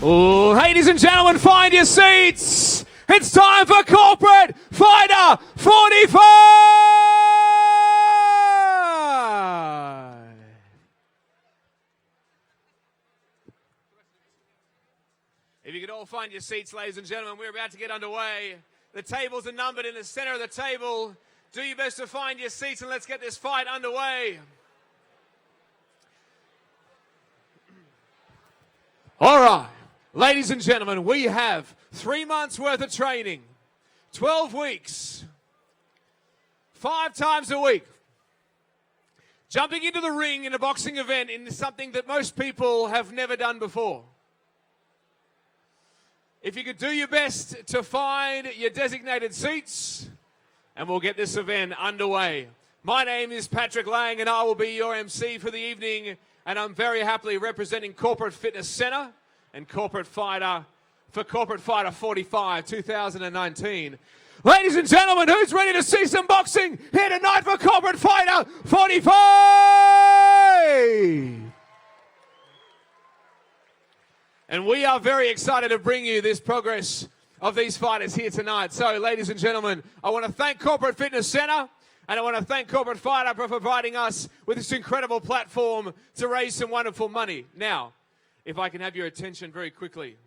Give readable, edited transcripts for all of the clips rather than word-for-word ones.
Ladies and gentlemen, find your seats. It's time for Corporate Fighter 45. If you could all find your seats, ladies and gentlemen, we're about to get underway. The tables are numbered in the center of the table. Do your best to find your seats and let's get this fight underway. All right, ladies and gentlemen, we have 3 months worth of training, 12 weeks, 5 times a week. Jumping into the ring in a boxing event in something that most people have never done before. If you could do your best to find your designated seats, and we'll get this event underway. My name is Patrick Lang, and I will be your MC for the evening, and I'm very happily representing Corporate Fitness Centre and Corporate Fighter for Corporate Fighter 45 2019. Ladies and gentlemen, who's ready to see some boxing here tonight for Corporate Fighter 45? And we are very excited to bring you this progress of these fighters here tonight. So, ladies and gentlemen, I want to thank Corporate Fitness Centre and I want to thank Corporate Fighter for providing us with this incredible platform to raise some wonderful money. Now, if I can have your attention very quickly.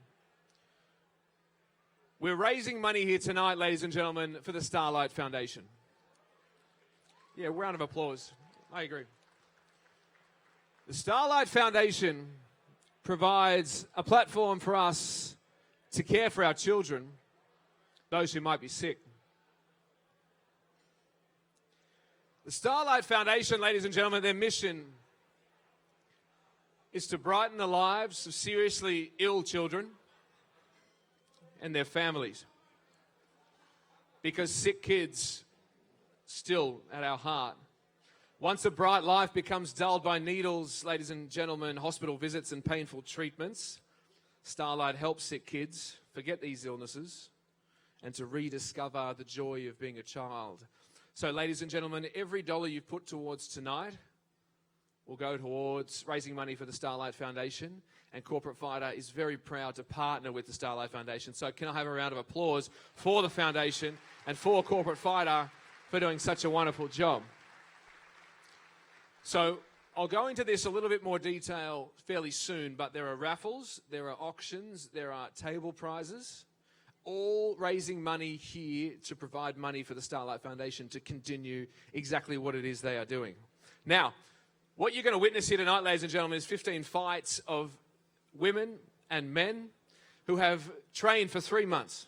We're raising money here tonight, ladies and gentlemen, for the Starlight Foundation. Yeah, round of applause. I agree. The Starlight Foundation provides a platform for us to care for our children, those who might be sick. The Starlight Foundation, ladies and gentlemen, their mission is to brighten the lives of seriously ill children and their families. Because sick kids still at our heart. Once a bright life becomes dulled by needles, ladies and gentlemen, hospital visits and painful treatments, Starlight helps sick kids forget these illnesses and to rediscover the joy of being a child. So, ladies and gentlemen, every dollar you've put towards tonight will go towards raising money for the Starlight Foundation, and Corporate Fighter is very proud to partner with the Starlight Foundation. So can I have a round of applause for the Foundation and for Corporate Fighter for doing such a wonderful job. So I'll go into this a little bit more detail fairly soon, but there are raffles, there are auctions, there are table prizes, all raising money here to provide money for the Starlight Foundation to continue exactly what it is they are doing. Now, what you're going to witness here tonight, ladies and gentlemen, is 15 fights of women and men who have trained for 3 months,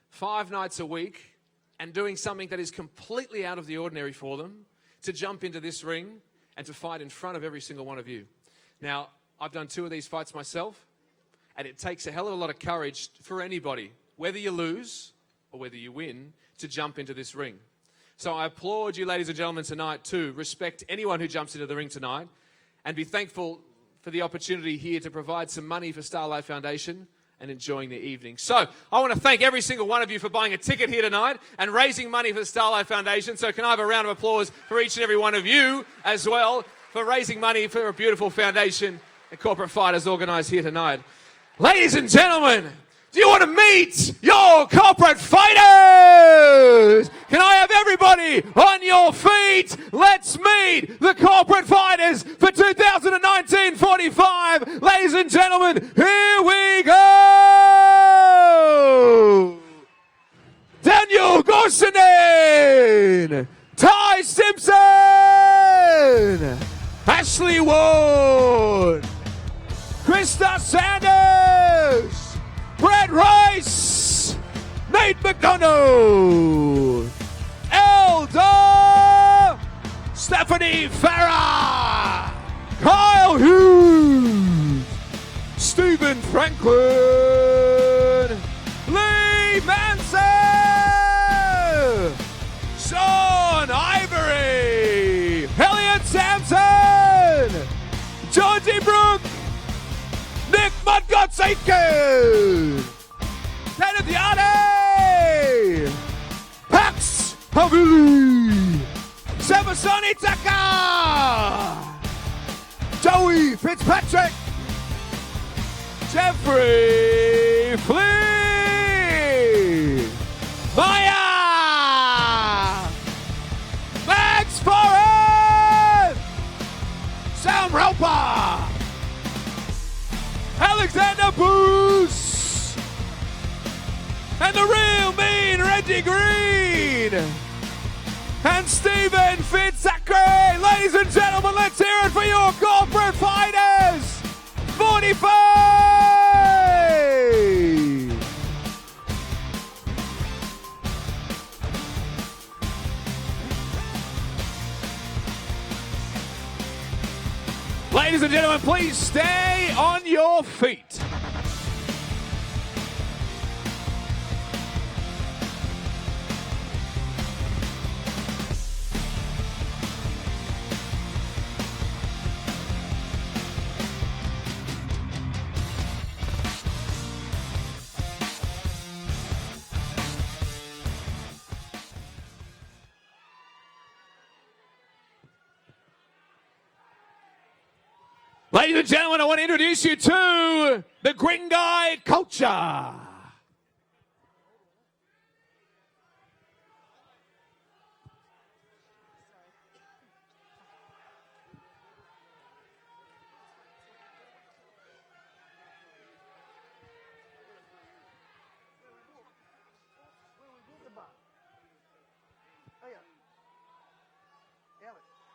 5 nights a week, and doing something that is completely out of the ordinary for them, to jump into this ring and to fight in front of every single one of you. Now, I've done 2 of these fights myself, and it takes a hell of a lot of courage for anybody, whether you lose or whether you win, to jump into this ring. So I applaud you, ladies and gentlemen, tonight to respect anyone who jumps into the ring tonight and be thankful for the opportunity here to provide some money for Starlight Foundation and enjoying the evening. So I want to thank every single one of you for buying a ticket here tonight and raising money for the Starlight Foundation. So can I have a round of applause for each and every one of you as well for raising money for a beautiful foundation that Corporate Fighters organised here tonight. Ladies and gentlemen, do you want to meet your corporate fighters? Can I have everybody on your feet? Let's meet the corporate fighters for 2019-45. Ladies and gentlemen, here we go. Daniel Gaussian, Ty Simpson, Ashley Ward, Krista Sanders, Brett Rice, Nate McDonald, Eldor, Stephanie Farrah, Kyle Hughes, Stephen Franklin, Lee Mansa, Sean Ivory, Elliot Sampson, Georgie Brook, Nick Mudgott-Saitkin, Kenneth Yade, Pax Havili, Sebasoni Taka, Joey Fitzpatrick, Jeffrey Flea, Maya, Max Farrah, Sam Rapua, Alexander Boos, and the real mean Reggie Green, and Stephen Fitzachary. Ladies and gentlemen, let's hear it for your corporate fighters. 45! Ladies and gentlemen, please stay on your feet. Ladies and gentlemen, I want to introduce you to the Gringai culture.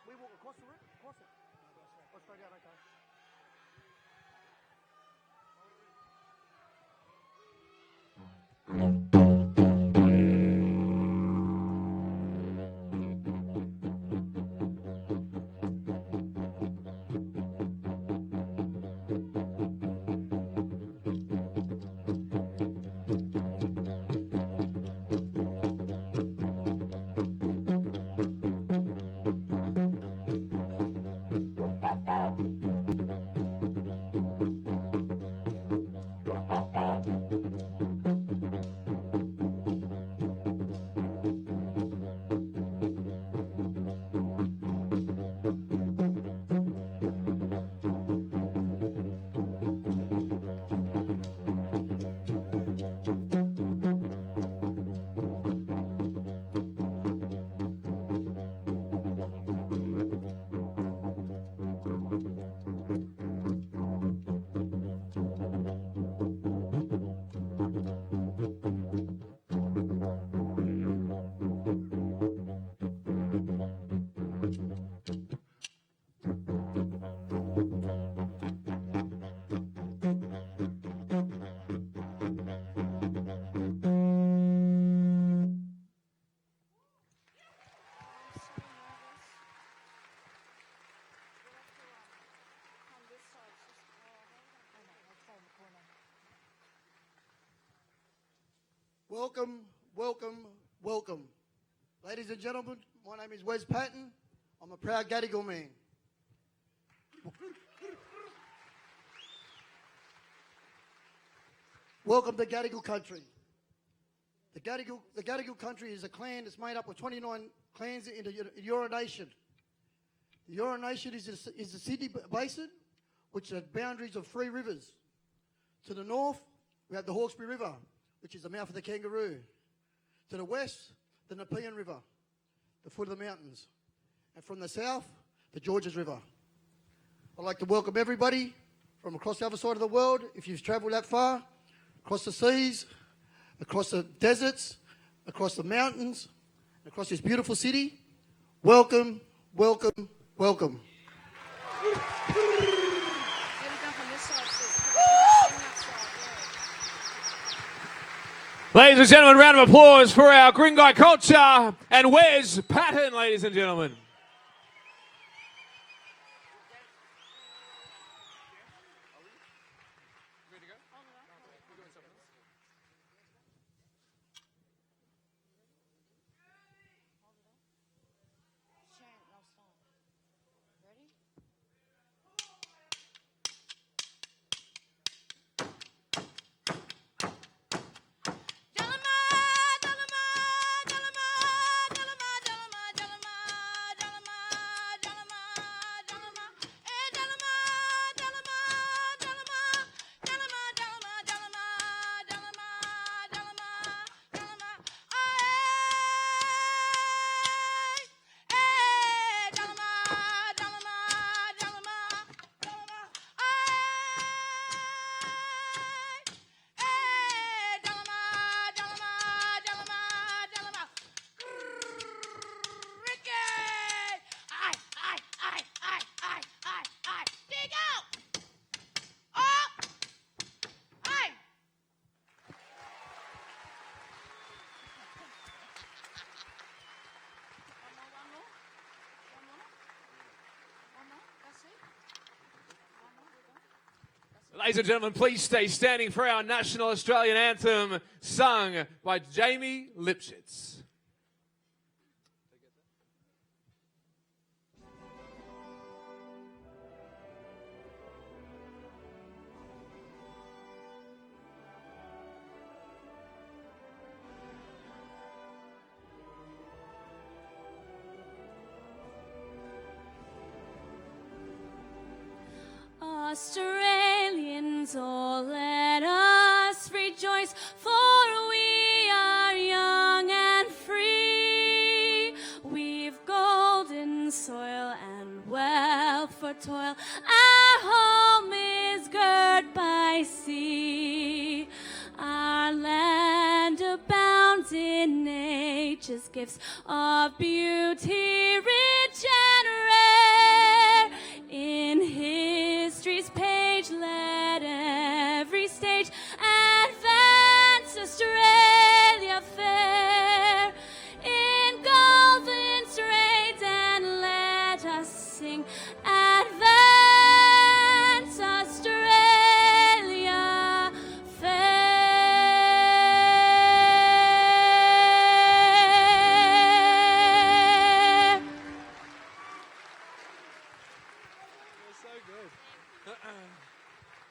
We walk across the river? Across it? Or straight out, okay. Welcome, welcome, welcome. Ladies and gentlemen, my name is Wes Patton. I'm a proud Gadigal man. Welcome to Gadigal country. The Gadigal country is a clan that's made up of 29 clans in the Eora Nation. The Eora Nation is the Sydney Basin, which are boundaries of 3 rivers. To the north, we have the Hawkesbury River, which is the mouth of the Kangaroo. To the west, the Nepean River, the foot of the mountains. And from the south, the Georges River. I'd like to welcome everybody from across the other side of the world, if you've travelled that far, across the seas, across the deserts, across the mountains, across this beautiful city. Welcome, welcome, welcome. Ladies and gentlemen, round of applause for our Gringai culture and Wes Patton, ladies and gentlemen. Ladies and gentlemen, please stay standing for our national Australian anthem, sung by Jamie Lipschitz. Australians, oh, let us rejoice, for we are young and free. We've golden soil and wealth for toil. Our home is girt by sea. Our land abounds in nature's gifts of beauty, rich and rare. In history's page, let every stage advance Australia fair. In golden straits, and let us sing, advance Australia fair.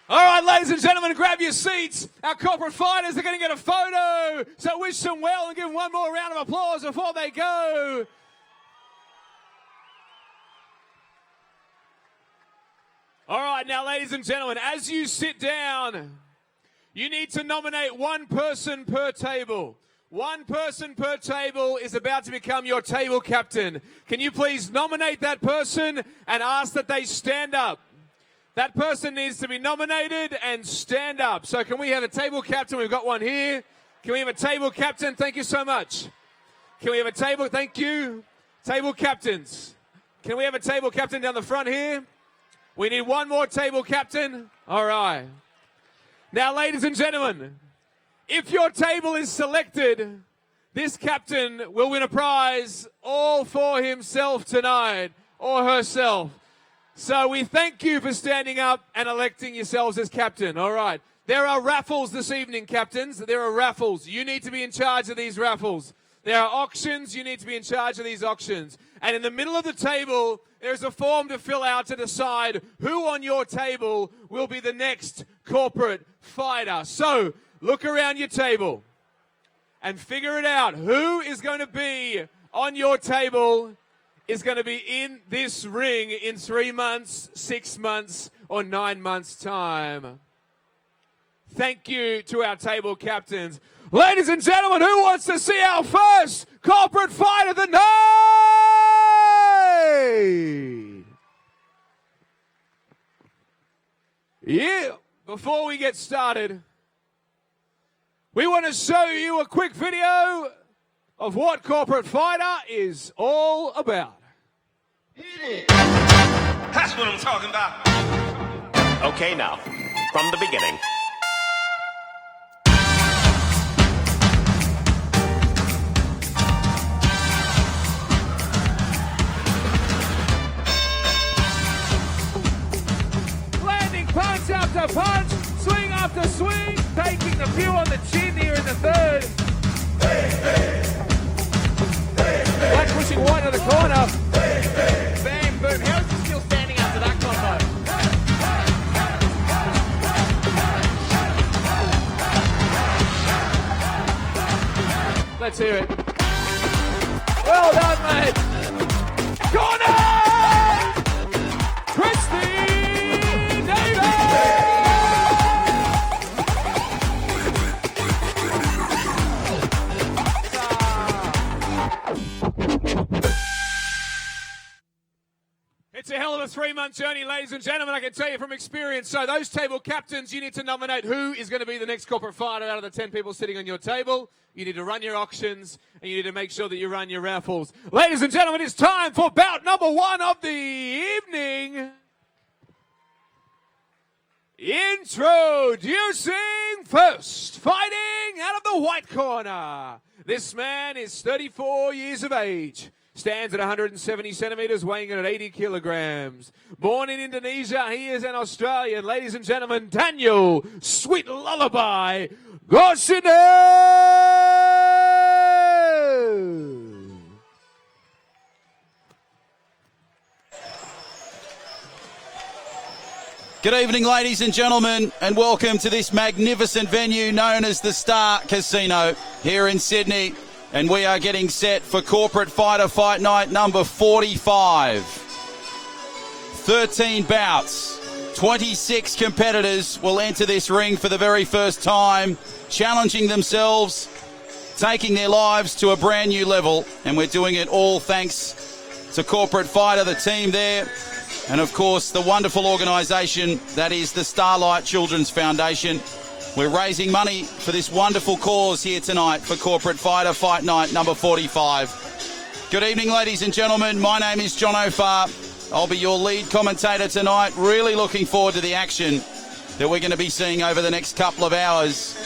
All right, ladies and gentlemen, grab your seats. Our corporate fighters are going to get a photo. So wish them well and give them one more round of applause before they go. All right, now, ladies and gentlemen, as you sit down, you need to nominate one person per table. One person per table is about to become your table captain. Can you please nominate that person and ask that they stand up? That person needs to be nominated and stand up. So can we have a table captain? We've got one here. Can we have a table captain? Thank you so much. Can we have a table? Thank you. Table captains. Can we have a table captain down the front here? We need one more table captain. All right. Now, ladies and gentlemen, if your table is selected, this captain will win a prize all for himself tonight or herself. So we thank you for standing up and electing yourselves as captain. All right. There are raffles this evening, captains. There are raffles. You need to be in charge of these raffles. There are auctions. You need to be in charge of these auctions. And in the middle of the table, there's a form to fill out to decide who on your table will be the next corporate fighter. So look around your table and figure it out. Who is going to be on your table is going to be in this ring in 3 months, 6 months, or 9 months' time. Thank you to our table captains. Ladies and gentlemen, who wants to see our first corporate fight of the night? Yeah. Before we get started, we want to show you a quick video of what corporate fighter is all about. Hit it. That's what I'm talking about. Okay, now, from the beginning. Landing punch after punch, swing after swing, taking the few on the chin here in the third. Black pushing white to the corner. Bang, boom. How is he still standing after that combo? Let's hear it. Well done, mate. Corner! Christy Davis! It's a hell of a 3-month journey, ladies and gentlemen, I can tell you from experience. So those table captains, you need to nominate who is going to be the next corporate fighter out of the 10 people sitting on your table. You need to run your auctions, and you need to make sure that you run your raffles. Ladies and gentlemen, it's time for bout number 1 of the evening. Introducing first, fighting out of the white corner. This man is 34 years of age. Stands at 170 centimetres, weighing in at 80 kilograms. Born in Indonesia, he is an Australian. Ladies and gentlemen, Daniel Sweet Lullaby Gaussian. Good evening, ladies and gentlemen, and welcome to this magnificent venue known as the Star Casino here in Sydney. And we are getting set for Corporate Fighter Fight Night number 45. 13 bouts, 26 competitors will enter this ring for the very first time, challenging themselves, taking their lives to a brand new level. And we're doing it all thanks to Corporate Fighter, the team there, and of course the wonderful organisation that is the Starlight Children's Foundation. We're raising money for this wonderful cause here tonight for Corporate Fighter Fight Night number 45. Good evening, ladies and gentlemen. My name is John O'Farr. I'll be your lead commentator tonight. Really looking forward to the action that we're going to be seeing over the next couple of hours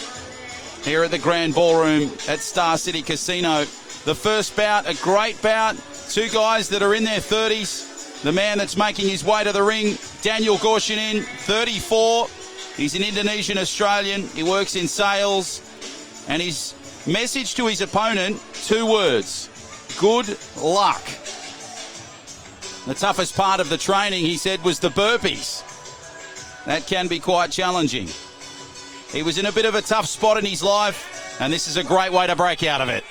here at the Grand Ballroom at Star City Casino. The first bout, a great bout. Two guys that are in their 30s. The man that's making his way to the ring, Daniel Gaussian, 34. He's an Indonesian Australian. He works in sales. And his message to his opponent, 2 words: good luck. The toughest part of the training, he said, was the burpees. That can be quite challenging. He was in a bit of a tough spot in his life, and this is a great way to break out of it.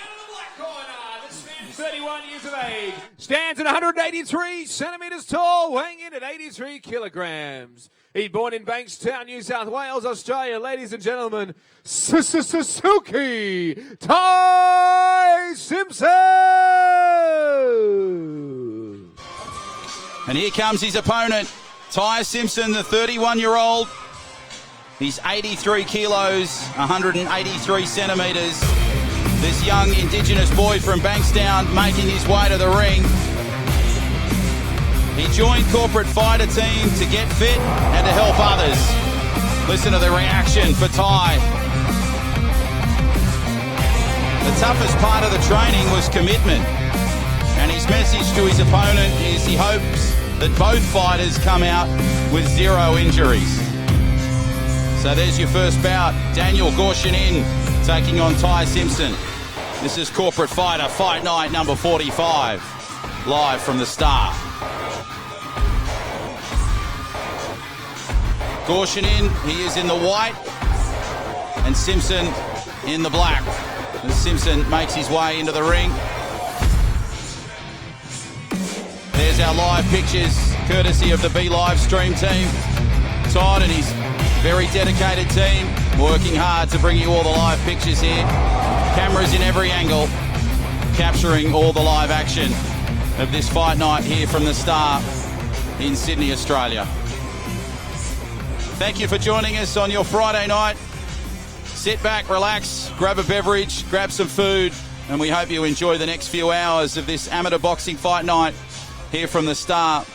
31 years of age, stands at 183 centimetres tall, weighing in at 83 kilograms. He's born in Bankstown, New South Wales, Australia. Ladies and gentlemen, Suzuki Ty Simpson. And here comes his opponent, Ty Simpson, the 31-year-old. He's 83 kilos, 183 centimetres. This young Indigenous boy from Bankstown making his way to the ring. He joined Corporate Fighter team to get fit and to help others. Listen to the reaction for Ty. The toughest part of the training was commitment. And his message to his opponent is he hopes that both fighters come out with 0 injuries. So there's your first bout. Daniel Gaussian taking on Ty Simpson. This is Corporate Fighter Fight Night number 45, live from the Star. Gaussian he is in the white, and Simpson in the black. And Simpson makes his way into the ring. There's our live pictures, courtesy of the B Live stream team. Todd and his very dedicated team working hard to bring you all the live pictures here. Cameras in every angle, capturing all the live action of this fight night here from the Star in Sydney, Australia. Thank you for joining us on your Friday night. Sit back, relax, grab a beverage, grab some food, and we hope you enjoy the next few hours of this amateur boxing fight night here from the Star.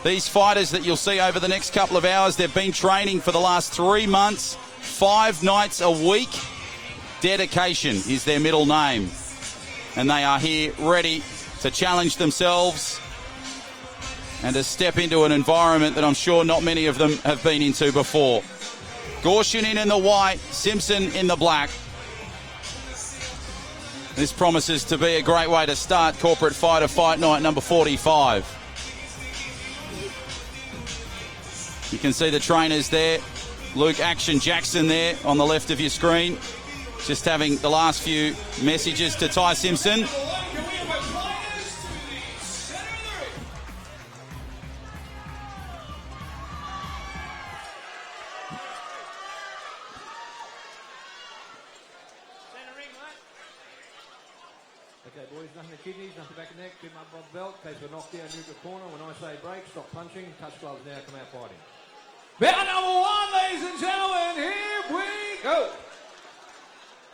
These fighters that you'll see over the next couple of hours, they've been training for the last 3 months, 5 nights a week. Dedication is their middle name. And they are here ready to challenge themselves and to step into an environment that I'm sure not many of them have been into before. Gaussian in the white, Simpson in the black. This promises to be a great way to start Corporate Fighter Fight Night number 45. You can see the trainers there. Luke Action Jackson there on the left of your screen. Just having the last few messages to Ty Simpson. Okay, boys, nothing to kidneys, nothing back and neck, keep them up by the belt, in case we're knocked down, neutral corner. When I say break, stop punching, touch gloves now, come out fighting. Bout number 1, ladies and gentlemen, here we go.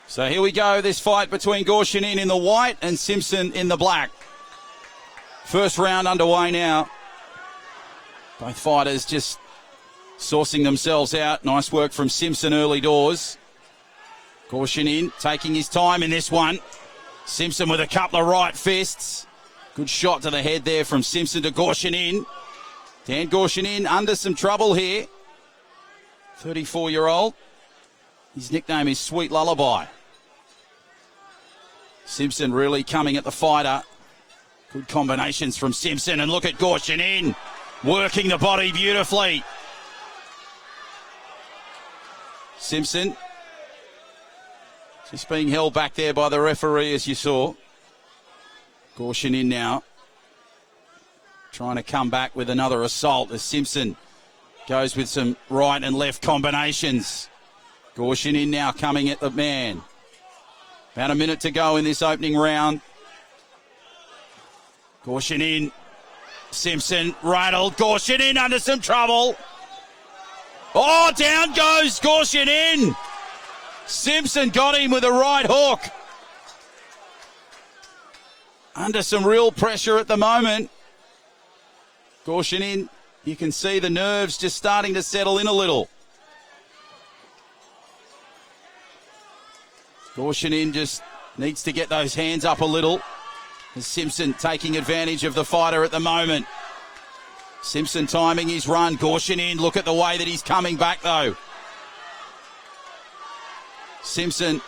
So here we go, this fight between Gaussian in the white and Simpson in the black. First round underway now. Both fighters just sourcing themselves out. Nice work from Simpson early doors. Gaussian taking his time in this one. Simpson with a couple of right fists. Good shot to the head there from Simpson to Gaussian in. Dan Gaussian in under some trouble here. 34-year-old. His nickname is Sweet Lullaby. Simpson really coming at the fighter. Good combinations from Simpson, and look at Gaussian in. Working the body beautifully. Simpson just being held back there by the referee, as you saw. Gaussian in now. Trying to come back with another assault as Simpson goes with some right and left combinations. Gaussian in now, coming at the man. About a minute to go in this opening round. Gaussian in. Simpson rattled. Gaussian in under some trouble. Oh, down goes Gaussian in. Simpson got him with a right hook. Under some real pressure at the moment. Gaussian in. You can see the nerves just starting to settle in a little. Gaussian in just needs to get those hands up a little. As Simpson taking advantage of the fighter at the moment. Simpson timing his run. Gaussian in. Look at the way that he's coming back though. Simpson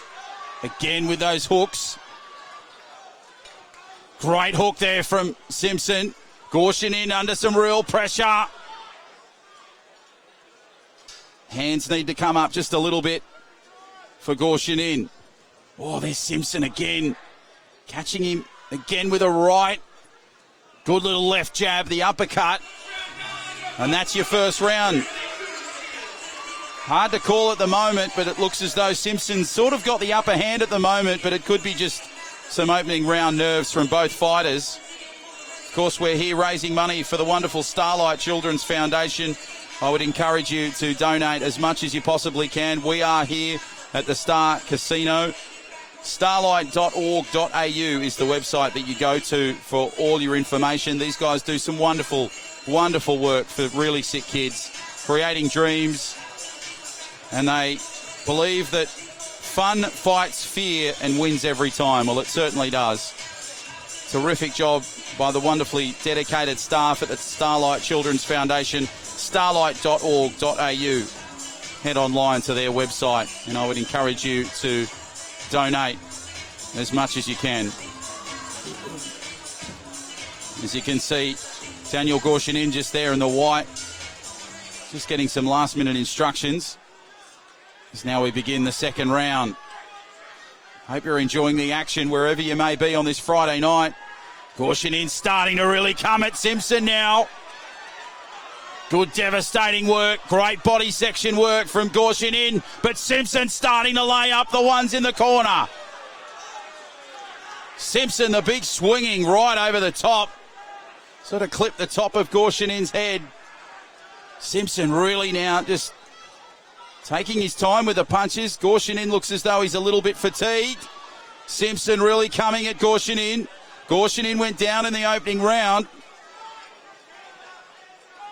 again with those hooks. Great hook there from Simpson. Gaussian in under some real pressure. Hands need to come up just a little bit for Gaussian in. Oh, there's Simpson again. Catching him again with a right. Good little left jab, the uppercut. And that's your first round. Hard to call at the moment, but it looks as though Simpson's sort of got the upper hand at the moment, but it could be just some opening round nerves from both fighters. Of course, we're here raising money for the wonderful Starlight Children's Foundation. I would encourage you to donate as much as you possibly can. We are here at the Star Casino. Starlight.org.au is the website that you go to for all your information. These guys do some wonderful, wonderful work for really sick kids, creating dreams. And they believe that fun fights fear and wins every time. Well, it certainly does. Terrific job by the wonderfully dedicated staff at the Starlight Children's Foundation. Starlight.org.au. Head online to their website, and I would encourage you to donate as much as you can. As you can see, Daniel Gaussian in just there in the white. Just getting some last minute instructions. As now we begin the second round. Hope you're enjoying the action wherever you may be on this Friday night. Gaussian in starting to really come at Simpson now. Good devastating work. Great body section work from Gaussian in. But Simpson starting to lay up the ones in the corner. Simpson, the big swinging right over the top. Sort of clipped the top of Gaussian in's head. Simpson really now just taking his time with the punches. Gaussian in looks as though he's a little bit fatigued. Simpson really coming at Gaussian in. Gaussian in went down in the opening round.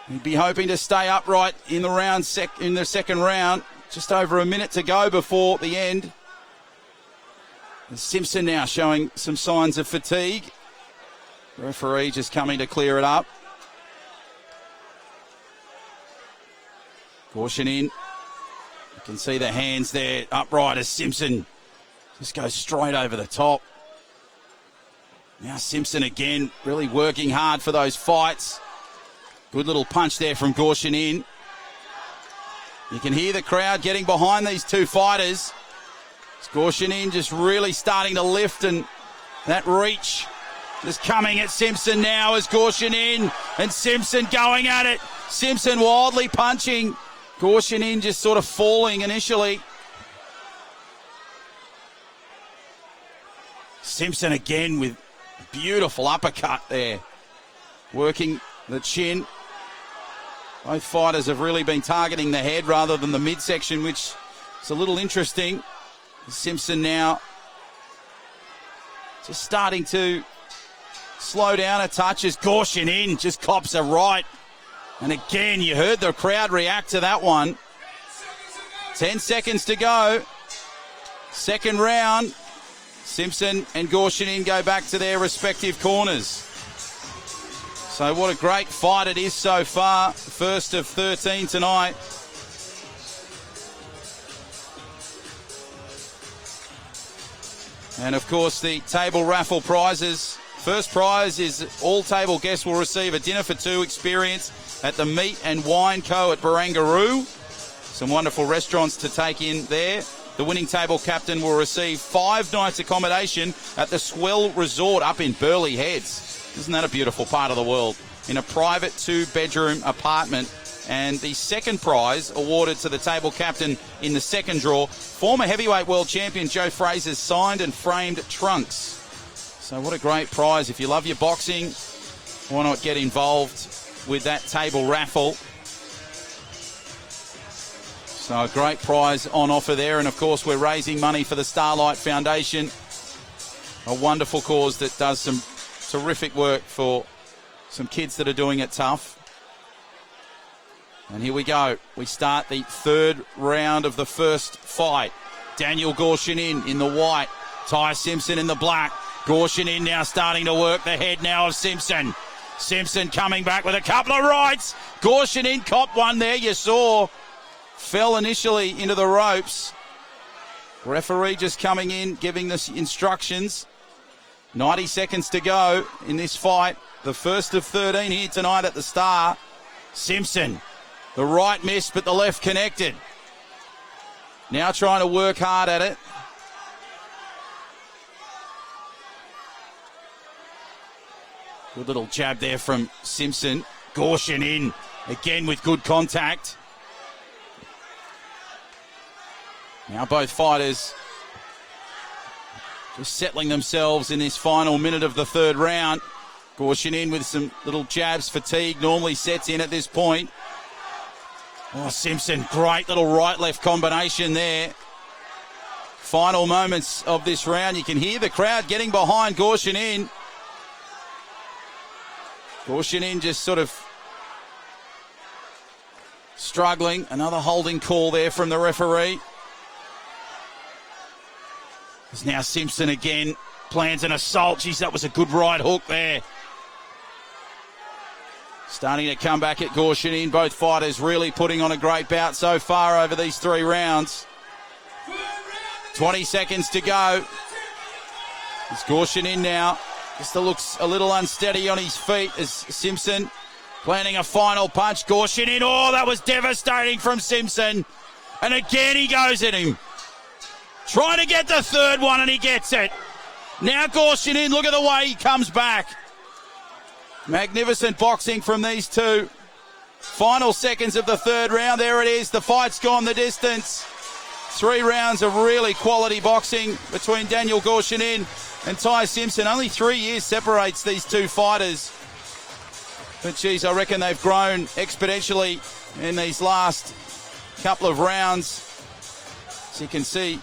He'd be hoping to stay upright in the second round. Just over a minute to go before the end. And Simpson now showing some signs of fatigue. The referee just coming to clear it up. Gaussian in. You can see the hands there upright as Simpson just goes straight over the top. Now Simpson again really working hard for those fights. Good little punch there from Gaussian in. You can hear the crowd getting behind these two fighters. It's Gaussian in just really starting to lift, and that reach just coming at Simpson now as Gaussian in, and Simpson going at it. Simpson wildly punching. Gaussian in just sort of falling initially. Simpson again with beautiful uppercut there. Working the chin. Both fighters have really been targeting the head rather than the midsection, which is a little interesting. Simpson now just starting to slow down a touch as Gaussian in just cops a right. And again, you heard the crowd react to that one. 10 seconds to go. Second round. Simpson and Gaussian in go back to their respective corners. So what a great fight it is so far. First of 13 tonight. And of course the table raffle prizes. First prize is all table guests will receive a dinner for two experience at the Meat and Wine Co. at Barangaroo. Some wonderful restaurants to take in there. The winning table captain will receive 5 nights accommodation at the Swell Resort up in Burleigh Heads. Isn't that a beautiful part of the world? In a private 2-bedroom apartment. And the second prize awarded to the table captain in the second draw, former heavyweight world champion Joe Fraser's signed and framed trunks. So what a great prize. If you love your boxing, why not get involved with that table raffle? So a great prize on offer there. And of course we're raising money for the Starlight Foundation, a wonderful cause that does some terrific work for some kids that are doing it tough. And here we go. We start the third round of the first fight. Daniel Gaussian in the white. Ty Simpson in the black. Gaussian in now starting to work the head now of Simpson. Simpson coming back with a couple of rights. Gaussian in, cop one there, you saw. Fell initially into the ropes. Referee just coming in, giving the instructions. 90 seconds to go in this fight. The first of 13 here tonight at the Star. Simpson. The right missed, but the left connected. Now trying to work hard at it. Good little jab there from Simpson. Gaussian in, again with good contact. Now both fighters just settling themselves in this final minute of the third round. Gaussian in with some little jabs. Fatigue normally sets in at this point. Oh, Simpson, great little right-left combination there. Final moments of this round. You can hear the crowd getting behind Gaussian in. Gaussian in just sort of struggling. Another holding call there from the referee. There's now Simpson again. Plans an assault. Geez, that was a good right hook there. Starting to come back at Gaussian in. Both fighters really putting on a great bout so far over these 3 rounds. 20 seconds to go. It's Gaussian in now. Just looks a little unsteady on his feet as Simpson planning a final punch. Gaussian in. Oh, that was devastating from Simpson. And again he goes at him. Trying to get the third one and he gets it. Now Gaussian in. Look at the way he comes back. Magnificent boxing from these two. Final seconds of the third round. There it is. The fight's gone the distance. 3 rounds of really quality boxing between Daniel Gaussian in and Ty Simpson. Only 3 years separates these two fighters. But geez, I reckon they've grown exponentially in these last couple of rounds. As you can see,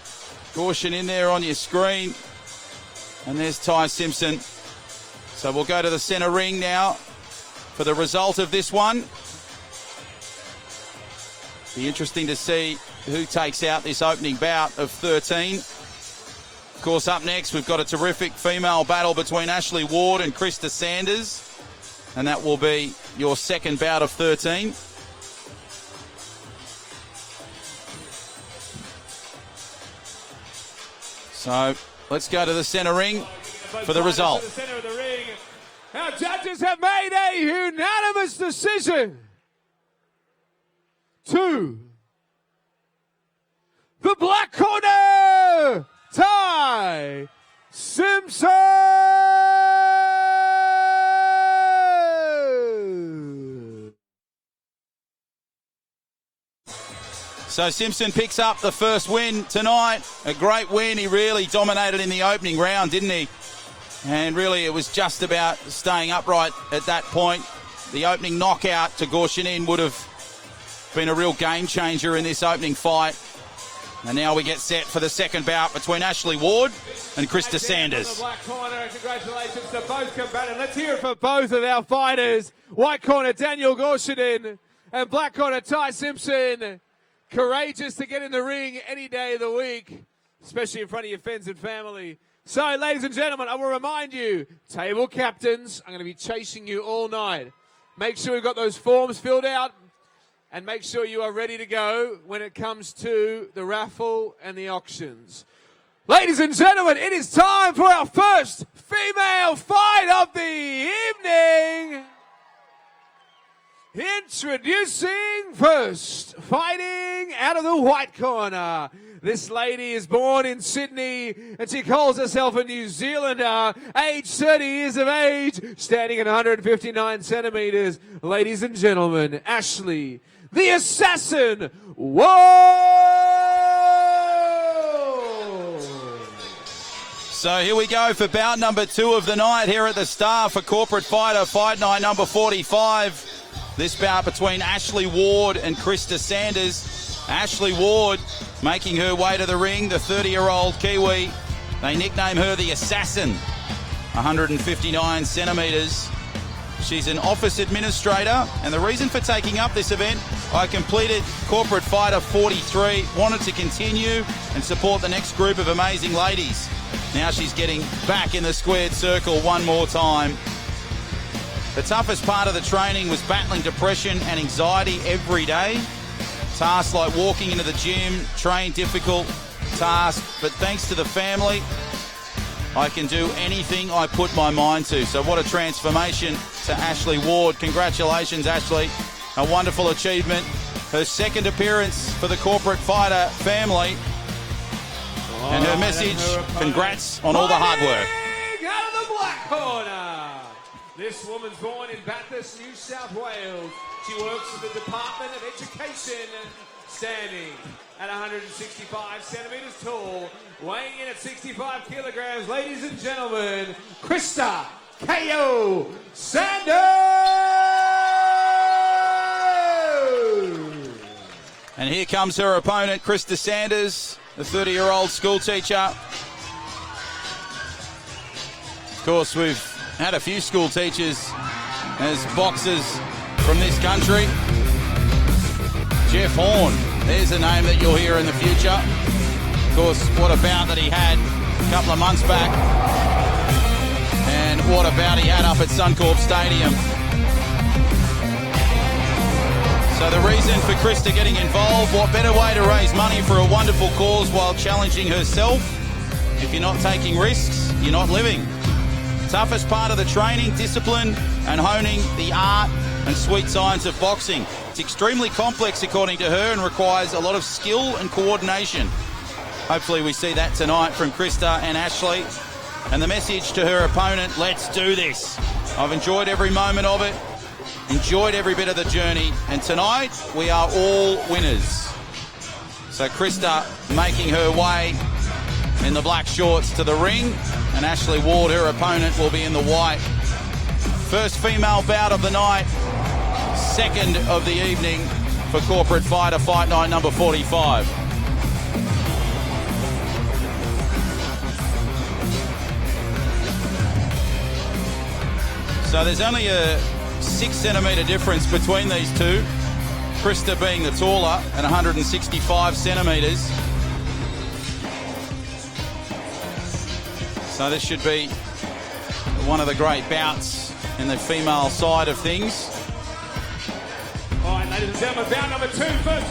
Gaussian in there on your screen. And there's Ty Simpson. So we'll go to the centre ring now for the result of this one. Be interesting to see who takes out this opening bout of 13. Of course, up next, we've got a terrific female battle between Ashley Ward and Krista Sanders. And that will be your second bout of 13. So let's go to the centre ring for the result. The center of the ring. Our judges have made a unanimous decision to the black corner, Ty Simpson. So Simpson picks up the first win tonight. A great win. He really dominated in the opening round, didn't he? And really it was just about staying upright at that point. The opening knockout to Gaussian in would have been a real game changer in this opening fight. And now we get set for the second bout between Ashley Ward and Krista Sanders. The black corner, congratulations to both combatants. Let's hear it for both of our fighters. White corner, Daniel Gaussian in, and black corner, Ty Simpson. Courageous to get in the ring any day of the week, especially in front of your friends and family. So, ladies and gentlemen, I will remind you, table captains, I'm going to be chasing you all night. Make sure you've got those forms filled out and make sure you are ready to go when it comes to the raffle and the auctions. Ladies and gentlemen, it is time for our first female fight of the evening. Introducing first, fighting out of the white corner. This lady is born in Sydney and she calls herself a New Zealander, age 30 years of age, standing at 159 centimeters. Ladies and gentlemen, Ashley, the Assassin, Whoa! So here we go for bout number 2 of the night here at the Star for Corporate Fighter, fight night number 45. This bout between Ashley Ward and Krista Sanders. Ashley Ward making her way to the ring, the 30-year-old Kiwi. They nickname her the Assassin, 159 centimetres. She's an office administrator, and the reason for taking up this event, I completed Corporate Fighter 43, wanted to continue and support the next group of amazing ladies. Now she's getting back in the squared circle one more time. The toughest part of the training was battling depression and anxiety every day. Tasks like walking into the gym, train difficult task, but thanks to the family, I can do anything I put my mind to. So what a transformation to Ashley Ward. Congratulations, Ashley. A wonderful achievement. Her second appearance for the Corporate Fighter family. And her message, congrats on all the hard work. Out of the black corner. This woman's born in Bathurst, New South Wales. She works for the Department of Education, standing at 165 centimetres tall, weighing in at 65 kilograms. Ladies and gentlemen, Krista K.O. Sanders! And here comes her opponent, Krista Sanders, the 30-year-old school teacher. Of course, we've had a few school teachers as boxers from this country. Jeff Horn, there's a name that you'll hear in the future. Of course, what a bout that he had a couple of months back. And what a bout he had up at Suncorp Stadium. So the reason for Krista getting involved, what better way to raise money for a wonderful cause while challenging herself? If you're not taking risks, you're not living. Toughest part of the training, discipline and honing the art and sweet science of boxing. It's extremely complex according to her and requires a lot of skill and coordination. Hopefully we see that tonight from Krista and Ashley. And the message to her opponent, let's do this. I've enjoyed every moment of it, enjoyed every bit of the journey, and tonight we are all winners. So Krista making her way in the black shorts to the ring, and Ashley Ward, her opponent, will be in the white. First female bout of the night, second of the evening for Corporate Fighter fight night number 45. So there's only a 6 centimetre difference between these two. Krista being the taller at 165 centimetres. So this should be one of the great bouts in the female side of things. All right, ladies and gentlemen, bout number 2 first.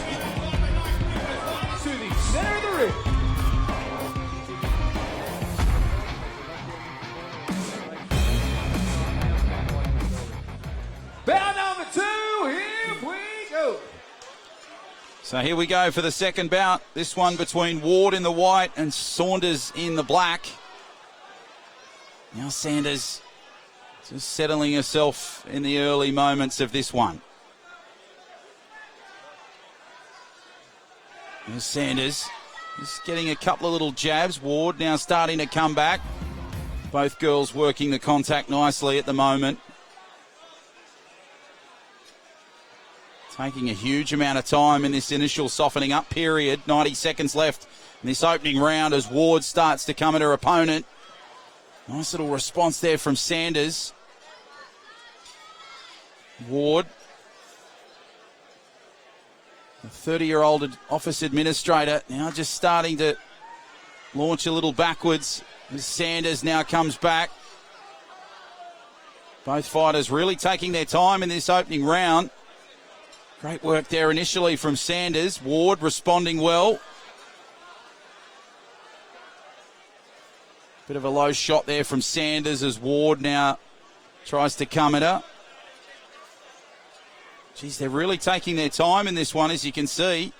To the centre of the ring. Bout number 2, here we go. So here we go for the second bout. This one between Ward in the white and Saunders in the black. Now Sanders just settling herself in the early moments of this one. There's Sanders just getting a couple of little jabs. Ward now starting to come back. Both girls working the contact nicely at the moment. Taking a huge amount of time in this initial softening up period. 90 seconds left in this opening round as Ward starts to come at her opponent. Nice little response there from Sanders. Ward, the 30-year-old office administrator, now just starting to launch a little backwards As Sanders now comes back. Both fighters really taking their time in this opening round. Great work there initially from Sanders. Ward responding well. Bit of a low shot there from Sanders as Ward now tries to come at her. Geez, they're really taking their time in this one, as you can see.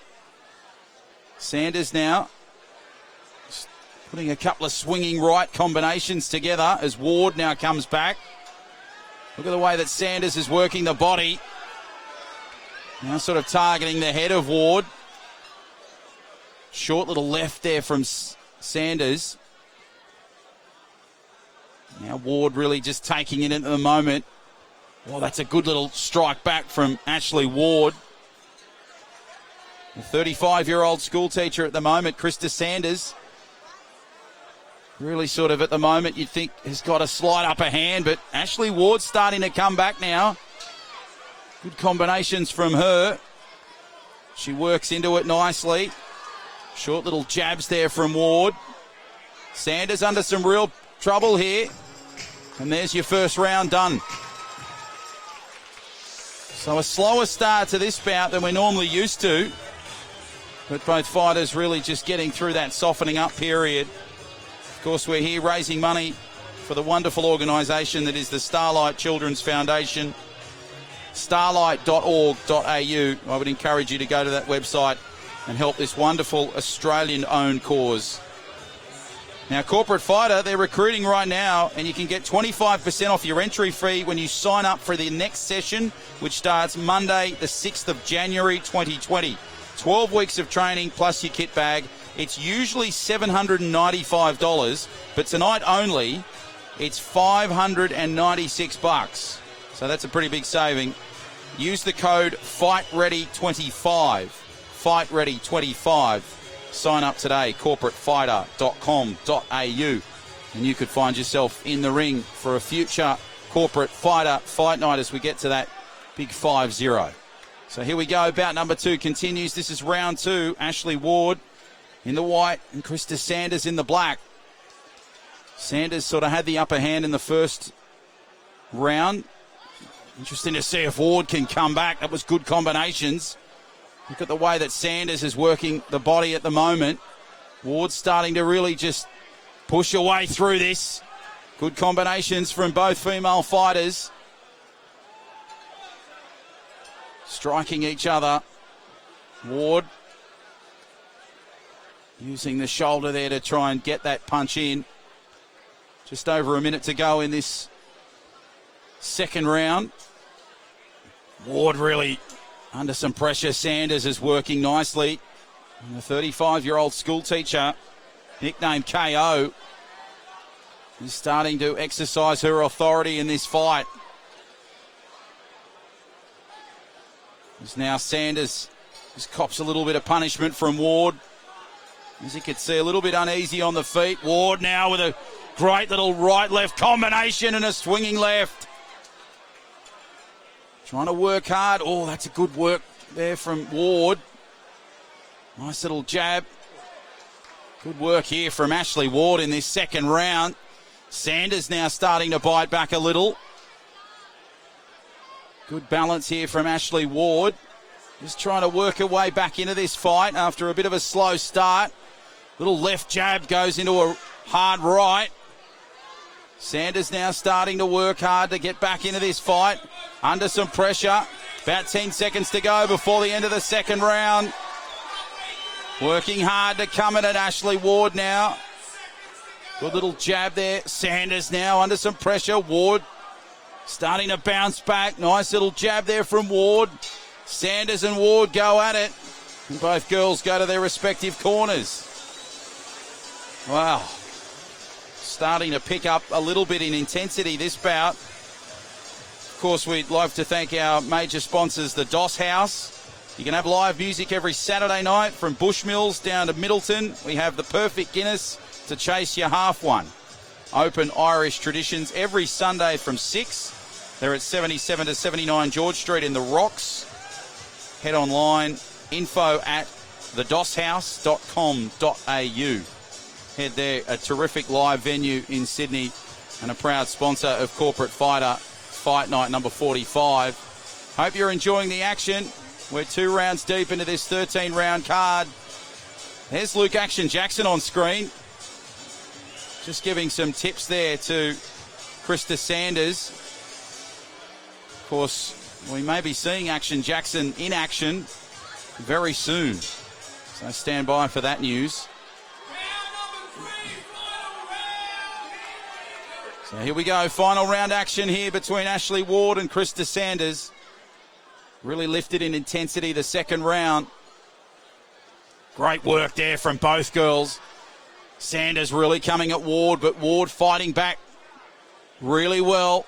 Sanders now putting a couple of swinging right combinations together as Ward now comes back. Look at the way that Sanders is working the body. Now sort of targeting the head of Ward. Short little left there from Sanders. Now Ward really just taking it into the moment. Well, that's a good little strike back from Ashley Ward. The 35-year-old school teacher at the moment, Krista Sanders. Really sort of at the moment you'd think has got a slight upper hand, but Ashley Ward's starting to come back now. Good combinations from her. She works into it nicely. Short little jabs there from Ward. Sanders under some real trouble here. And there's your first round done. So a slower start to this bout than we're normally used to. But both fighters really just getting through that softening up period. Of course, we're here raising money for the wonderful organisation that is the Starlight Children's Foundation. Starlight.org.au. I would encourage you to go to that website and help this wonderful Australian-owned cause. Now, Corporate Fighter, they're recruiting right now, and you can get 25% off your entry fee when you sign up for the next session, which starts Monday, the 6th of January 2020. 12 weeks of training plus your kit bag. It's usually $795, but tonight only, it's $596. So that's a pretty big saving. Use the code FIGHTREADY25. FIGHTREADY25. Sign up today, corporatefighter.com.au, and you could find yourself in the ring for a future Corporate Fighter fight night as we get to that big 5-0. So here we go. Bout number 2 continues. This is round 2. Ashley Ward in the white and Krista Sanders in the black. Sanders sort of had the upper hand in the first round. Interesting to see if Ward can come back. That was good combinations. Look at the way that Sanders is working the body at the moment. Ward's starting to really just push her way through this. Good combinations from both female fighters. Striking each other. Ward using the shoulder there to try and get that punch in. Just over a minute to go in this second round. Ward really under some pressure. Sanders is working nicely. And the 35-year-old school teacher, nicknamed KO, is starting to exercise her authority in this fight. As now Sanders just cops a little bit of punishment from Ward. As you can see, a little bit uneasy on the feet. Ward now with a great little right-left combination and a swinging left. Trying to work hard. Oh, that's a good work there from Ward. Nice little jab. Good work here from Ashley Ward in this second round. Sanders now starting to bite back a little. Good balance here from Ashley Ward. Just trying to work her way back into this fight after a bit of a slow start. Little left jab goes into a hard right. Sanders now starting to work hard to get back into this fight. Under some pressure. About 10 seconds to go before the end of the second round. Working hard to come in at Ashley Ward now. Good little jab there. Sanders now under some pressure. Ward starting to bounce back. Nice little jab there from Ward. Sanders and Ward go at it. And both girls go to their respective corners. Wow. Starting to pick up a little bit in intensity this bout. Of course, we'd like to thank our major sponsors, the Doss House. You can have live music every Saturday night from Bushmills down to Middleton. We have the perfect Guinness to chase your half one. Open Irish Traditions every Sunday from 6. They're at 77 to 79 George Street in the Rocks. Head online, info@thedosshouse.com.au. head there. A terrific live venue in Sydney and a proud sponsor of Corporate Fighter Fight Night number 45. Hope you're enjoying the action. We're 2 rounds deep into this 13-round card. There's Luke Action Jackson on screen. Just giving some tips there to Krista Sanders. Of course, we may be seeing Action Jackson in action very soon. So stand by for that news. So here we go, final round action here between Ashley Ward and Krista Sanders. Really lifted in intensity the second round. Great work there from both girls. Sanders really coming at Ward, but Ward fighting back really well.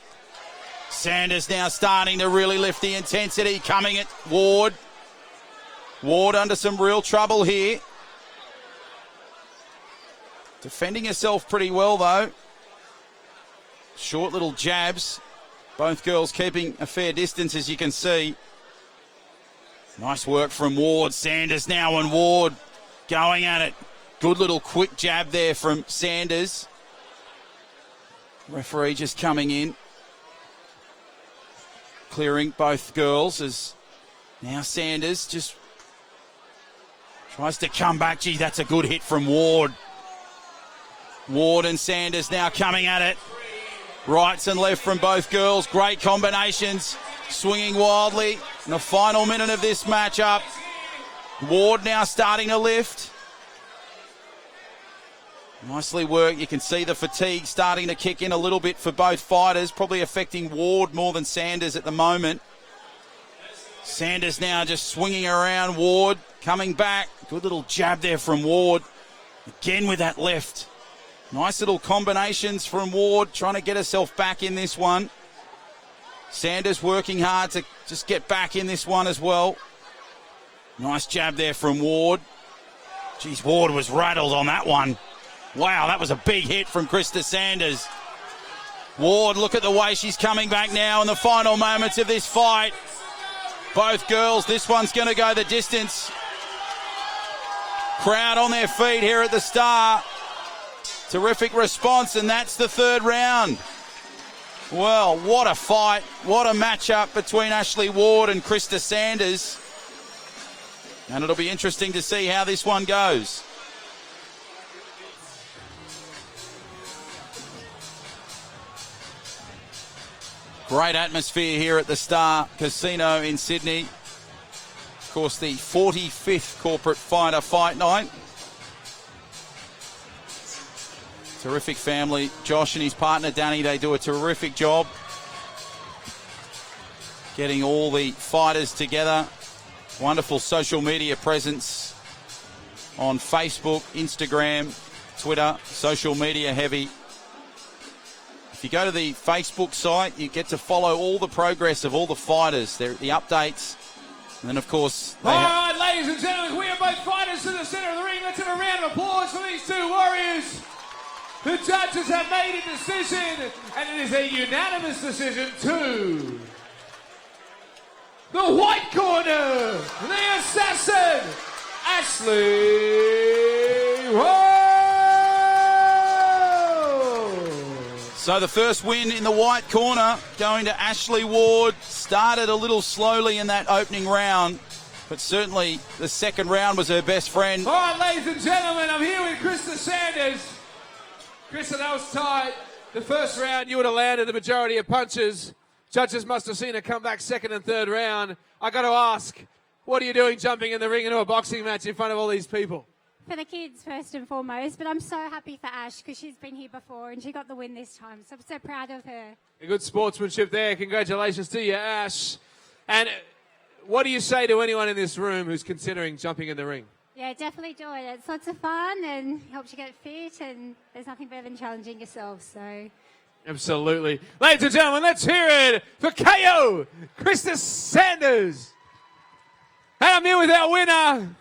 Sanders now starting to really lift the intensity, coming at Ward. Ward under some real trouble here. Defending herself pretty well, though. Short little jabs. Both girls keeping a fair distance, as you can see. Nice work from Ward. Sanders now and Ward going at it. Good little quick jab there from Sanders. Referee just coming in. Clearing both girls as now Sanders just tries to come back. Gee, that's a good hit from Ward. Ward and Sanders now coming at it. Rights and left from both girls. Great combinations. Swinging wildly in the final minute of this matchup. Ward now starting to lift. Nicely worked. You can see the fatigue starting to kick in a little bit for both fighters, probably affecting Ward more than Sanders at the moment. Sanders now just swinging around. Ward coming back. Good little jab there from Ward. Again with that left. Nice little combinations from Ward, trying to get herself back in this one. Sanders working hard to just get back in this one as well. Nice jab there from Ward. Geez, Ward was rattled on that one. Wow, that was a big hit from Krista Sanders. Ward, look at the way she's coming back now in the final moments of this fight. Both girls, this one's going to go the distance. Crowd on their feet here at the Star. Terrific response, and that's the third round. Well, what a fight. What a matchup between Ashley Ward and Krista Sanders. And it'll be interesting to see how this one goes. Great atmosphere here at the Star Casino in Sydney. Of course, the 45th Corporate Fighter Fight Night. Terrific family. Josh and his partner Danny, they do a terrific job getting all the fighters together. Wonderful social media presence on Facebook, Instagram, Twitter, social media heavy. If you go to the Facebook site, you get to follow all the progress of all the fighters, the updates. And then, of course, all right, ladies and gentlemen, we are both fighters to the center of the ring. Let's have a round of applause for these two warriors. The judges have made a decision, and it is a unanimous decision to the white corner, the assassin, Ashley Ward. So the first win in the white corner going to Ashley Ward. Started a little slowly in that opening round, but certainly the second round was her best friend. All right, ladies and gentlemen, I'm here with Krista Sanders. Krista, that was tight. The first round, you would have landed the majority of punches. Judges must have seen her come back second and third round. I got to ask, what are you doing jumping in the ring into a boxing match in front of all these people? For the kids, first and foremost, but I'm so happy for Ash because she's been here before and she got the win this time, so I'm so proud of her. A good sportsmanship there. Congratulations to you, Ash. And what do you say to anyone in this room who's considering jumping in the ring? Yeah, definitely do it. It's lots of fun and helps you get fit, and there's nothing better than challenging yourself, so... Absolutely. Ladies and gentlemen, let's hear it for KO, Krista Sanders. And I'm here with our winner,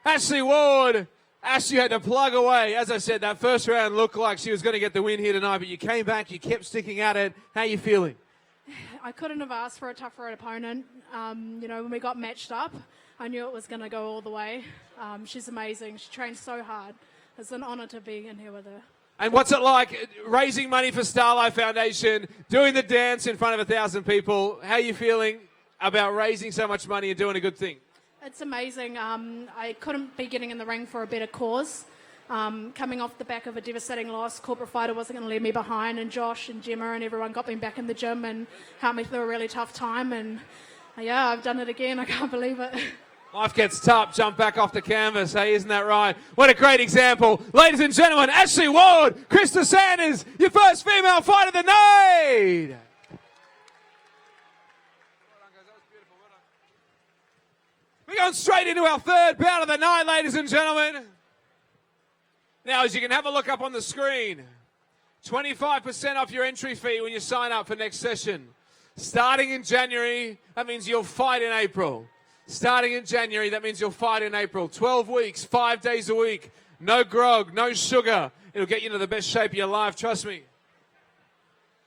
Ashley Ward. Ash, you had to plug away. As I said, that first round looked like she was going to get the win here tonight, but you came back, you kept sticking at it. How are you feeling? I couldn't have asked for a tougher opponent. When we got matched up, I knew it was going to go all the way. She's amazing. She trains so hard. It's an honour to be in here with her. And what's it like raising money for Starlight Foundation, doing the dance in front of 1,000 people? How are you feeling about raising so much money and doing a good thing? It's amazing. I couldn't be getting in the ring for a better cause. Coming off the back of a devastating loss, Corporate Fighter wasn't going to leave me behind, and Josh and Gemma and everyone got me back in the gym and helped me through a really tough time. And yeah, I've done it again. I can't believe it. Life gets tough, jump back off the canvas. Hey, isn't that right? What a great example. Ladies and gentlemen, Ashley Ward, Krista Sanders, your first female fight of the night. We're going straight into our third bout of the night, ladies and gentlemen. Now, as you can have a look up on the screen, 25% off your entry fee when you sign up for next session. Starting in January, that means you'll fight in April. Starting in January, that means you'll fight in April. 12 weeks, 5 days a week. No grog, no sugar. It'll get you into the best shape of your life, trust me.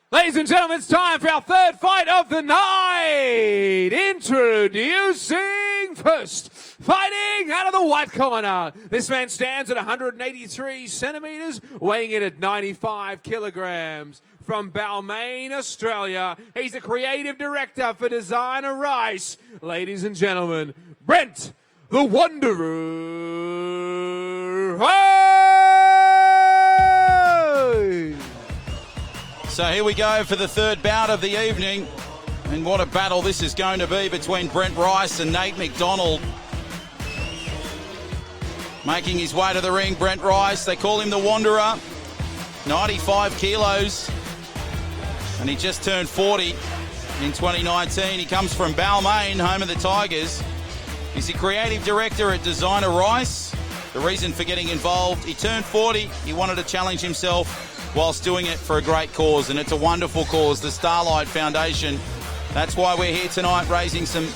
Ladies and gentlemen, it's time for our third fight of the night. Introducing first, fighting out of the white corner. This man stands at 183 centimetres, weighing in at 95 kilograms. From Balmain, Australia, he's the creative director for Designer Rice. Ladies and gentlemen, Brent the Wanderer. Hey! So here we go for the third bout of the evening. And what a battle this is going to be between Brent Rice and Nate McDonald. Making his way to the ring, Brent Rice. They call him the Wanderer. 95 kilos. And he just turned 40 in 2019. He comes from Balmain, home of the Tigers. He's the creative director at Designer Rice. The reason for getting involved, he turned 40. He wanted to challenge himself whilst doing it for a great cause, and it's a wonderful cause, the Starlight Foundation. That's why we're here tonight, raising some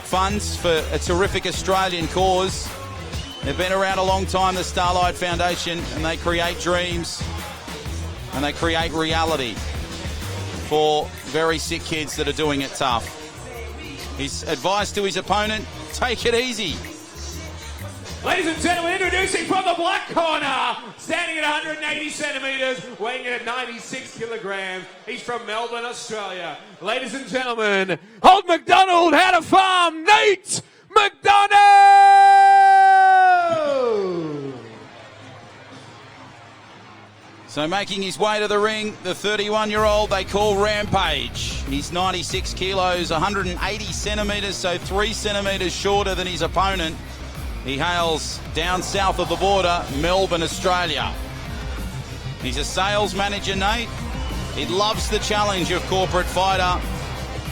funds for a terrific Australian cause. They've been around a long time, the Starlight Foundation, and they create dreams and they create reality for very sick kids that are doing it tough. His advice to his opponent, take it easy. Ladies and gentlemen, introducing from the black corner, standing at 180 centimetres, weighing in at 96 kilograms. He's from Melbourne, Australia. Ladies and gentlemen, Old McDonald had a farm, Nate McDonald! So making his way to the ring, the 31-year-old they call Rampage. He's 96 kilos, 180 centimetres, so 3 centimetres shorter than his opponent. He hails down south of the border, Melbourne, Australia. He's a sales manager, Nate. He loves the challenge of Corporate Fighter.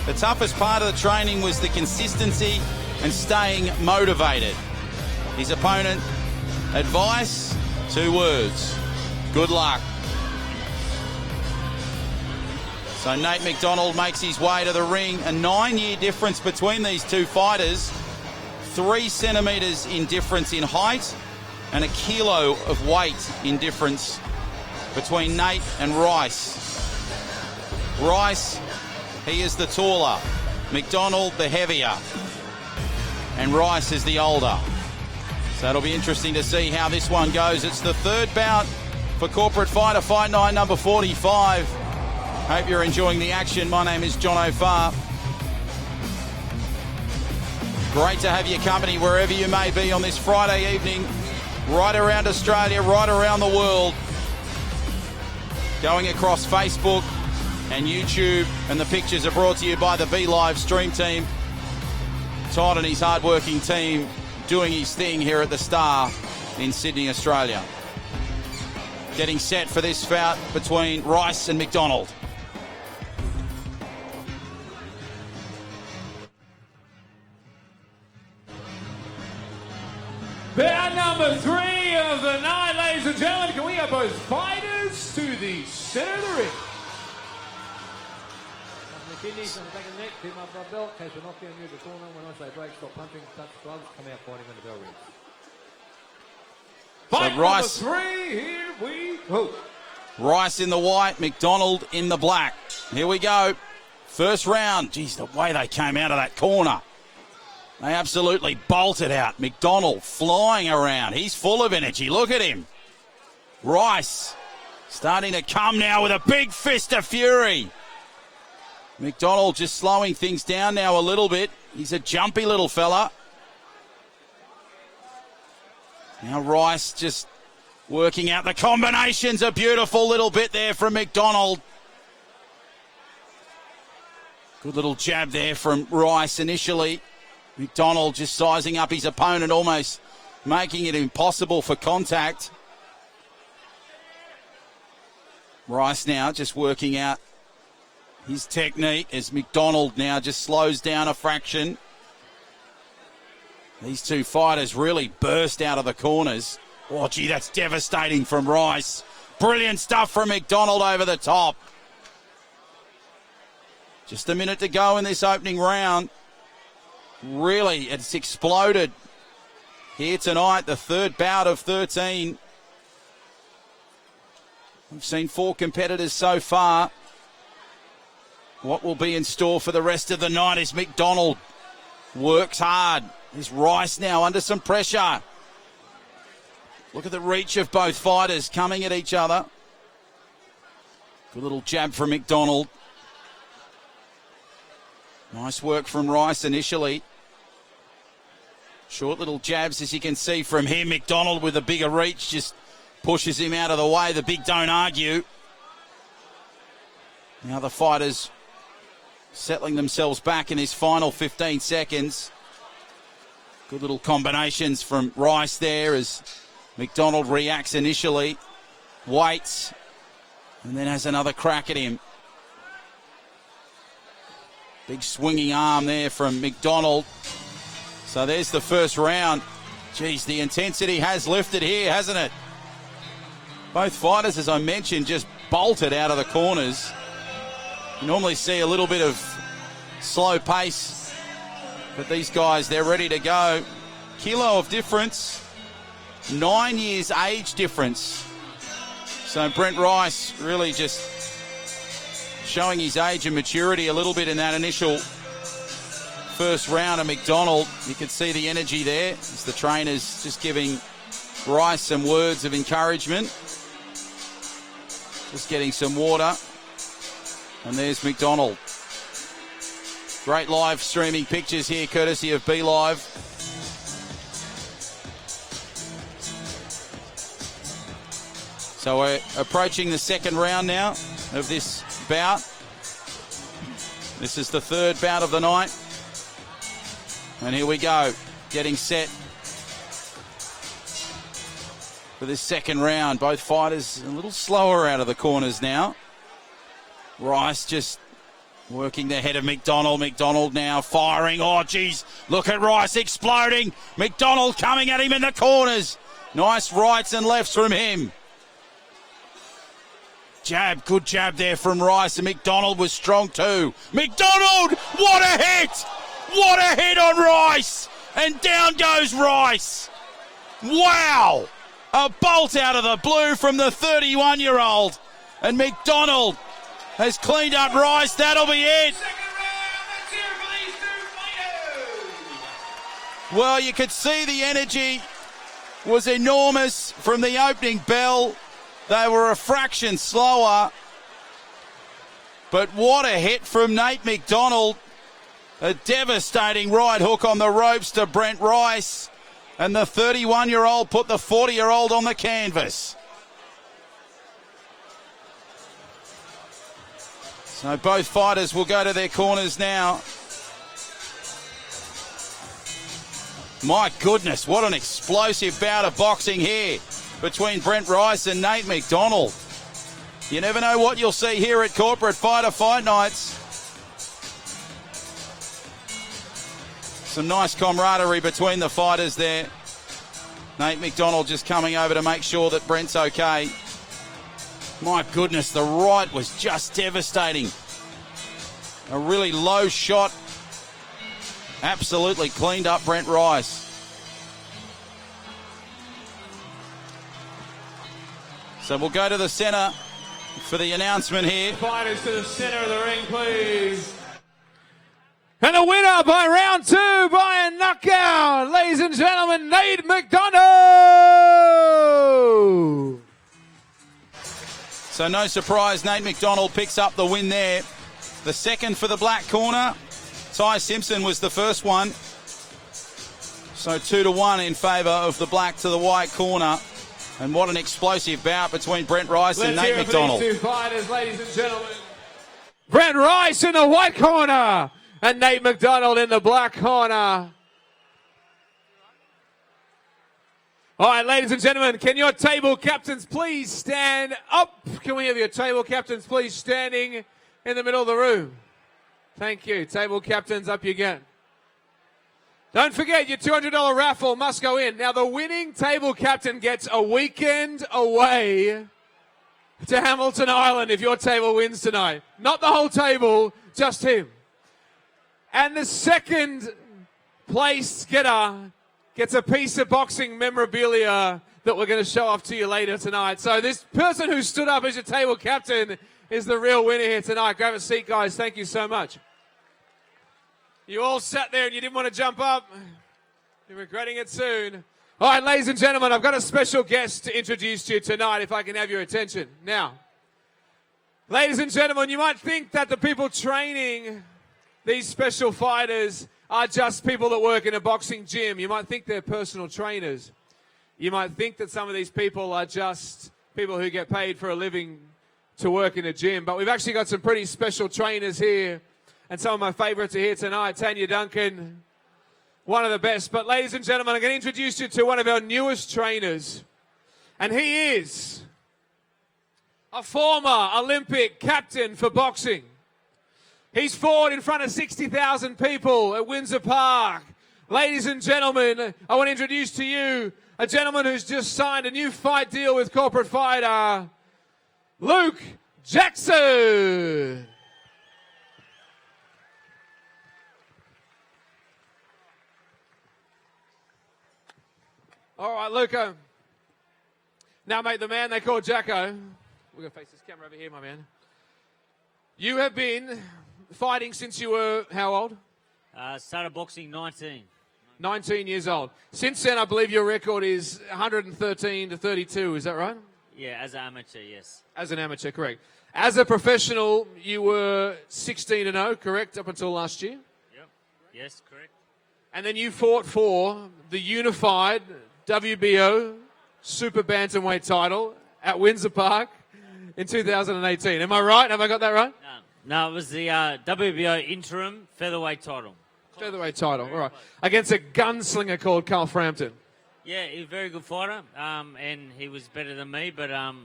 The toughest part of the training was the consistency and staying motivated. His opponent, advice, 2 words. Good luck. So Nate McDonald makes his way to the ring. A 9-year difference between these two fighters. 3 centimetres in difference in height and a kilo of weight in difference between Nate and Rice. Rice, he is the taller. McDonald, the heavier. And Rice is the older. So it'll be interesting to see how this one goes. It's the third bout for Corporate Fighter, Fight Night number 45. Hope you're enjoying the action. My name is John O'Farr. Great to have your company wherever you may be on this Friday evening, right around Australia, right around the world. Going across Facebook and YouTube, and the pictures are brought to you by the Be Live stream team. Todd and his hard-working team doing his thing here at the Star in Sydney, Australia. Getting set for this bout between Rice and McDonald. Bout number 3 of the night, ladies and gentlemen. Can we have both fighters to the center of the ring? The kidneys on the back of the neck, keep my blood belt, in case we're knocked down near the corner. When I say break, stop punching, touch gloves, come out fighting when the bell rings. Fight Rice, number 3, here we go. Rice in the white, McDonald in the black. Here we go. First round. Geez, the way they came out of that corner. They absolutely bolted out. McDonald flying around. He's full of energy. Look at him. Rice starting to come now with a big fist of fury. McDonald just slowing things down now a little bit. He's a jumpy little fella. Now Rice just working out the combinations. A beautiful little bit there from McDonald. Good little jab there from Rice initially. McDonald just sizing up his opponent, almost making it impossible for contact. Rice now just working out his technique as McDonald now just slows down a fraction. These two fighters really burst out of the corners. Oh, gee, that's devastating from Rice. Brilliant stuff from McDonald over the top. Just a minute to go in this opening round. Really, it's exploded here tonight, the third bout of 13. We've seen 4 competitors so far. What will be in store for the rest of the night as McDonald works hard. There's Rice now under some pressure. Look at the reach of both fighters coming at each other. Good little jab from McDonald. Nice work from Rice initially. Short little jabs, as you can see from him. McDonald with a bigger reach just pushes him out of the way. The big don't argue. Now the fighters settling themselves back in his final 15 seconds. Good little combinations from Rice there as McDonald reacts initially, waits, and then has another crack at him. Big swinging arm there from McDonald. So there's the first round. Geez, the intensity has lifted here, hasn't it? Both fighters, as I mentioned, just bolted out of the corners. You normally see a little bit of slow pace, but these guys, they're ready to go. Kilo of difference, 9 years age difference. So Brent Rice really just showing his age and maturity a little bit in that initial first round of McDonald. You could see the energy there as the trainers just giving Rice some words of encouragement. Just getting some water. And there's McDonald. Great live streaming pictures here, courtesy of Be Live. So we're approaching the second round now of this bout. This is the third bout of the night. And here we go, getting set for this second round. Both fighters a little slower out of the corners now. Rice just working the head of McDonald. McDonald now firing. Oh, geez, look at Rice exploding. McDonald coming at him in the corners. Nice rights and lefts from him. Jab, good jab there from Rice, and McDonald was strong too. McDonald, what a hit! What a hit on Rice! And down goes Rice. Wow! A bolt out of the blue from the 31-year-old. And McDonald has cleaned up Rice. That'll be it. Well, you could see the energy was enormous from the opening bell. They were a fraction slower. But what a hit from Nate McDonald. A devastating right hook on the ropes to Brent Rice. And the 31-year-old put the 40-year-old on the canvas. So both fighters will go to their corners now. My goodness, what an explosive bout of boxing here between Brent Rice and Nate McDonald. You never know what you'll see here at Corporate Fighter Fight Nights. Some nice camaraderie between the fighters there. Nate McDonald just coming over to make sure that Brent's okay. My goodness, the right was just devastating. A really low shot. Absolutely cleaned up Brent Rice. So we'll go to the centre for the announcement here. Fighters to the centre of the ring, please. And a winner by round 2 by a knockout, ladies and gentlemen, Nate McDonald. So no surprise, Nate McDonald picks up the win there. The second for the black corner. Simpson was the first one. So 2-1 in favour of the black to the white corner. And what an explosive bout between Brent Rice and Nate McDonald. Let's hear it for these two fighters, ladies and gentlemen. Brent Rice in the white corner and Nate McDonald in the black corner. All right, ladies and gentlemen, can your table captains please stand up? Can we have your table captains please standing in the middle of the room? Thank you. Table captains, up you go. Don't forget, your $200 raffle must go in. Now, the winning table captain gets a weekend away to Hamilton Island if your table wins tonight. Not the whole table, just him. And the second place getter gets a piece of boxing memorabilia that we're going to show off to you later tonight. So this person who stood up as your table captain is the real winner here tonight. Grab a seat, guys. Thank you so much. You all sat there and you didn't want to jump up. You're regretting it soon. All right, ladies and gentlemen, I've got a special guest to introduce to you tonight, if I can have your attention. Now, ladies and gentlemen, you might think that the people training these special fighters are just people that work in a boxing gym. You might think they're personal trainers. You might think that some of these people are just people who get paid for a living to work in a gym. But we've actually got some pretty special trainers here. And some of my favourites are here tonight. Tanya Duncan, one of the best. But ladies and gentlemen, I'm going to introduce you to one of our newest trainers. And he is a former Olympic captain for boxing. He's fought in front of 60,000 people at Windsor Park. Ladies and gentlemen, I want to introduce to you a gentleman who's just signed a new fight deal with Corporate Fighter, Luke Jackson. All right, Luco. Now, mate, the man they call Jacko. We're going to face this camera over here, my man. You have been fighting since you were how old? Started boxing 19. 19 years old. Since then, I believe your record is 113 to 32. Is that right? Yeah, as an amateur, yes. As an amateur, correct. As a professional, you were 16-0, correct, up until last year? Yep. Yes, correct. And then you fought for the unified WBO Super Bantamweight title at Windsor Park in 2018. Am I right? Have I got that right? No, it was the WBO interim featherweight title. Featherweight title, all right. Against a gunslinger called Carl Frampton. Yeah, he's a very good fighter, and he was better than me, but it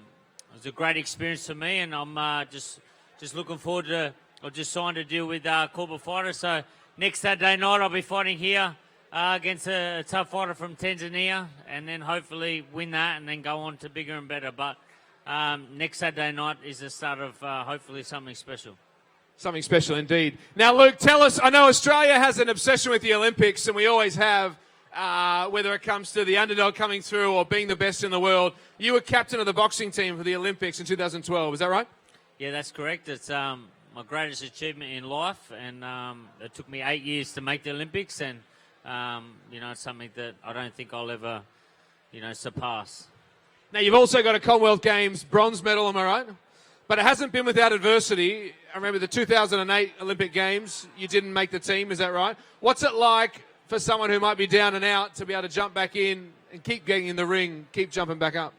was a great experience for me, and I'm just looking forward to. I just signed a deal with Corporate Fighter, so next Saturday night I'll be fighting here against a tough fighter from Tanzania, and then hopefully win that, and then go on to bigger and better. But next Saturday night is the start of hopefully something special. Something special indeed. Now, Luke, tell us, I know Australia has an obsession with the Olympics, and we always have, whether it comes to the underdog coming through or being the best in the world. You were captain of the boxing team for the Olympics in 2012, is that right? Yeah, that's correct. It's my greatest achievement in life, and it took me 8 years to make the Olympics, and, it's something that I don't think I'll ever, surpass. Now, you've also got a Commonwealth Games bronze medal, am I right? But it hasn't been without adversity. I remember the 2008 Olympic Games, you didn't make the team, is that right? What's it like for someone who might be down and out to be able to jump back in and keep getting in the ring, keep jumping back up?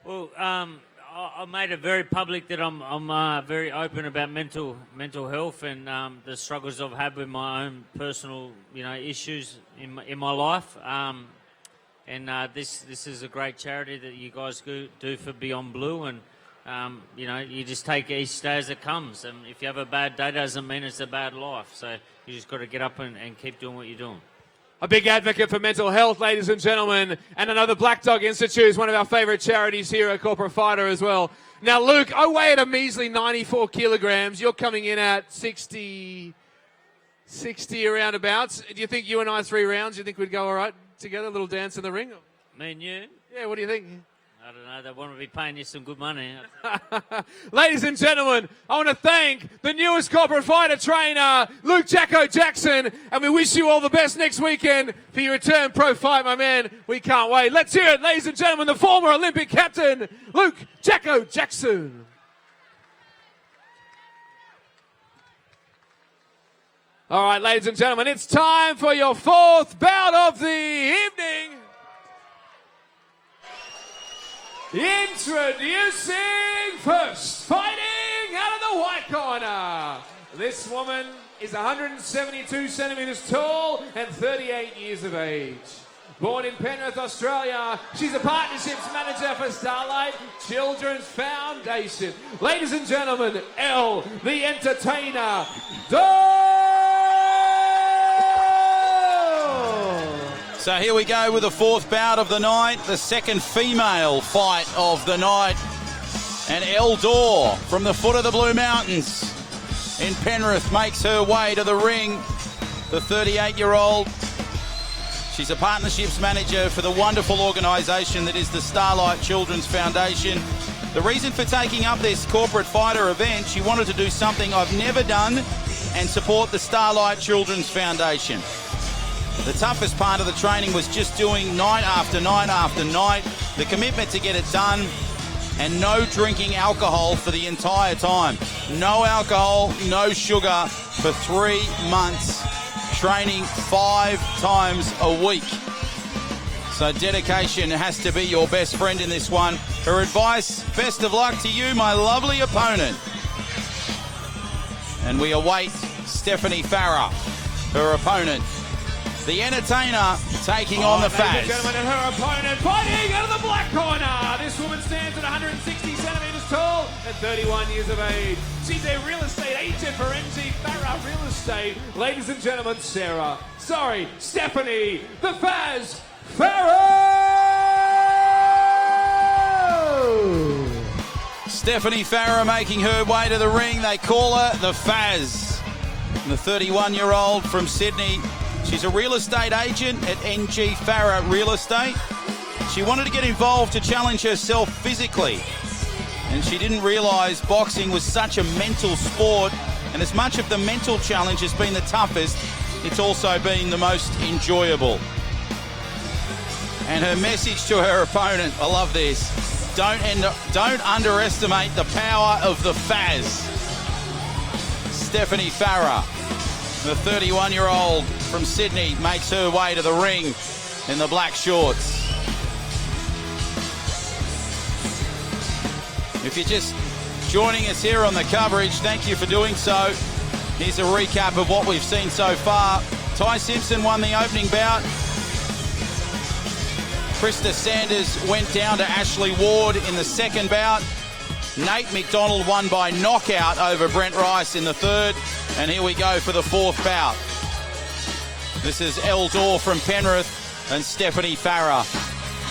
Well, I made it very public that I'm very open about mental health and the struggles I've had with my own personal, issues in my life. And this is a great charity that you guys do for Beyond Blue, and you just take each day as it comes. And if you have a bad day, doesn't mean it's a bad life. So you just got to get up and keep doing what you're doing. A big advocate for mental health, ladies and gentlemen. And another Black Dog Institute is one of our favourite charities here at Corporate Fighter as well. Now, Luke, I weigh at a measly 94 kilograms. You're coming in at 60 around abouts. Do you think you and I 3 rounds, do you think we'd go all right together? A little dance in the ring? Me and you? Yeah, what do you think? I don't know. They want to be paying you some good money. Ladies and gentlemen, I want to thank the newest corporate fighter trainer, Luke Jacko Jackson, and we wish you all the best next weekend for your return pro fight, my man. We can't wait. Let's hear it, ladies and gentlemen, the former Olympic captain, Luke Jacko Jackson. All right, ladies and gentlemen, it's time for your fourth bout of the evening. Introducing first, fighting out of the white corner. This woman is 172 centimetres tall and 38 years of age. Born in Penrith, Australia, she's a partnerships manager for Starlight Children's Foundation. Ladies and gentlemen, Elle, the entertainer, So here we go with the fourth bout of the night, the second female fight of the night. And Eldor from the foot of the Blue Mountains in Penrith makes her way to the ring. The 38-year-old. She's a partnerships manager for the wonderful organisation that is the Starlight Children's Foundation. The reason for taking up this corporate fighter event, she wanted to do something I've never done and support the Starlight Children's Foundation. The toughest part of the training was just doing night after night after night, the commitment to get it done, and no drinking alcohol for the entire time. No alcohol, no sugar for 3 months, training 5 times a week. So dedication has to be your best friend in this one. Her advice, best of luck to you, my lovely opponent. And we await Stephanie Farrah, her opponent. The entertainer taking on the Faz. Ladies and gentlemen, and her opponent fighting out of the black corner. This woman stands at 160 centimetres tall and 31 years of age. She's a real estate agent for MG Farrah Real Estate. Ladies and gentlemen, Stephanie, the Faz Farrah! Stephanie Farrah making her way to the ring. They call her the Faz. The 31-year-old from Sydney. She's a real estate agent at NG Farrah Real Estate. She wanted to get involved to challenge herself physically. And she didn't realise boxing was such a mental sport. And as much of the mental challenge has been the toughest, it's also been the most enjoyable. And her message to her opponent, I love this, don't underestimate the power of the Faz. Stephanie Farrah, the 31-year-old from Sydney, makes her way to the ring in the black shorts. If you're just joining us here on the coverage, thank you for doing so. Here's a recap of what we've seen so far. Simpson won the opening bout. Krista Sanders went down to Ashley Ward in the second bout. Nate McDonald won by knockout over Brent Rice in the third. And here we go for the fourth bout. This is Eldor from Penrith and Stephanie Farrah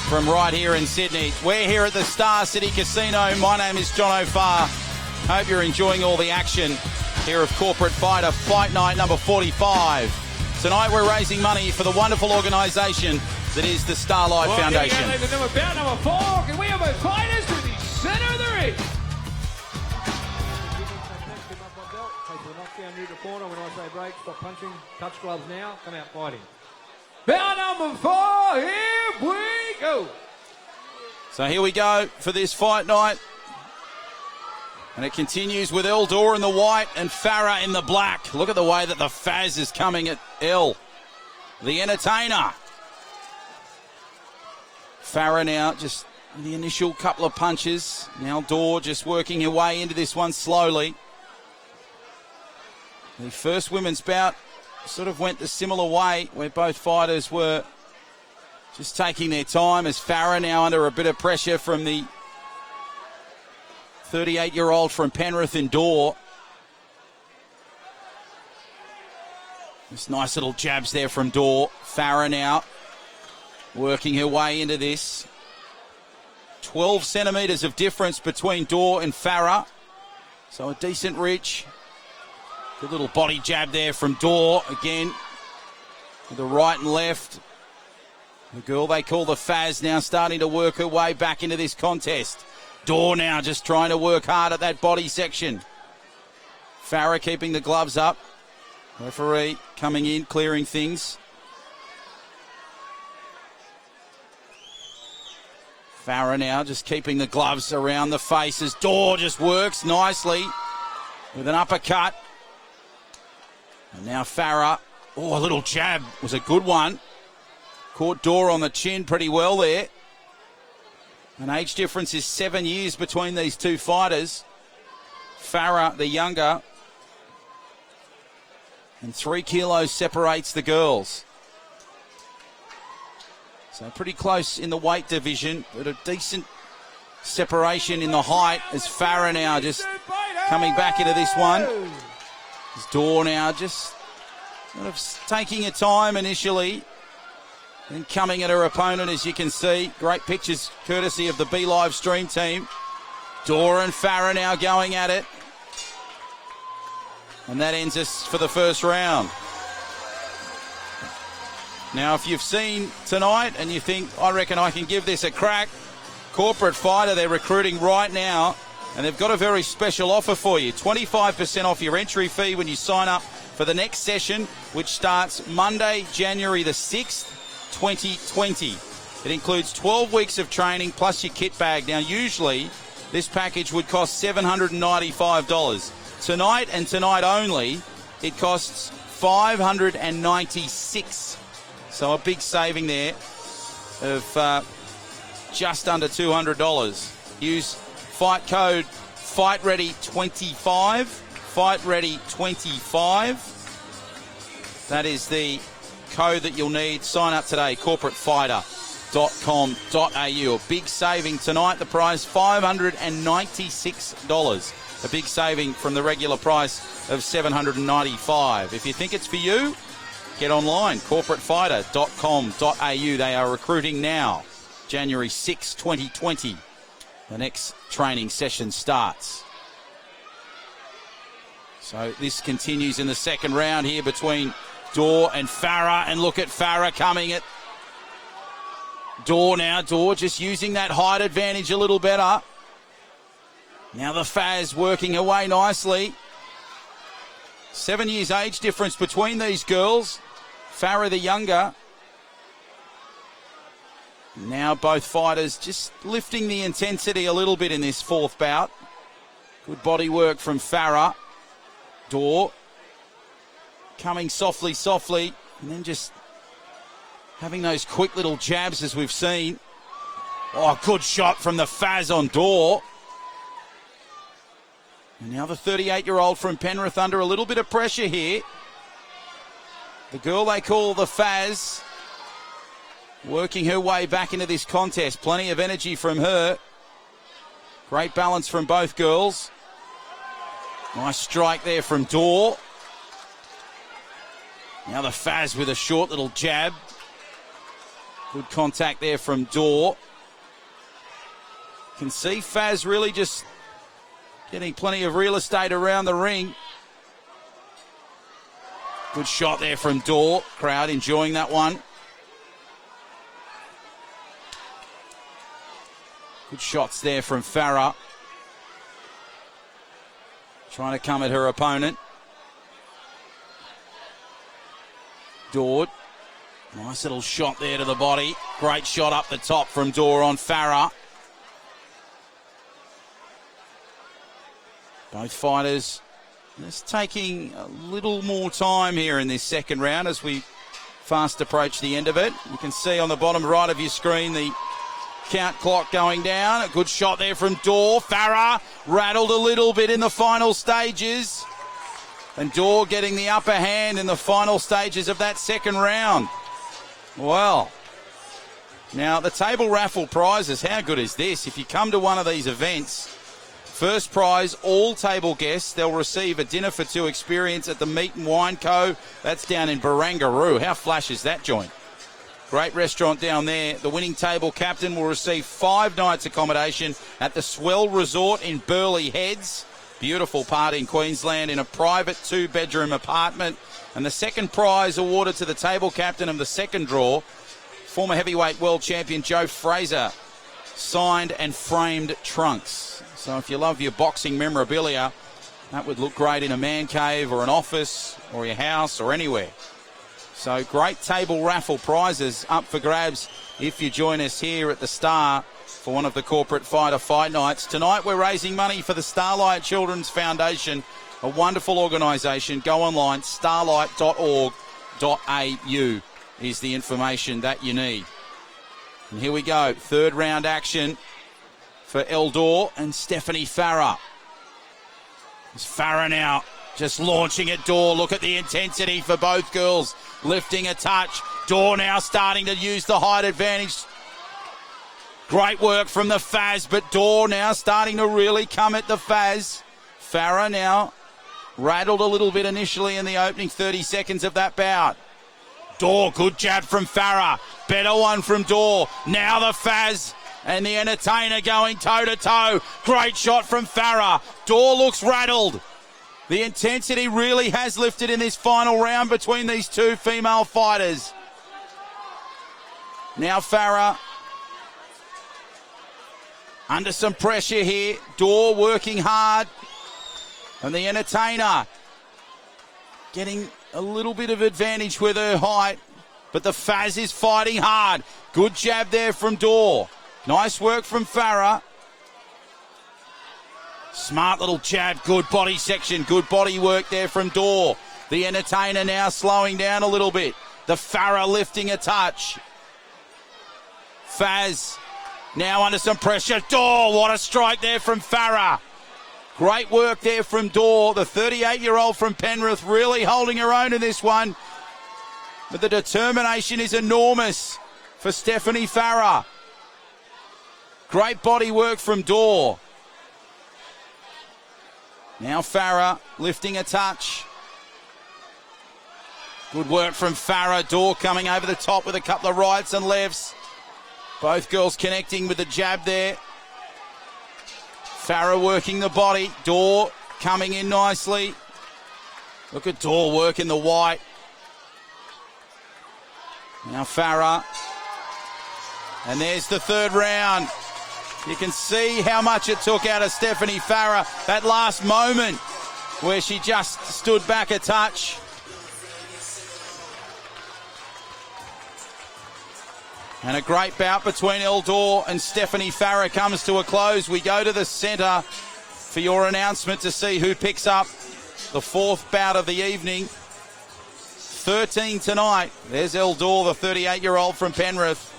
from right here in Sydney. We're here at the Star City Casino. My name is John O'Farr. Hope you're enjoying all the action here of Corporate Fighter Fight Night number 45. Tonight we're raising money for the wonderful organisation that is the Starlight Foundation. Here we go, ladies and gentlemen, bout number 4. Can we have both fighters to the centre of the ring? Knockdown near the corner. When I say break, stop punching. Touch gloves now. Come out fighting. Bout number 4. Here we go. So here we go for this fight night. And it continues with Eldor in the white and Farrah in the black. Look at the way that the Faz is coming at El, the entertainer. Farrah now just the initial couple of punches. Now Eldor just working her way into this one slowly. The first women's bout sort of went the similar way, where both fighters were just taking their time, as Farrah now under a bit of pressure from the 38-year-old from Penrith and Eldor. Just nice little jabs there from Eldor. Farrah now working her way into this. 12 centimetres of difference between Eldor and Farrah. So a decent reach. Good little body jab there from Eldor again. With the right and left. The girl they call the Faz now starting to work her way back into this contest. Dor now just trying to work hard at that body section. Farrah keeping the gloves up. Referee coming in, clearing things. Farrah now just keeping the gloves around the faces. Dor just works nicely with an uppercut. And now Farrah. Oh, a little jab was a good one. Caught Dor on the chin pretty well there. An age difference is 7 years between these two fighters. Farrah, the younger, and 3 kilos separates the girls. So pretty close in the weight division, but a decent separation in the height as Farrah now just coming back into this one. As Dor now just sort of taking her time initially and coming at her opponent, as you can see. Great pictures courtesy of the B Live stream team. Dor and Farrah now going at it. And that ends us for the first round. Now, if you've seen tonight and you think, I reckon I can give this a crack, Corporate Fighter, they're recruiting right now, and they've got a very special offer for you. 25% off your entry fee when you sign up for the next session, which starts Monday, January the 6th, 2020. It includes 12 weeks of training plus your kit bag. Now, usually this package would cost $795. Tonight and tonight only, it costs $596. So a big saving there of just under $200. Use fight code FightReady25. FightReady25. That is the code that you'll need. Sign up today, corporatefighter.com.au. A big saving tonight. The price $596. A big saving from the regular price of $795. If you think it's for you, get online, corporatefighter.com.au. They are recruiting now. January 6, 2020. The next training session starts. So this continues in the second round here between Dor and Farrah. And look at Farrah coming at Dor now. Dor just using that height advantage a little better. Now the Faz working away nicely. 7 years age difference between these girls. Farrah the younger. Now both fighters just lifting the intensity a little bit in this fourth bout. Good body work from Farrah. Dor coming softly, and then just having those quick little jabs as we've seen. Oh, good shot from the Faz on Dor. And now the 38-year-old from Penrith under a little bit of pressure here. The girl they call the Faz working her way back into this contest. Plenty of energy from her. Great balance from both girls. Nice strike there from Dor. Now the Faz with a short little jab. Good contact there from Dor. Can see Faz really just getting plenty of real estate around the ring. Good shot there from Dor. Crowd enjoying that one. Good shots there from Farrah. Trying to come at her opponent. Dor. Nice little shot there to the body. Great shot up the top from Dor on Farrah. Both fighters just taking a little more time here in this second round as we fast approach the end of it. You can see on the bottom right of your screen the count clock going down. A good shot there from Dor. Farrah rattled a little bit in the final stages. And Dor getting the upper hand in the final stages of that second round. Well, now the table raffle prizes, how good is this? If you come to one of these events, first prize, all table guests, they'll receive a dinner for two experience at the Meat and Wine Co. That's down in Barangaroo. How flash is that joint? Great restaurant down there. The winning table captain will receive 5 nights accommodation at the Swell Resort in Burleigh Heads. Beautiful part in Queensland in a private 2-bedroom apartment. And the second prize awarded to the table captain of the second draw, former heavyweight world champion Joe Fraser signed and framed trunks. So if you love your boxing memorabilia, that would look great in a man cave or an office or your house or anywhere. So great table raffle prizes up for grabs if you join us here at the Star for one of the corporate fighter fight nights. Tonight we're raising money for the Starlight Children's Foundation, a wonderful organisation. Go online, starlight.org.au is the information that you need. And here we go, third round action for Eldor and Stephanie Farrah. It's Farrah now just launching at Dor. Look at the intensity for both girls. Lifting a touch. Dor now starting to use the height advantage. Great work from the Faz, but Dor now starting to really come at the Faz. Farrah now rattled a little bit initially in the opening 30 seconds of that bout. Dor, good jab from Farrah. Better one from Dor. Now the Faz and the Entertainer going toe-to-toe. Great shot from Farrah. Dor looks rattled. The intensity really has lifted in this final round between these two female fighters. Now Farrah under some pressure here. Dor working hard. And the Entertainer getting a little bit of advantage with her height. But the Faz is fighting hard. Good jab there from Dor. Nice work from Farrah. Smart little jab, good body section, good body work there from Dor. The Entertainer now slowing down a little bit. The Farrah lifting a touch. Faz now under some pressure. Dor, what a strike there from Farrah. Great work there from Dor. The 38-year-old from Penrith really holding her own in this one. But the determination is enormous for Stephanie Farrah. Great body work from Dor. Now Farrah lifting a touch. Good work from Farrah. Dor coming over the top with a couple of rights and lefts. Both girls connecting with the jab there. Farrah working the body. Dor coming in nicely. Look at Dor working the white. Now Farrah. And there's the third round. You can see how much it took out of Stephanie Farrah. That last moment where she just stood back a touch. And a great bout between Eldor and Stephanie Farrah comes to a close. We go to the centre for your announcement to see who picks up the fourth bout of the evening. 13 tonight. There's Eldor, the 38-year-old from Penrith.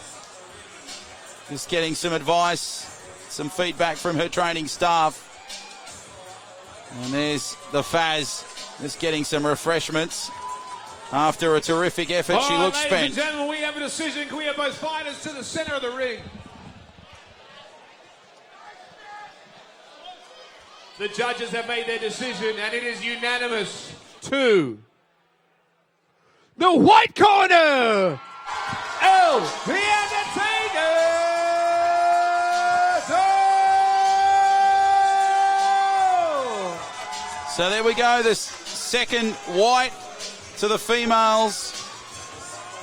Just getting some advice, some feedback from her training staff. And there's the Faz, just getting some refreshments. After a terrific effort, she looks spent. Ladies and gentlemen, we have a decision. Can we have both fighters to the centre of the ring? The judges have made their decision, and it is unanimous to the white corner, the Entertainer. So there we go, the second white to the females.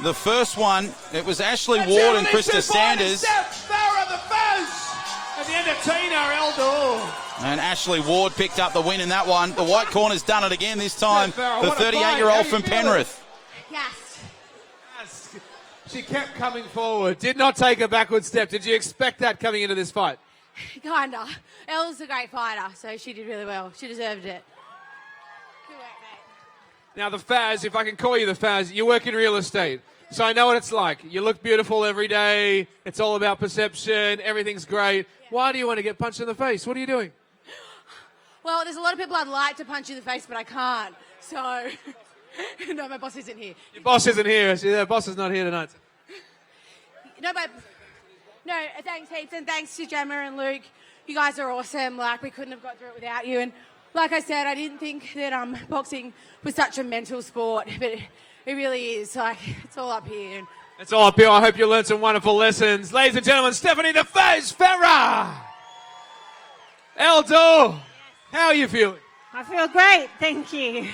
The first one, it was Ashley Ward and Krista Sanders. Farrah, the Faz, and the Entertainer, Eldor. And Ashley Ward picked up the win in that one. The white corner's done it again this time. The 38-year-old from Penrith. Yes. She kept coming forward. Did not take a backward step. Did you expect that coming into this fight? Kinda. Elle's a great fighter, so she did really well. She deserved it. Good work, mate. Now, the Faz, if I can call you the Faz, you work in real estate. So I know what it's like. You look beautiful every day. It's all about perception. Everything's great. Why do you want to get punched in the face? What are you doing? Well, there's a lot of people I'd like to punch you in the face, but I can't. So, no, my boss isn't here. Your boss isn't here. The boss is not here tonight. No, thanks heaps, and thanks to Gemma and Luke. You guys are awesome. Like, we couldn't have got through it without you. And like I said, I didn't think that boxing was such a mental sport, but it really is. Like, it's all up here. It's all up here. I hope you learned some wonderful lessons. Ladies and gentlemen, Stephanie the Faz Farrah. Eldor, how are you feeling? I feel great, thank you.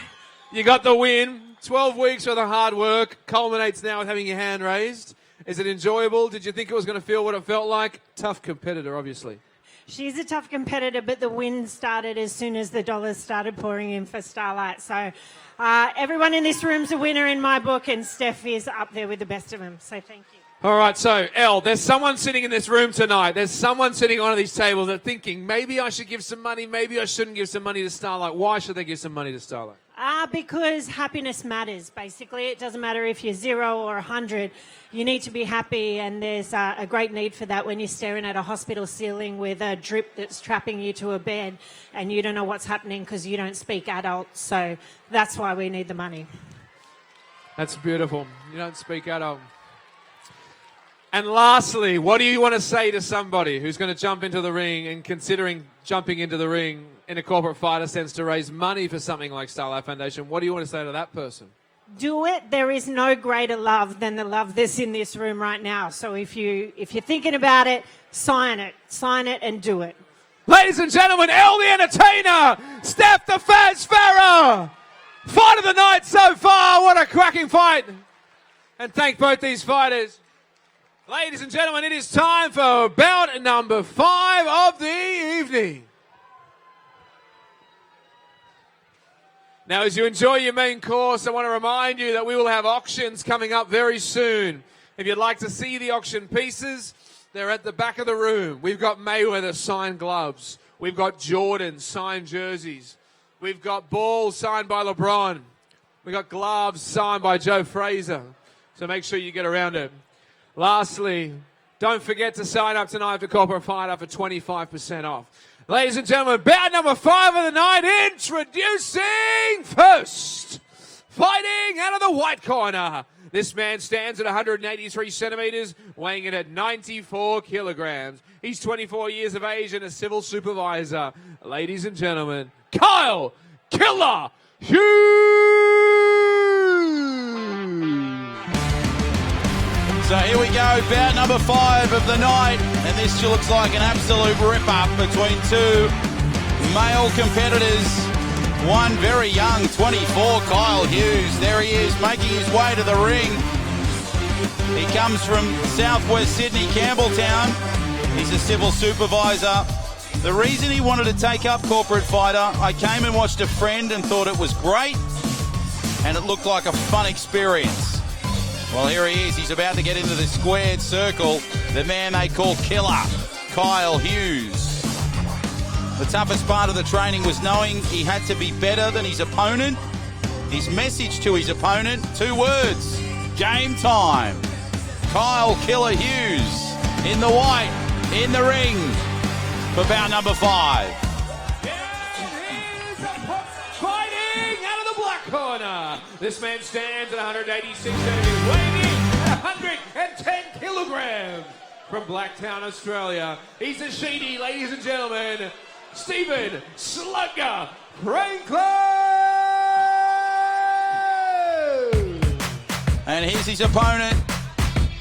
You got the win. 12 weeks worth of hard work culminates now with having your hand raised. Is it enjoyable? Did you think it was going to feel what it felt like? Tough competitor, obviously. She's a tough competitor, but the win started as soon as the dollars started pouring in for Starlight. So everyone in this room's a winner in my book, and Steph is up there with the best of them. So thank you. All right, so, Elle, there's someone sitting in this room tonight. There's someone sitting on one of these tables that thinking, maybe I should give some money, maybe I shouldn't give some money to Starlight. Why should they give some money to Starlight? Because happiness matters, basically. It doesn't matter if you're 0 or 100. You need to be happy, and there's a great need for that when you're staring at a hospital ceiling with a drip that's trapping you to a bed and you don't know what's happening because you don't speak adult. So that's why we need the money. That's beautiful. You don't speak adult. And lastly, what do you want to say to somebody who's going to jump into the ring and considering jumping into the ring in a corporate fighter sense to raise money for something like Starlight Foundation? What do you want to say to that person? Do it. There is no greater love than the love that's in this room right now. So if you're thinking about it, sign it and do it. Ladies and gentlemen, Elle the Entertainer, Steph the Faz Farrah. Fight of the night so far. What a cracking fight. And thank both these fighters. Ladies and gentlemen, it is time for bout number 5 of the evening. Now, as you enjoy your main course, I want to remind you that we will have auctions coming up very soon. If you'd like to see the auction pieces, they're at the back of the room. We've got Mayweather signed gloves. We've got Jordan signed jerseys. We've got balls signed by LeBron. We've got gloves signed by Joe Frazier. So make sure you get around it. Lastly, don't forget to sign up tonight for Corporate Fighter for 25% off. Ladies and gentlemen, bout number 5 of the night, introducing first. Fighting out of the white corner. This man stands at 183 centimeters, weighing in at 94 kilograms. He's 24 years of age and a civil supervisor. Ladies and gentlemen, Kyle Killer Hughes. So here we go, bout number 5 of the night, and this looks like an absolute rip-up between two male competitors. One very young, 24, Kyle Hughes. There he is, making his way to the ring. He comes from southwest Sydney, Campbelltown. He's a civil supervisor. The reason he wanted to take up Corporate Fighter, I came and watched a friend and thought it was great, and it looked like a fun experience. Well, here he is. He's about to get into the squared circle. The man they call Killer, Kyle Hughes. The toughest part of the training was knowing he had to be better than his opponent. His message to his opponent, 2 words, game time. Kyle Killer Hughes in the white, in the ring for bout number 5. Corner. This man stands at 186 centimeters, weighing in at 110 kilograms from Blacktown, Australia. He's a sheedy, ladies and gentlemen, Stephen Slugger Franklin. And here's his opponent,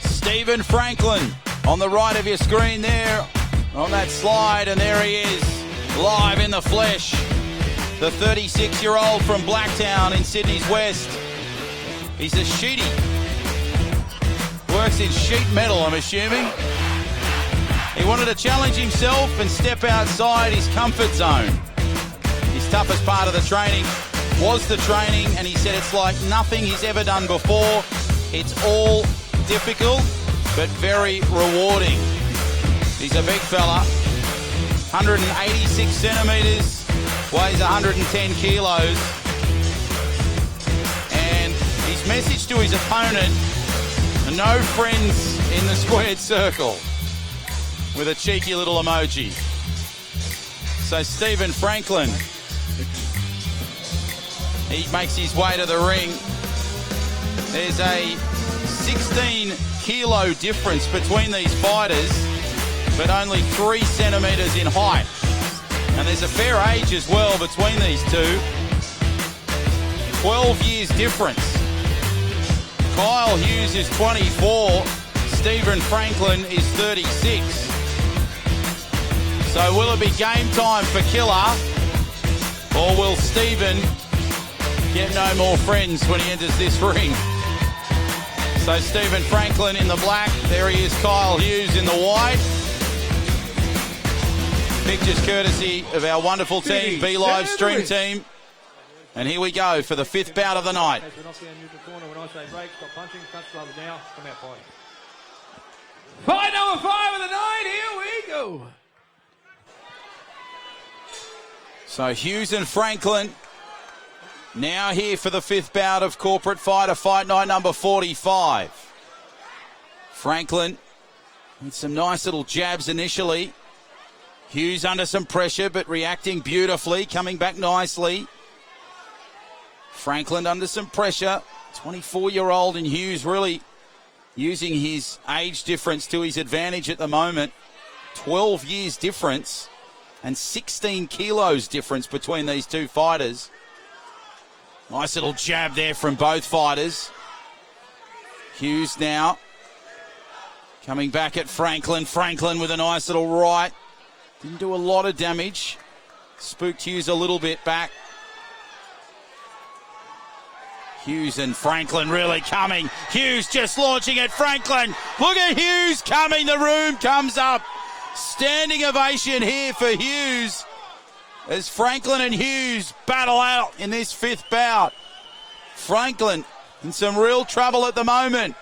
Stephen Franklin, on the right of your screen there, on that slide, and there he is, live in the flesh. The 36-year-old from Blacktown in Sydney's West. He's a sheetie. Works in sheet metal, I'm assuming. He wanted to challenge himself and step outside his comfort zone. His toughest part of the training was the training, and he said it's like nothing he's ever done before. It's all difficult, but very rewarding. He's a big fella, 186 centimetres, weighs 110 kilos. And his message to his opponent, no friends in the squared circle, with a cheeky little emoji. So Stephen Franklin, he makes his way to the ring. There's a 16 kilo difference between these fighters, but only 3 centimetres in height. And there's a fair age as well between these two. 12 years difference. Kyle Hughes is 24. Stephen Franklin is 36. So will it be game time for Killer? Or will Stephen get no more friends when he enters this ring? So Stephen Franklin in the black. There he is, Kyle Hughes in the white. Pictures courtesy of our wonderful team, B Live Stream team. And here we go for the fifth bout of the night. Fight number 5 of the night, here we go. So Hughes and Franklin now here for the fifth bout of Corporate Fighter Fight Night number 45. Franklin with some nice little jabs initially. Hughes under some pressure but reacting beautifully, coming back nicely. Franklin under some pressure. 24-year-old and Hughes really using his age difference to his advantage at the moment. 12 years difference and 16 kilos difference between these two fighters. Nice little jab there from both fighters. Hughes now coming back at Franklin. Franklin with a nice little right. Didn't do a lot of damage. Spooked Hughes a little bit back. Hughes and Franklin really coming. Hughes just launching at Franklin. Look at Hughes coming. The room comes up. Standing ovation here for Hughes as Franklin and Hughes battle out in this fifth bout. Franklin in some real trouble at the moment.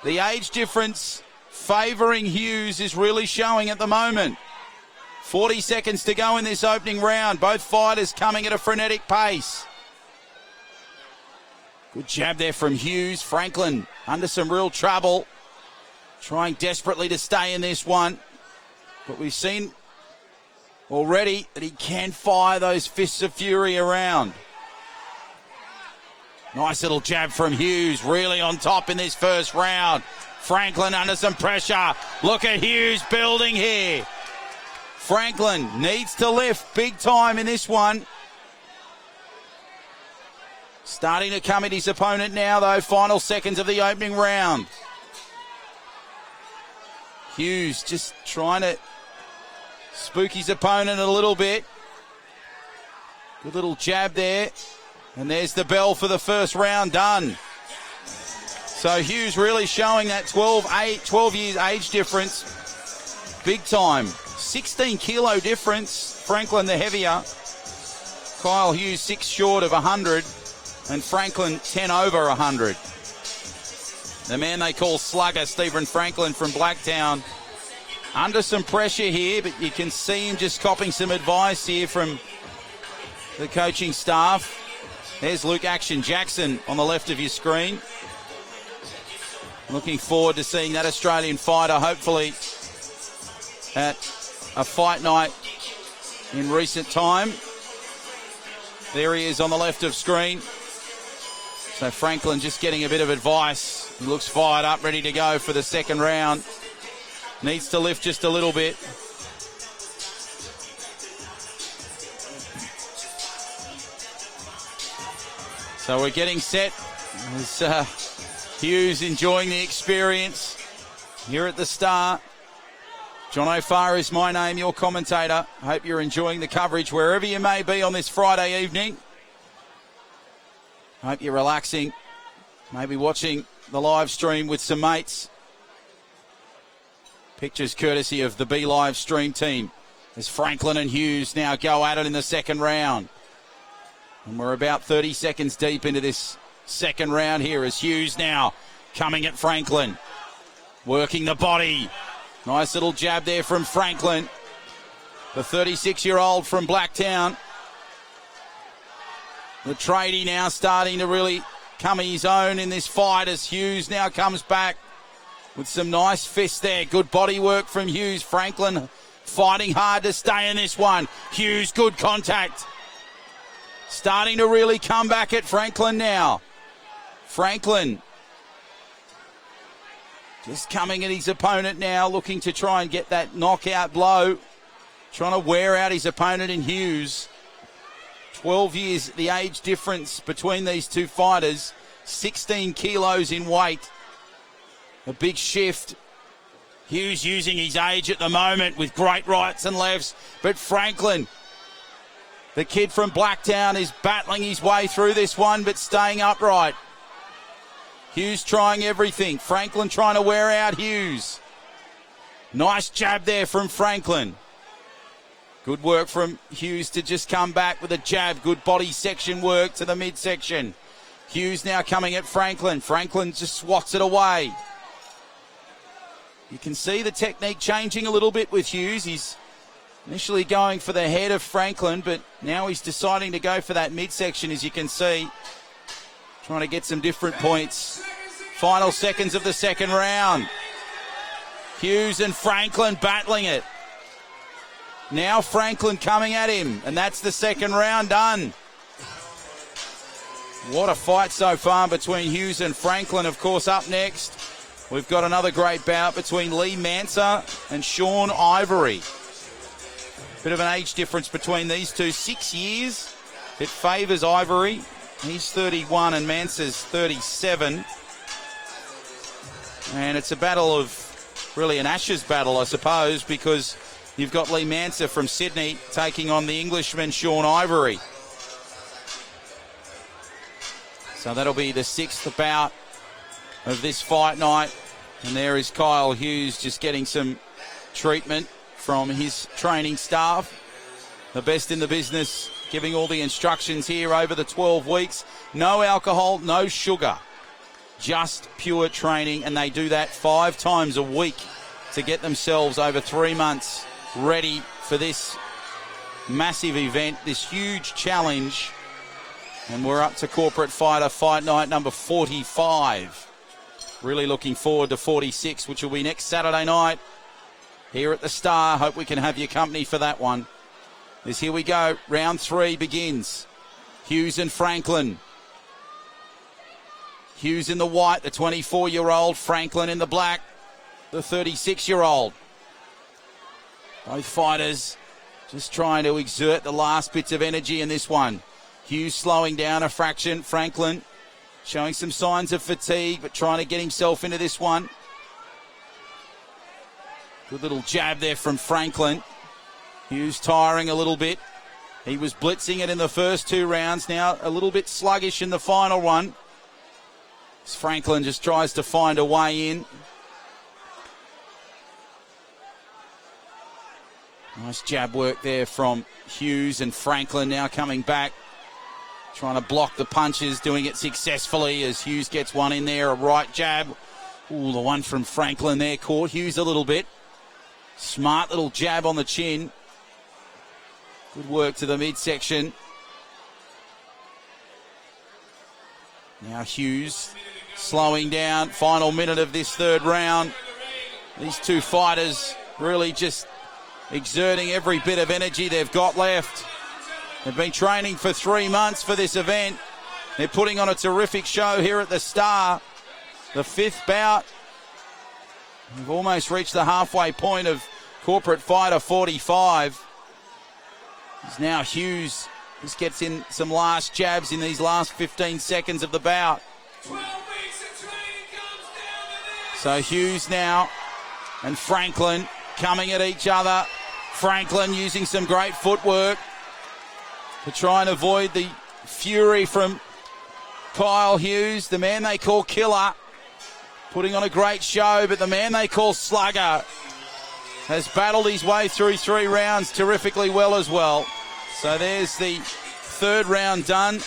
The age difference favouring Hughes is really showing at the moment. 40 seconds to go in this opening round. Both fighters coming at a frenetic pace. Good jab there from Hughes. Franklin under some real trouble. Trying desperately to stay in this one. But we've seen already that he can fire those fists of fury around. Nice little jab from Hughes. Really on top in this first round. Franklin under some pressure. Look at Hughes building here. Franklin needs to lift big time in this one. Starting to come at his opponent now, though. Final seconds of the opening round. Hughes just trying to spook his opponent a little bit. Good little jab there. And there's the bell for the first round done. So Hughes really showing that 12 years age difference. Big time. 16 kilo difference. Franklin the heavier. Kyle Hughes 6 short of 100. And Franklin 10 over 100. The man they call Slugger, Stephen Franklin from Blacktown. Under some pressure here, but you can see him just copping some advice here from the coaching staff. There's Luke Action Jackson on the left of your screen. Looking forward to seeing that Australian fighter, hopefully, at a fight night in recent time. There he is on the left of screen. So Franklin just getting a bit of advice. He looks fired up, ready to go for the second round. Needs to lift just a little bit. So we're getting set. As Hughes enjoying the experience here at the Star. John O'Farrah is my name, your commentator. I hope you're enjoying the coverage wherever you may be on this Friday evening. I hope you're relaxing, maybe watching the live stream with some mates. Pictures courtesy of the B Live Stream team as Franklin and Hughes now go at it in the second round. And we're about 30 seconds deep into this second round here as Hughes now coming at Franklin. Working the body. Nice little jab there from Franklin. The 36-year-old from Blacktown. The tradie now starting to really come his own in this fight as Hughes now comes back with some nice fists there. Good body work from Hughes. Franklin fighting hard to stay in this one. Hughes, good contact. Starting to really come back at Franklin now. Franklin just coming at his opponent now, looking to try and get that knockout blow. Trying to wear out his opponent in Hughes. 12 years, the age difference between these two fighters. 16 kilos in weight. A big shift. Hughes using his age at the moment with great rights and lefts. But Franklin, the kid from Blacktown, is battling his way through this one but staying upright. Hughes trying everything. Franklin trying to wear out Hughes. Nice jab there from Franklin. Good work from Hughes to just come back with a jab. Good body section work to the midsection. Hughes now coming at Franklin. Franklin just swats it away. You can see the technique changing a little bit with Hughes. He's initially going for the head of Franklin, but now he's deciding to go for that midsection, as you can see. Trying to get some different points. Final seconds of the second round. Hughes and Franklin battling it. Now Franklin coming at him, and that's the second round done. What a fight so far between Hughes and Franklin. Of course, up next, we've got another great bout between Lee Mansa and Sean Ivory. Bit of an age difference between these two, 6 years. It favours Ivory. He's 31 and Mansa's 37. And it's a battle of, really an Ashes battle, I suppose, because you've got Lee Mansa from Sydney taking on the Englishman Sean Ivory. So that'll be the sixth bout of this fight night. And there is Kyle Hughes just getting some treatment from his training staff. The best in the business, giving all the instructions here over the 12 weeks. No alcohol, no sugar, just pure training. And they do that 5 times a week to get themselves over 3 months ready for this massive event, this huge challenge. And we're up to Corporate Fighter Fight Night number 45. Really looking forward to 46, which will be next Saturday night here at the Star. Hope we can have your company for that one. As here we go, round 3 begins. Hughes and Franklin. Hughes in the white, the 24-year-old. Franklin in the black, the 36-year-old. Both fighters just trying to exert the last bits of energy in this one. Hughes slowing down a fraction. Franklin showing some signs of fatigue, but trying to get himself into this one. Good little jab there from Franklin. Hughes tiring a little bit. He was blitzing it in the first 2 rounds. Now a little bit sluggish in the final one. As Franklin just tries to find a way in. Nice jab work there from Hughes, and Franklin now coming back, trying to block the punches, doing it successfully as Hughes gets one in there, a right jab. Ooh, the one from Franklin there caught Hughes a little bit. Smart little jab on the chin. Good work to the midsection. Now Hughes slowing down. Final minute of this third round. These two fighters really just exerting every bit of energy they've got left. They've been training for 3 months for this event. They're putting on a terrific show here at the Star. The 5th bout. We've almost reached the halfway point of Corporate Fighter 45. As now Hughes just gets in some last jabs in these last 15 seconds of the bout. So Hughes now and Franklin coming at each other. Franklin using some great footwork to try and avoid the fury from Kyle Hughes, the man they call Killer, putting on a great show, but the man they call Slugger has battled his way through 3 rounds terrifically well as well. So there's the 3rd round done.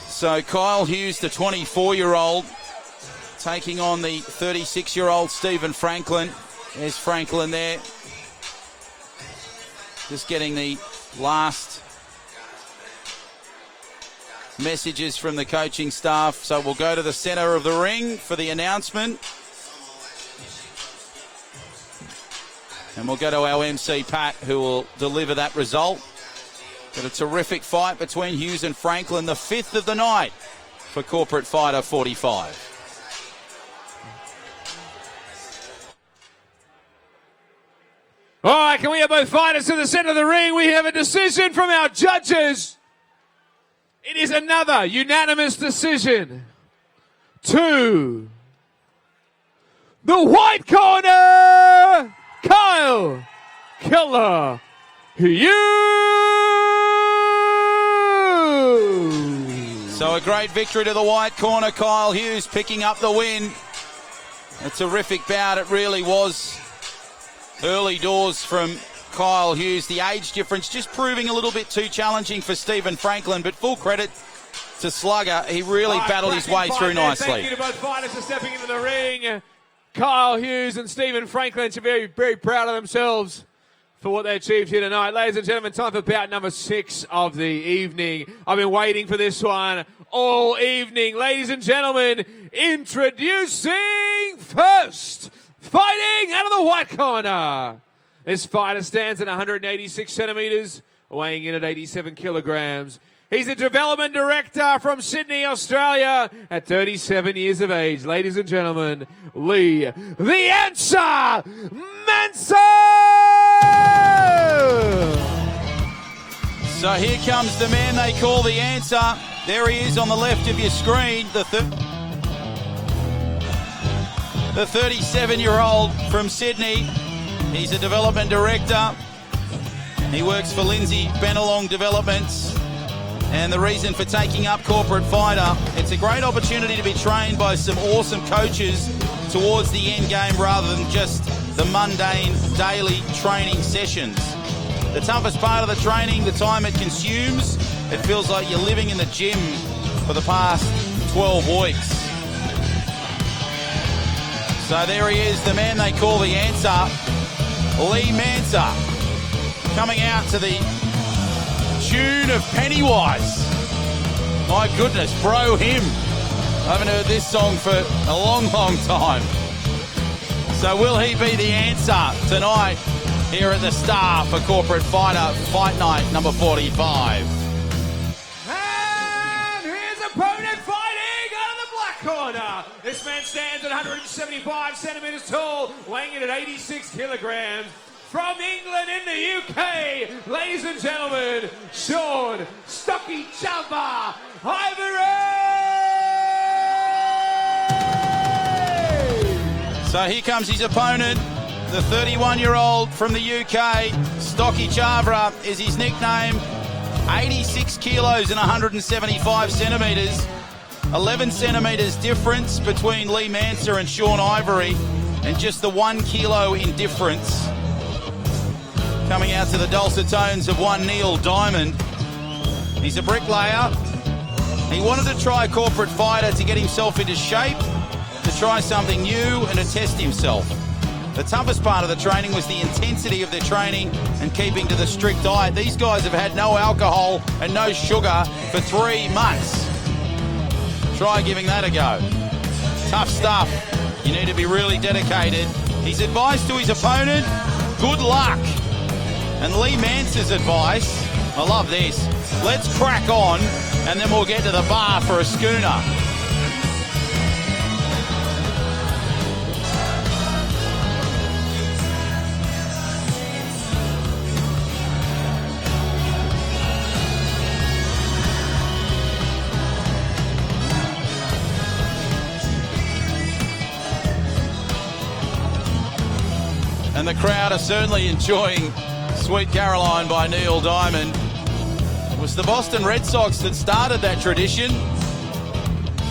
So Kyle Hughes, the 24-year-old, taking on the 36-year-old Stephen Franklin. There's Franklin there. Just getting the last messages from the coaching staff. So we'll go to the centre of the ring for the announcement. And we'll go to our MC, Pat, who will deliver that result. But a terrific fight between Hughes and Franklin, the 5th of the night for Corporate Fighter 45. All right, can we have both fighters to the center of the ring? We have a decision from our judges. It is another unanimous decision to the white corner, Kyle Killer Hughes. So a great victory to the white corner. Kyle Hughes picking up the win. A terrific bout. It really was. Early doors from Kyle Hughes. The age difference just proving a little bit too challenging for Stephen Franklin, but full credit to Slugger. He really battled his way through nicely. Thank you to both fighters for stepping into the ring. Kyle Hughes and Stephen Franklin are very, very proud of themselves for what they achieved here tonight. Ladies and gentlemen, time for bout number 6 of the evening. I've been waiting for this one all evening. Ladies and gentlemen, introducing first, fighting out of the white corner. This fighter stands at 186 centimetres, weighing in at 87 kilograms. He's a development director from Sydney, Australia, at 37 years of age. Ladies and gentlemen, Lee, the answer, Mansa! So here comes the man they call the answer. There he is on the left of your screen, the 37-year-old from Sydney. He's a development director. He works for Lindsay Benelong Developments. And the reason for taking up Corporate Fighter, it's a great opportunity to be trained by some awesome coaches towards the end game rather than just the mundane daily training sessions. The toughest part of the training, the time it consumes, it feels like you're living in the gym for the past 12 weeks. So there he is, the man they call the answer, Lee Mansa, coming out to the tune of Pennywise. My goodness, bro him. I haven't heard this song for a long, long time. So will he be the answer tonight here at the Star for Corporate Fighter Fight Night number 45? And his opponent fighting out of the black corner. This man stands at 175 centimetres tall, weighing in at 86 kilograms. From England in the UK, ladies and gentlemen, Sean Stocky Chamba Ivory! So here comes his opponent, the 31-year-old from the UK, Stocky Chavra is his nickname. 86 kilos and 175 centimetres. 11 centimetres difference between Lee Mansa and Sean Ivory, and just the 1 kilo in difference. Coming out to the dulcet tones of one Neil Diamond. He's a bricklayer. He wanted to try Corporate Fighter to get himself into shape, to try something new and to test himself. The toughest part of the training was the intensity of their training and keeping to the strict diet. These guys have had no alcohol and no sugar for 3 months. Try giving that a go. Tough stuff. You need to be really dedicated. His advice to his opponent, good luck. And Lee Mansa's advice, I love this, let's crack on and then we'll get to the bar for a schooner. And the crowd are certainly enjoying Sweet Caroline by Neil Diamond. It was the Boston Red Sox that started that tradition,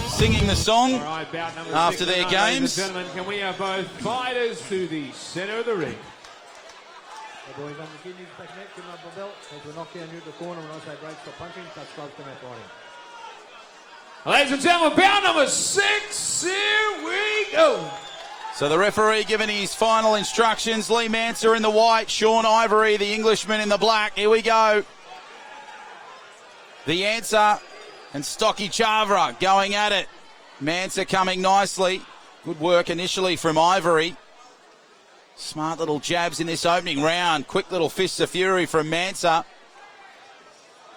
singing the song after their games. Ladies and gentlemen, can we have both fighters to the centre of the ring? The boys on the kidneys, back neck, give them up the belt. As we knock down you at the corner, when I say break, stop punching, touch gloves, come out fighting. Ladies and gentlemen, bout number 6, here we go. So the referee giving his final instructions. Lee Mansa in the white, Sean Ivory, the Englishman, in the black. Here we go. The answer and Stocky Chavra going at it. Mansa coming nicely. Good work initially from Ivory. Smart little jabs in this opening round. Quick little fists of fury from Mansa.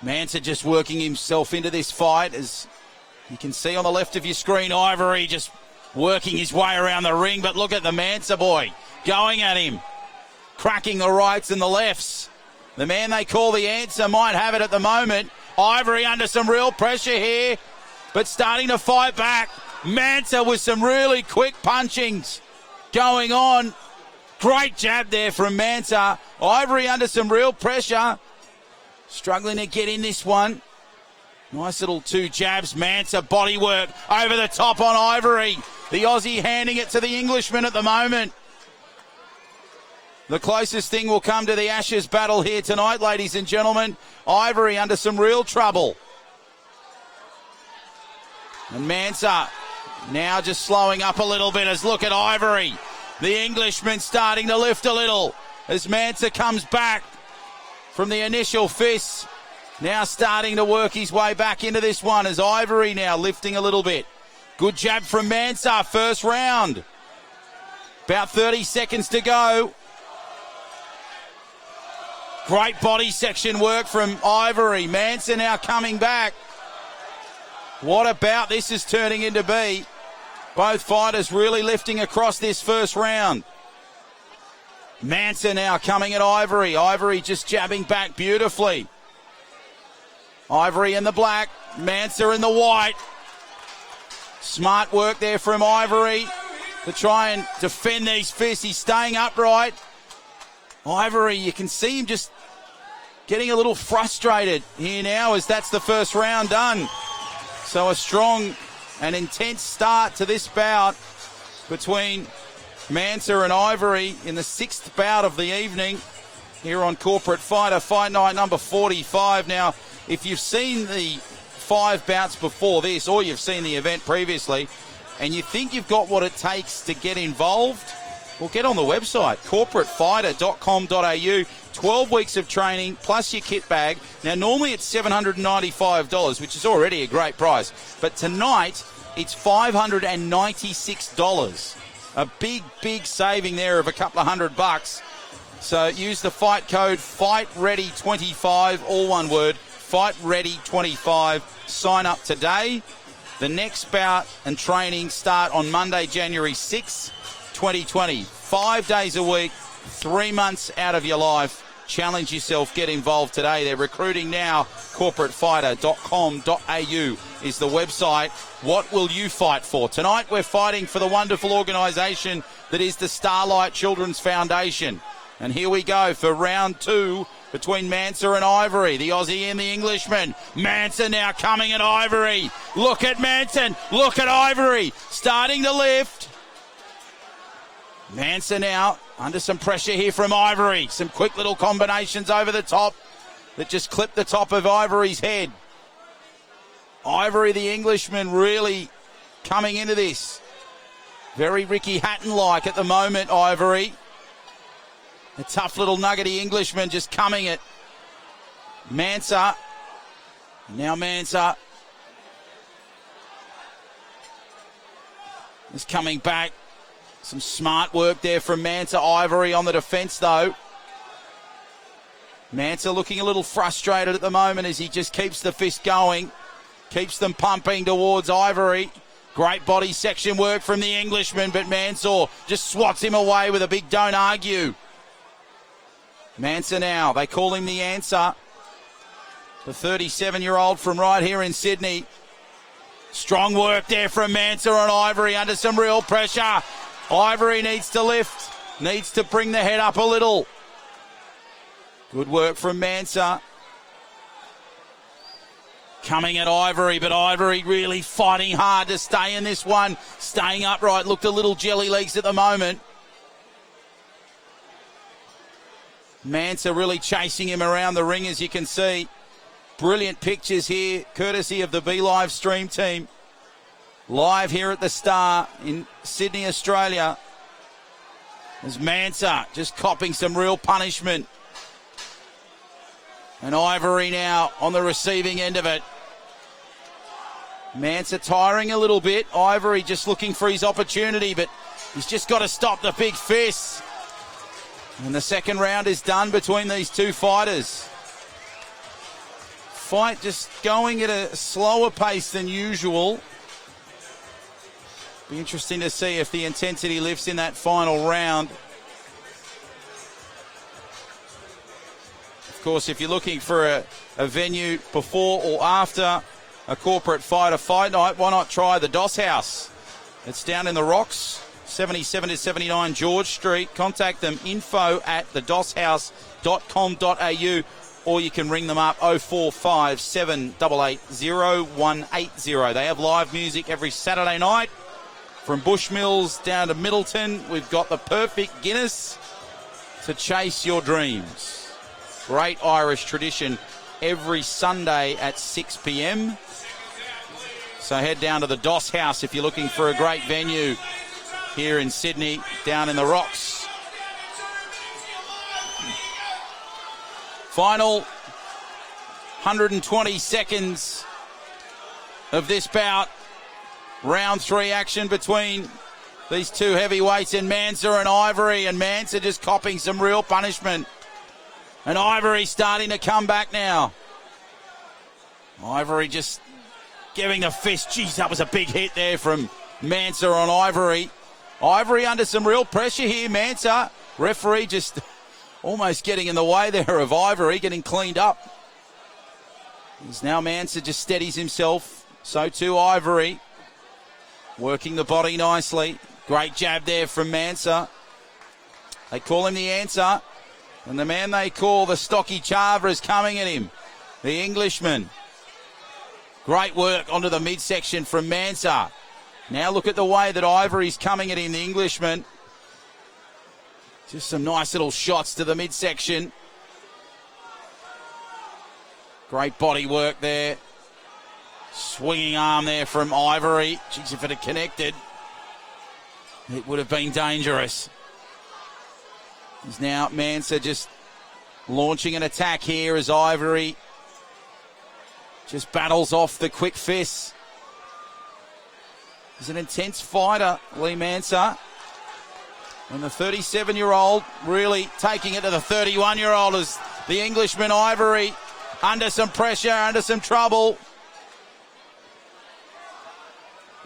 Mansa just working himself into this fight, as you can see on the left of your screen. Ivory just working his way around the ring, but look at the Mansa boy going at him, cracking the rights and the lefts. The man they call the answer might have it at the moment. Ivory under some real pressure here, but starting to fight back. Mansa with some really quick punchings going on. Great jab there from Mansa. Ivory under some real pressure, struggling to get in this one. Nice little 2 jabs. Mansa body work over the top on Ivory. The Aussie handing it to the Englishman at the moment. The closest thing will come to the Ashes battle here tonight, ladies and gentlemen. Ivory under some real trouble. And Mansa now just slowing up a little bit as look at Ivory. The Englishman starting to lift a little as Mansa comes back from the initial fist. Now starting to work his way back into this one as Ivory now lifting a little bit. Good jab from Mansa, first round. About 30 seconds to go. Great body section work from Ivory. Mansa now coming back. What about this is turning into be? Both fighters really lifting across this first round. Mansa now coming at Ivory. Ivory just jabbing back beautifully. Ivory in the black, Mansa in the white. Smart work there from Ivory to try and defend these fists. He's staying upright. Ivory, you can see him just getting a little frustrated here now as that's the first round done. So a strong and intense start to this bout between Mansa and Ivory in the 6th bout of the evening here on Corporate Fighter, Fight Night number 45. Now, if you've seen the 5 bouts before this, or you've seen the event previously, and you think you've got what it takes to get involved, well, get on the website, corporatefighter.com.au. 12 weeks of training plus your kit bag. Now, normally it's $795, which is already a great price. But tonight, it's $596. A big, big saving there of a couple of $100. So use the fight code FIGHTREADY25, all one word, FIGHTREADY25. Sign up today. The next bout and training start on Monday, January 6, 2020. 5 days a week, 3 months out of your life. Challenge yourself, get involved today. They're recruiting now. Corporatefighter.com.au is the website. What will you fight for? Tonight we're fighting for the wonderful organisation that is the Starlight Children's Foundation. And here we go for round 2 between Mansa and Ivory. The Aussie and the Englishman. Mansa now coming at Ivory. Look at Manson. Look at Ivory. Starting to lift. Mansa now under some pressure here from Ivory. Some quick little combinations over the top that just clip the top of Ivory's head. Ivory, the Englishman, really coming into this. Very Ricky Hatton-like at the moment, Ivory. A tough little nuggety Englishman just coming at Mansa. Now Mansa is coming back. Some smart work there from Mansa. Ivory on the defence, though. Mansa looking a little frustrated at the moment as he just keeps the fist going. Keeps them pumping towards Ivory. Great body section work from the Englishman, but Mansa just swats him away with a big don't argue. Mansa now, they call him the answer. The 37-year-old from right here in Sydney. Strong work there from Mansa on Ivory under some real pressure. Ivory needs to lift, needs to bring the head up a little. Good work from Mansa. Coming at Ivory, but Ivory really fighting hard to stay in this one. Staying upright, looked a little jelly legs at the moment. Mansa really chasing him around the ring, as you can see. Brilliant pictures here, courtesy of the Be Live stream team. Live here at the Star in Sydney, Australia. As Mansa just copping some real punishment. And Ivory now on the receiving end of it. Mansa tiring a little bit. Ivory just looking for his opportunity, but he's just got to stop the big fists. And the second round is done between these two fighters. Fight just going at a slower pace than usual. Be interesting to see if the intensity lifts in that final round. Of course, if you're looking for a venue before or after a Corporate Fighter fight night, why not try the Doss House? It's down in the Rocks, 77 to 79 George Street. Contact them, info@thedosshouse.com.au. or you can ring them up 0457 880 180. They have live music every Saturday night. From Bushmills down to Middleton, we've got the perfect Guinness to chase your dreams. Great Irish tradition every Sunday at 6 p.m. So head down to the Doss House if you're looking for a great venue here in Sydney, down in the Rocks. Final 120 seconds of this bout. Round 3 action between these two heavyweights in Mansa and Ivory, and Mansa just copping some real punishment. And Ivory starting to come back now. Ivory just giving a fist. Geez, that was a big hit there from Mansa on Ivory. Ivory under some real pressure here, Mansa. Referee just almost getting in the way there of Ivory, getting cleaned up. As now Mansa just steadies himself. So too Ivory. Working the body nicely. Great jab there from Mansa. They call him the answer. And the man they call the stocky Chava is coming at him. The Englishman. Great work onto the midsection from Mansa. Now look at the way that Ivory's coming at him, the Englishman. Just some nice little shots to the midsection. Great body work there. Swinging arm there from Ivory. Jeez, if it had connected, it would have been dangerous. He's now Mansa just launching an attack here as Ivory just battles off the quick fists. He's an intense fighter, Lee Mansa. And the 37-year-old really taking it to the 31-year-old as the Englishman Ivory under some pressure, under some trouble.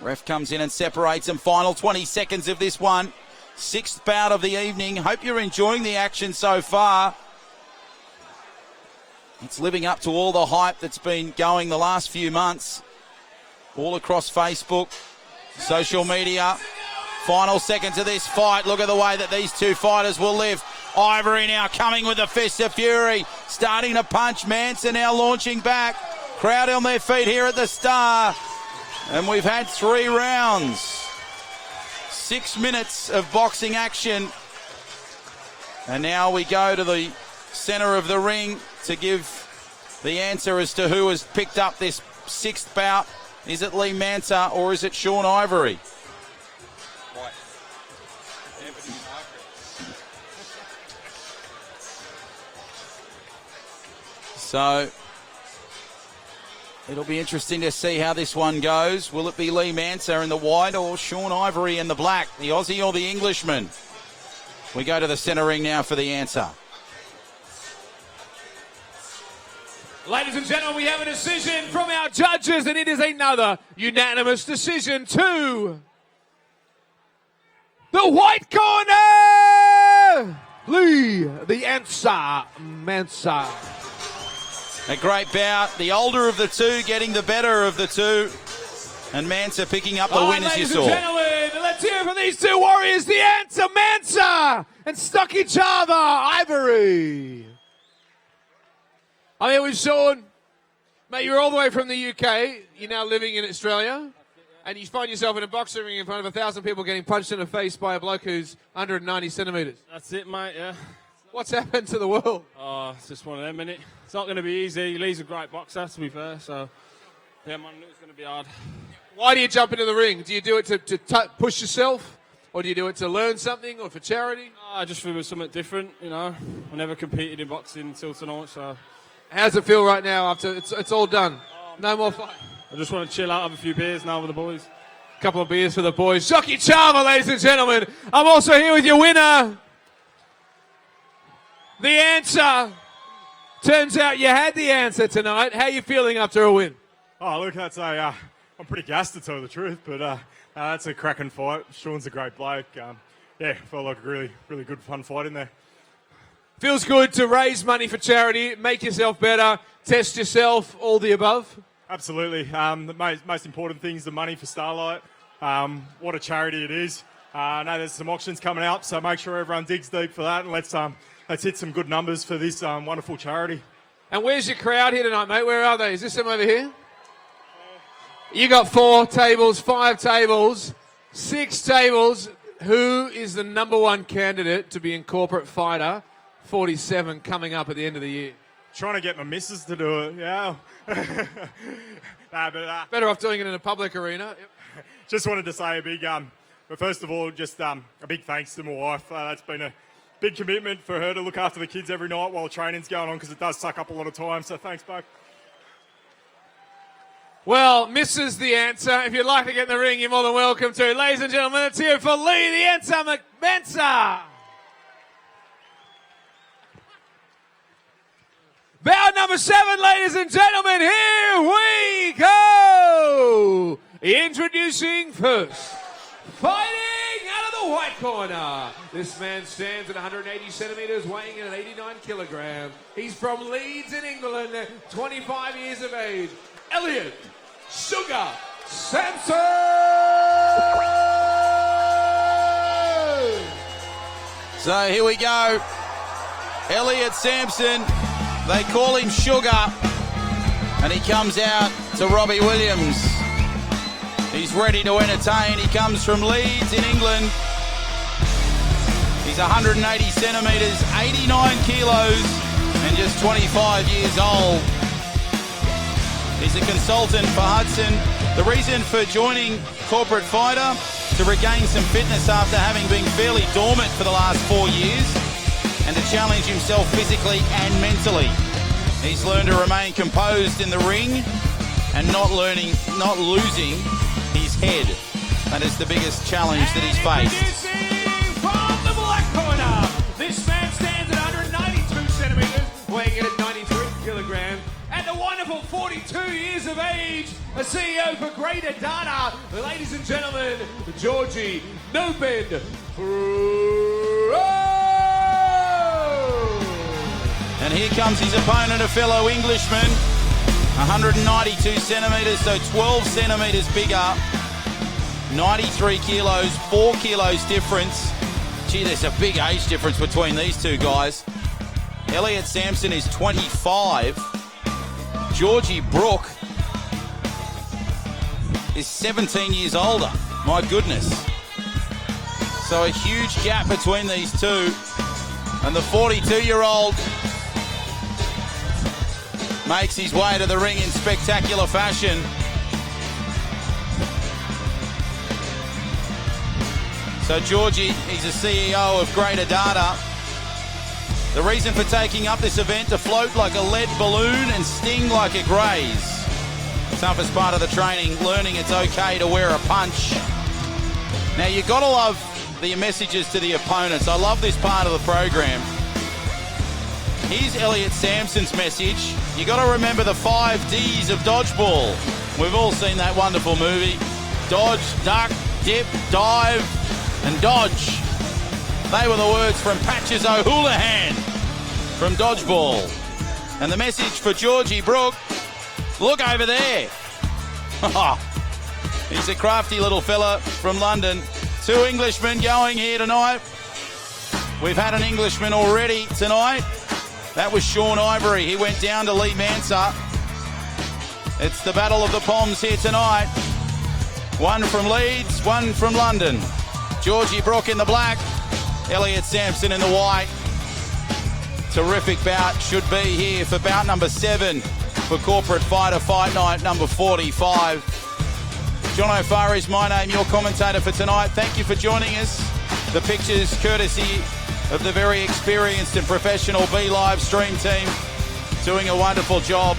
Ref comes in and separates them. Final 20 seconds of this one. 6th bout of the evening. Hope you're enjoying the action so far. It's living up to all the hype that's been going the last few months. All across Facebook, social media. Final seconds of this fight. Look at the way that these two fighters will live. Ivory now coming with the fist of fury. Starting to punch. Mansa now launching back. Crowd on their feet here at the Star. And we've had 3 rounds. 6 minutes of boxing action. And now we go to the centre of the ring to give the answer as to who has picked up this 6th bout. Is it Lee Mansa or is it Sean Ivory? So it'll be interesting to see how this one goes. Will it be Lee Mansa in the white or Sean Ivory in the black? The Aussie or the Englishman? We go to the centre ring now for the answer. Ladies and gentlemen, we have a decision from our judges, and it is another unanimous decision to the white corner, Lee, the answer, Mansa. A great bout. The older of the two getting the better of the two. And Mansa picking up the win, as you saw. Ladies and gentlemen, let's hear from these two warriors. The answer, Mansa, and Stocky Chava, Ivory. I'm here with Sean. Mate, you're all the way from the UK. You're now living in Australia. And you find yourself in a boxing ring in front of 1,000 people getting punched in the face by a bloke who's 190 centimetres. That's it, mate, yeah. What's happened to the world? Oh, it's just one of them, innit? It's not going to be easy. Lee's a great boxer, to be fair, so yeah, man, it's going to be hard. Why do you jump into the ring? Do you do it to push yourself? Or do you do it to learn something or for charity? I just feel it was something different, you know. I never competed in boxing until tonight, so... How's it feel right now after it's all done? No more fight? I just want to chill out, have a few beers now with the boys. A couple of beers for the boys. Stocky Chava, ladies and gentlemen. I'm also here with your winner. The answer. Turns out you had the answer tonight. How are you feeling after a win? Oh, look, I'm pretty gassed to tell the truth, but that's a cracking fight. Sean's a great bloke. Felt like a really, really good, fun fight in there. Feels good to raise money for charity, make yourself better, test yourself, all the above? Absolutely. The most important thing is the money for Starlight. What a charity it is. I know there's some auctions coming up, so make sure everyone digs deep for that, and let's hit some good numbers for this wonderful charity. And where's your crowd here tonight, mate? Where are they? Is this them over here? You got 4 tables, 5 tables, 6 tables. Who is the number 1 candidate to be in Corporate Fighter 47 coming up at the end of the year? Trying to get my missus to do it, yeah. Better off doing it in a public arena. Yep. Just wanted to say a big, but first of all, just a big thanks to my wife. That's been a big commitment for her to look after the kids every night while training's going on, because it does suck up a lot of time. So thanks, Buck. Well, misses the answer. If you'd like to get in the ring, you're more than welcome to. Ladies and gentlemen, let's hear it for Lee, the answer, Mansa. Bout number 7, ladies and gentlemen, here we go. Introducing first, fighting out of the white corner. This man stands at 180 centimetres, weighing in at 89 kilograms. He's from Leeds in England, 25 years of age. Elliot Sugar Sampson. So here we go. Elliot Sampson. They call him Sugar. And he comes out to Robbie Williams. He's ready to entertain. He comes from Leeds in England. He's 180 centimetres, 89 kilos, and just 25 years old. He's a consultant for Hudson. The reason for joining Corporate Fighter, to regain some fitness after having been fairly dormant for the last 4 years, and to challenge himself physically and mentally. He's learned to remain composed in the ring and not losing his head. That is the biggest challenge that he's faced. From the black corner, this man stands at 192 centimetres, weighing in at 93 kilograms, and the wonderful 42 years of age, a CEO for Greater Data. Ladies and gentlemen, Georgie No Bend. And here comes his opponent, a fellow Englishman, 192 centimetres, so 12 centimetres bigger, 93 kilos, 4 kilos difference. Gee, there's a big age difference between these two guys. Elliot Sampson is 25. Georgie Brook is 17 years older. My goodness. So a huge gap between these two. And the 42-year-old makes his way to the ring in spectacular fashion. So Georgie, he's a CEO of Greater Data. The reason for taking up this event, to float like a lead balloon and sting like a graze. Toughest part of the training, learning it's okay to wear a punch. Now you gotta love the messages to the opponents. I love this part of the program. Here's Elliot Sampson's message. You gotta remember the 5 Ds of dodgeball. We've all seen that wonderful movie. Dodge, duck, dip, dive, and dodge. They were the words from Patches O'Houlihan from Dodgeball. And the message for Georgie Brook, look over there. He's a crafty little fella from London. 2 Englishmen going here tonight. We've had an Englishman already tonight. That was Sean Ivory. He went down to Lee Mansa. It's the Battle of the Poms here tonight. 1 from Leeds, 1 from London. Georgie Brook in the black, Elliot Sampson in the white. Terrific bout should be here for bout number 7 for Corporate Fighter Fight Night number 45. John O'Farrah is my name, your commentator for tonight. Thank you for joining us. The pictures courtesy of the very experienced and professional B Live stream team, doing a wonderful job.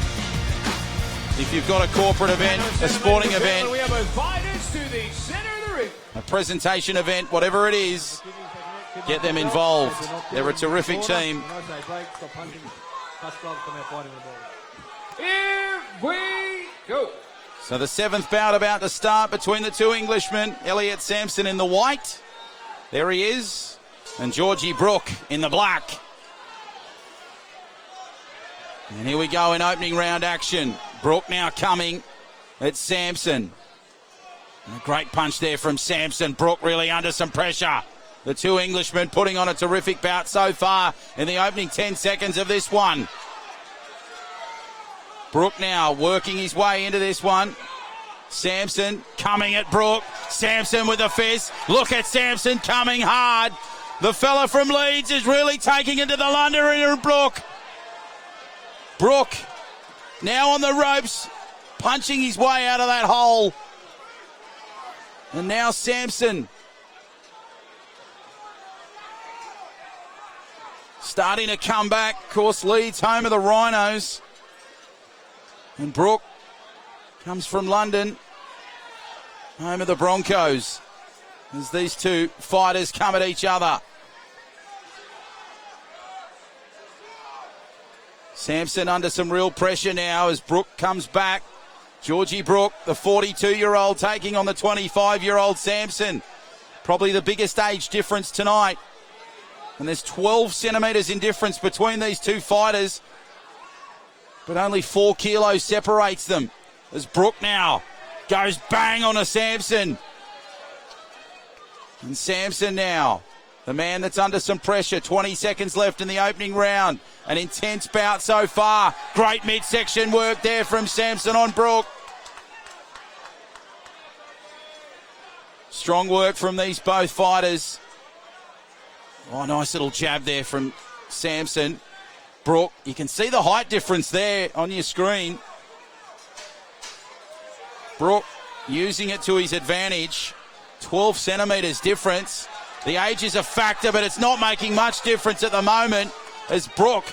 If you've got a corporate event, a sporting event, we have both fighters to the centre of the ring. a presentation event, whatever it is, get them involved. They're a terrific team. Here we go. So the 7th bout about to start between the 2 Englishmen. Elliot Sampson in the white. There he is. And Georgie Brook in the black. And here we go in opening round action. Brook now coming at Sampson. And a great punch there from Sampson. Brook really under some pressure. The 2 Englishmen putting on a terrific bout so far in the opening 10 seconds of this one. Brook now working his way into this one. Sampson coming at Brook. Sampson with a fist. Look at Sampson coming hard. The fella from Leeds is really taking it to the Londoner and Brook. Brook now on the ropes, punching his way out of that hole. And now Sampson starting to come back. Of course, Leeds, home of the Rhinos. And Brook comes from London, home of the Broncos, as these two fighters come at each other. Sampson under some real pressure now as Brook comes back. Georgie Brook, the 42-year-old, taking on the 25-year-old Sampson. Probably the biggest age difference tonight. And there's 12 centimetres in difference between these two fighters. But only 4 kilos separates them. As Brook now goes bang on a Sampson. And Sampson now, the man that's under some pressure. 20 seconds left in the opening round. An intense bout so far. Great midsection work there from Sampson on Brook. Strong work from these both fighters. Oh, nice little jab there from Sampson. Brook, you can see the height difference there on your screen. Brook using it to his advantage. 12 centimetres difference. The age is a factor, but it's not making much difference at the moment as Brook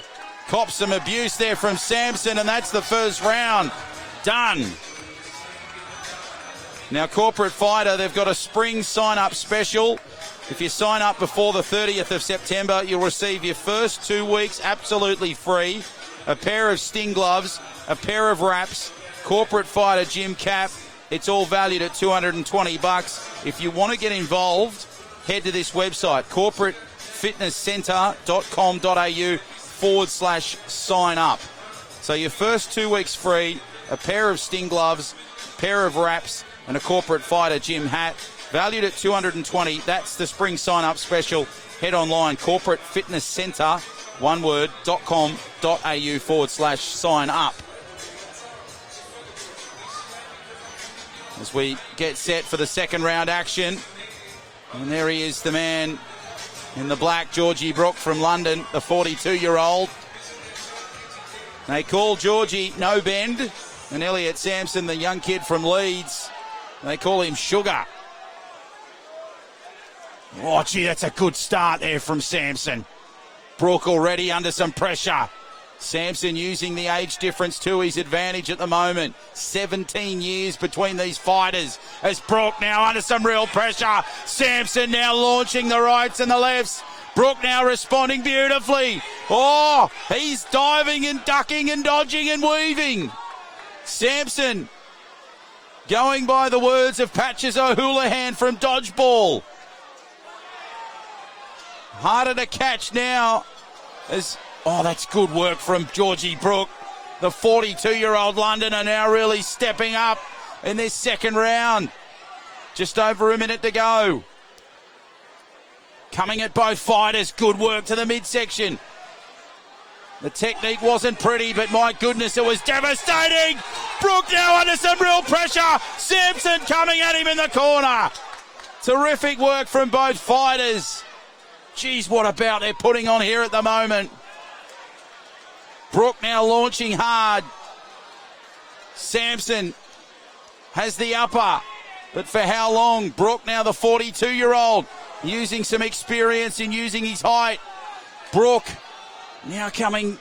cops some abuse there from Sampson, and that's the first round done. Now, Corporate Fighter, they've got a spring sign-up special. If you sign up before the 30th of September, you'll receive your first 2 weeks absolutely free. A pair of Sting gloves, a pair of wraps, Corporate Fighter gym cap. It's all valued at $220. If you want to get involved, head to this website, corporatefitnesscentre.com.au/sign up. So your first 2 weeks free, a pair of Sting gloves, a pair of wraps, and a Corporate Fighter gym hat, valued at $220. That's the spring sign-up special. Head online, corporatefitnesscentre, one word, .com.au/sign up. As we get set for the second round action. And there he is, the man in the black, Georgie Brook from London, the 42-year-old. They call Georgie No Bend, and Elliot Sampson, the young kid from Leeds, they call him Sugar. Oh, gee, that's a good start there from Sampson. Brook already under some pressure. Sampson using the age difference to his advantage at the moment. 17 years between these fighters. As Brook now under some real pressure. Sampson now launching the rights and the lefts. Brook now responding beautifully. Oh, he's diving and ducking and dodging and weaving. Sampson going by the words of Patches O'Houlihan from Dodgeball. Harder to catch now as... Oh, that's good work from Georgie Brook. The 42-year-old Londoner now really stepping up in this second round. Just over a minute to go. Coming at both fighters. Good work to the midsection. The technique wasn't pretty, but my goodness, it was devastating. Brook now under some real pressure. Sampson coming at him in the corner. Terrific work from both fighters. Geez, what a bout they're putting on here at the moment. Brook now launching hard. Sampson has the upper, but for how long? Brook now the 42-year-old, using some experience and using his height. Brook now coming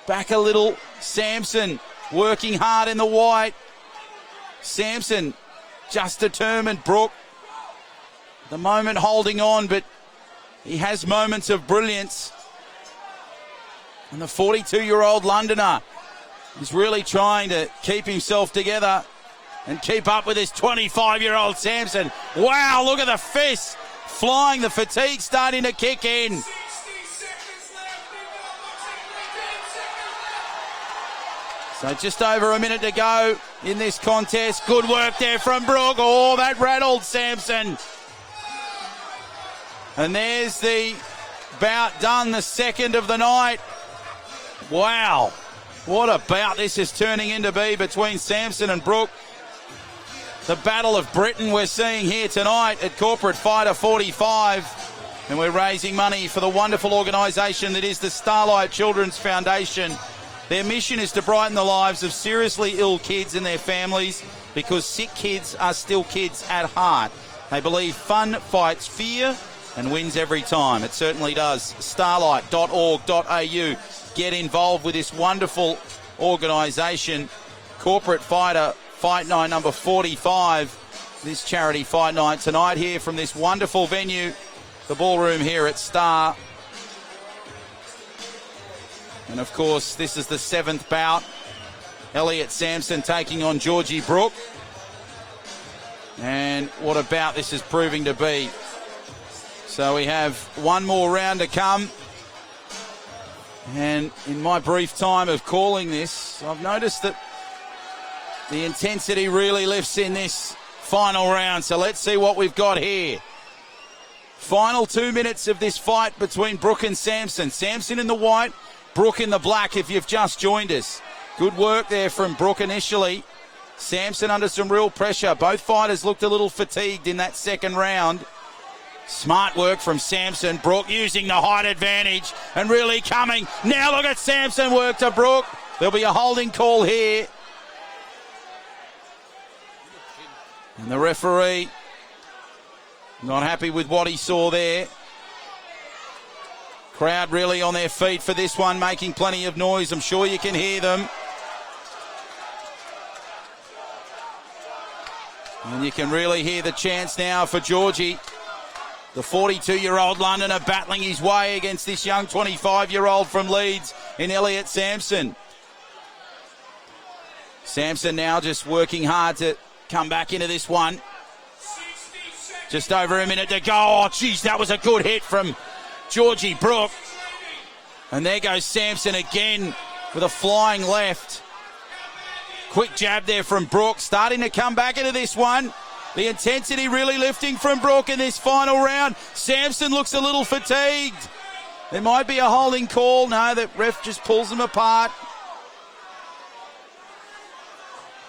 back a little. Sampson working hard in the white. Sampson just determined. Brook at the moment holding on, but he has moments of brilliance. And the 42-year-old Londoner is really trying to keep himself together and keep up with this 25-year-old Sampson. Wow, look at the fist flying, the fatigue starting to kick in. So just over a minute to go in this contest. Good work there from Brook. Oh, that rattled Sampson. And there's the bout done, the second of the night. Wow. What a bout this is turning into be between Sampson and Brook. The Battle of Britain we're seeing here tonight at Corporate Fighter 45. And we're raising money for the wonderful organisation that is the Starlight Children's Foundation. Their mission is to brighten the lives of seriously ill kids and their families, because sick kids are still kids at heart. They believe fun fights fear and wins every time. It certainly does. Starlight.org.au. Get involved with this wonderful organisation. Corporate Fighter Fight Night number 45. This charity fight night tonight here from this wonderful venue, the ballroom here at Star. And of course, this is the 7th bout. Elliot Sampson taking on Georgie Brook. And what a bout this is proving to be. So we have one more round to come. And in my brief time of calling this, I've noticed that the intensity really lifts in this final round. So let's see what we've got here. Final 2 minutes of this fight between Brook and Sampson. Sampson in the white, Brook in the black if you've just joined us. Good work there from Brook initially. Sampson under some real pressure. Both fighters looked a little fatigued in that second round. Smart work from Sampson. Brook using the height advantage and really coming. Now look at Sampson work to Brook. There'll be a holding call here. And the referee not happy with what he saw there. Crowd really on their feet for this one, making plenty of noise. I'm sure you can hear them. And you can really hear the chants now for Georgie. The 42-year-old Londoner battling his way against this young 25-year-old from Leeds in Elliot Sampson. Sampson now just working hard to come back into this one. Just over a minute to go. Oh, geez, that was a good hit from Georgie Brook. And there goes Sampson again with a flying left. Quick jab there from Brook, starting to come back into this one. The intensity really lifting from Brook in this final round. Sampson looks a little fatigued. There might be a holding call. No, the ref just pulls them apart.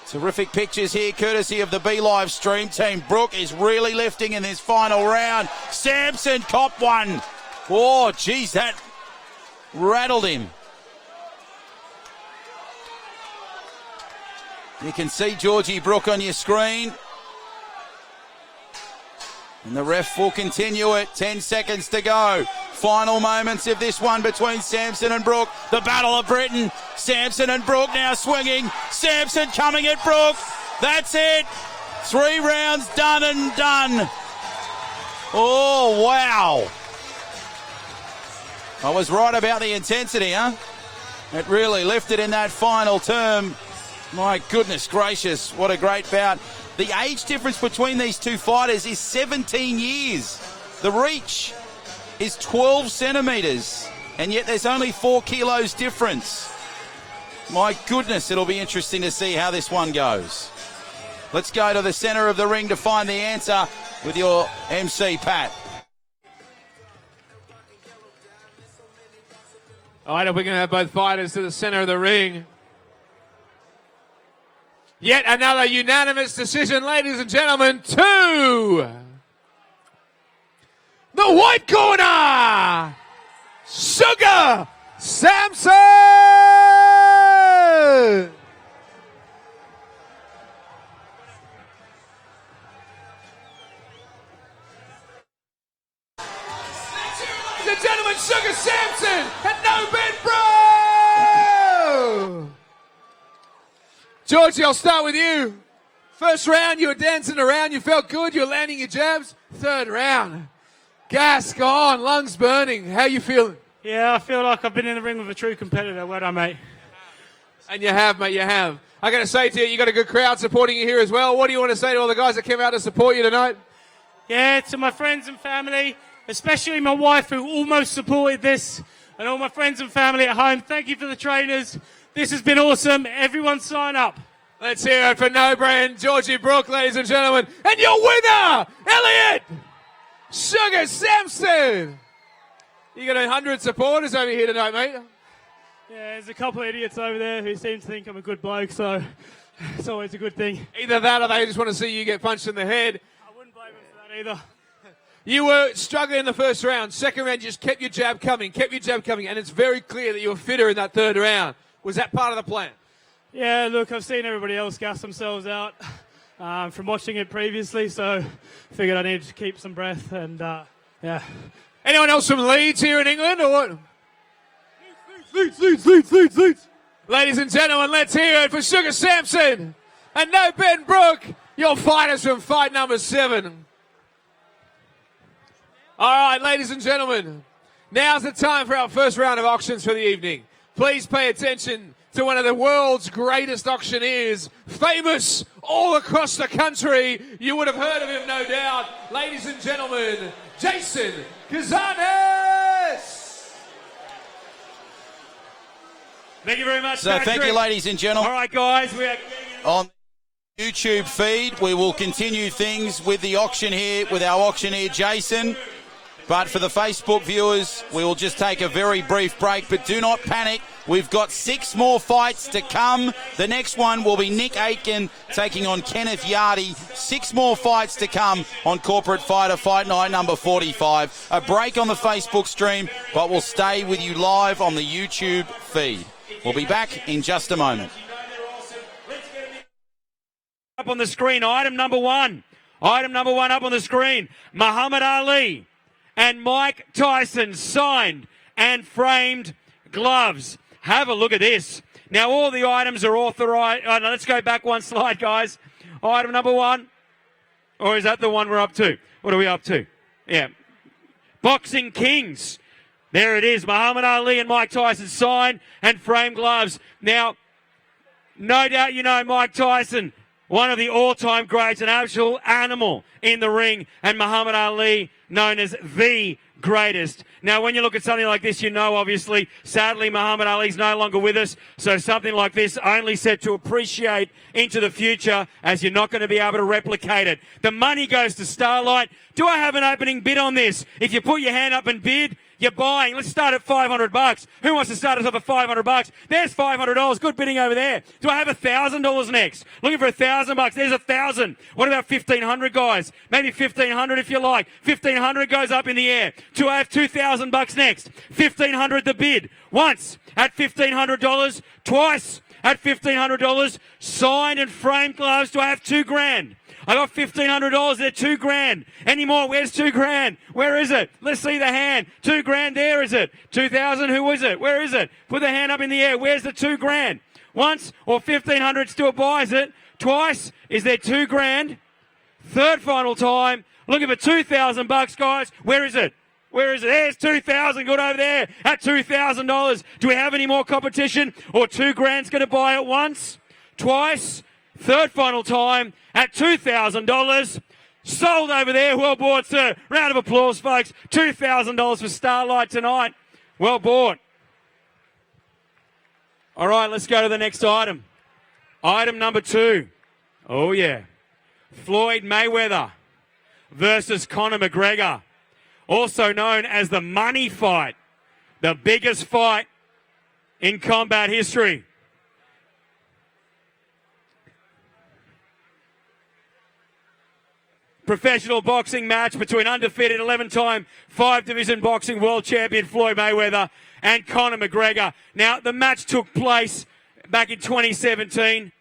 Terrific pictures here, courtesy of the B Live stream team. Brook is really lifting in this final round. Sampson copped one. Oh, geez, that rattled him. You can see Georgie Brook on your screen. And the ref will continue it. 10 seconds to go. Final moments of this one between Sampson and Brook. The Battle of Britain. Sampson and Brook now swinging. Sampson coming at Brook. That's it. 3 rounds done and done. Oh, wow. I was right about the intensity, huh? It really lifted in that final term. My goodness gracious, what a great bout. The age difference between these two fighters is 17 years. The reach is 12 centimetres, and yet there's only 4 kilos difference. My goodness, it'll be interesting to see how this one goes. Let's go to the centre of the ring to find the answer with your MC, Pat. All right, we're going to have both fighters to the centre of the ring. Yet another unanimous decision, ladies and gentlemen, to the white corner, Sugar Sampson! Ladies and gentlemen, Sugar Sampson and No Ben Bro! Georgie, I'll start with you. First round, you were dancing around. You felt good. You were landing your jabs. Third round, gas gone, lungs burning. How you feeling? Yeah, I feel like I've been in the ring with a true competitor. Well done, mate. And you have, mate, you have. I got to say to you, you got a good crowd supporting you here as well. What do you want to say to all the guys that came out to support you tonight? Yeah, to my friends and family, especially my wife who almost supported this, and all my friends and family at home, thank you for the trainers. This has been awesome. Everyone sign up. Let's hear it for No Brand, Georgie Brook, ladies and gentlemen. And your winner, Elliot Sugar Sampson. You got 100 supporters over here tonight, mate. Yeah, there's a couple of idiots over there who seem to think I'm a good bloke, so it's always a good thing. Either that or they just want to see you get punched in the head. I wouldn't blame them for that either. You were struggling in the first round. Second round, you just kept your jab coming, and it's very clear that you were fitter in that third round. Was that part of the plan? Yeah, look, I've seen everybody else gas themselves out from watching it previously, so figured I needed to keep some breath, and yeah. Anyone else from Leeds here in England, or what? Leeds. Ladies and gentlemen, let's hear it for Sugar Sampson and No Ben Brook, your fighters from fight number 7. All right, ladies and gentlemen, now's the time for our first round of auctions for the evening. Please pay attention to one of the world's greatest auctioneers, famous all across the country. You would have heard of him, no doubt. Ladies and gentlemen, Jason Kazanis! Thank you very much, So thank you, ladies and gentlemen. All right, guys, we are on YouTube feed. We will continue things with the auction here with our auctioneer, Jason. But for the Facebook viewers, we will just take a very brief break. But do not panic. We've got 6 more fights to come. The next one will be Nick Aitken taking on Kenneth Yardy. 6 more fights to come on Corporate Fighter Fight Night number 45. A break on the Facebook stream, but we'll stay with you live on the YouTube feed. We'll be back in just a moment. up on the screen. Item number 1. Item number 1 up on the screen. Muhammad Ali and Mike Tyson signed and framed gloves. Have a look at this. Now, all the items are authorized. Oh, no, let's go back one slide, guys. Item number 1. Or is that the one we're up to? What are we up to? Yeah. Boxing Kings. There it is. Muhammad Ali and Mike Tyson signed and framed gloves. Now, no doubt you know Mike Tyson, one of the all-time greats, an actual animal in the ring, and Muhammad Ali, known as the greatest. Now, when you look at something like this, you know, obviously, sadly, Muhammad Ali's no longer with us, so something like this only set to appreciate into the future, as you're not going to be able to replicate it. The money goes to Starlight. Do I have an opening bid on this? If you put your hand up and bid, you're buying. Let's start at $500. Who wants to start us off at $500? There's $500. Good bidding over there. Do I have $1,000 next? Looking for $1,000. There's $1,000. What about $1,500, guys? Maybe $1,500 if you like. $1,500 goes up in the air. Do I have $2,000 next? $1,500 the bid. Once at $1,500. Twice at $1,500. Signed and framed gloves. Do I have $2,000? I got $1,500. They're $2,000. Any more? Where's $2,000? Where is it? Let's see the hand. $2,000. There is it. 2,000. Who is it? Where is it? Put the hand up in the air. Where's the $2,000? Once or 1,500 still buys it. Twice. Is there $2,000? Third final time. Looking for $2,000, guys. Where is it? Where is it? There's 2,000. Good over there at $2,000. Do we have any more competition? Or $2,000's going to buy it once? Twice? Third final time at $2,000. Sold over there. Well bought, sir. Round of applause, folks. $2,000 for Starlight tonight. Well bought. All right, let's go to the next item. Item number 2. Oh, yeah. Floyd Mayweather versus Conor McGregor. Also known as the money fight. The biggest fight in combat history. Professional boxing match between undefeated 11-time 5-division boxing world champion Floyd Mayweather and Conor McGregor. Now, the match took place back in 2017,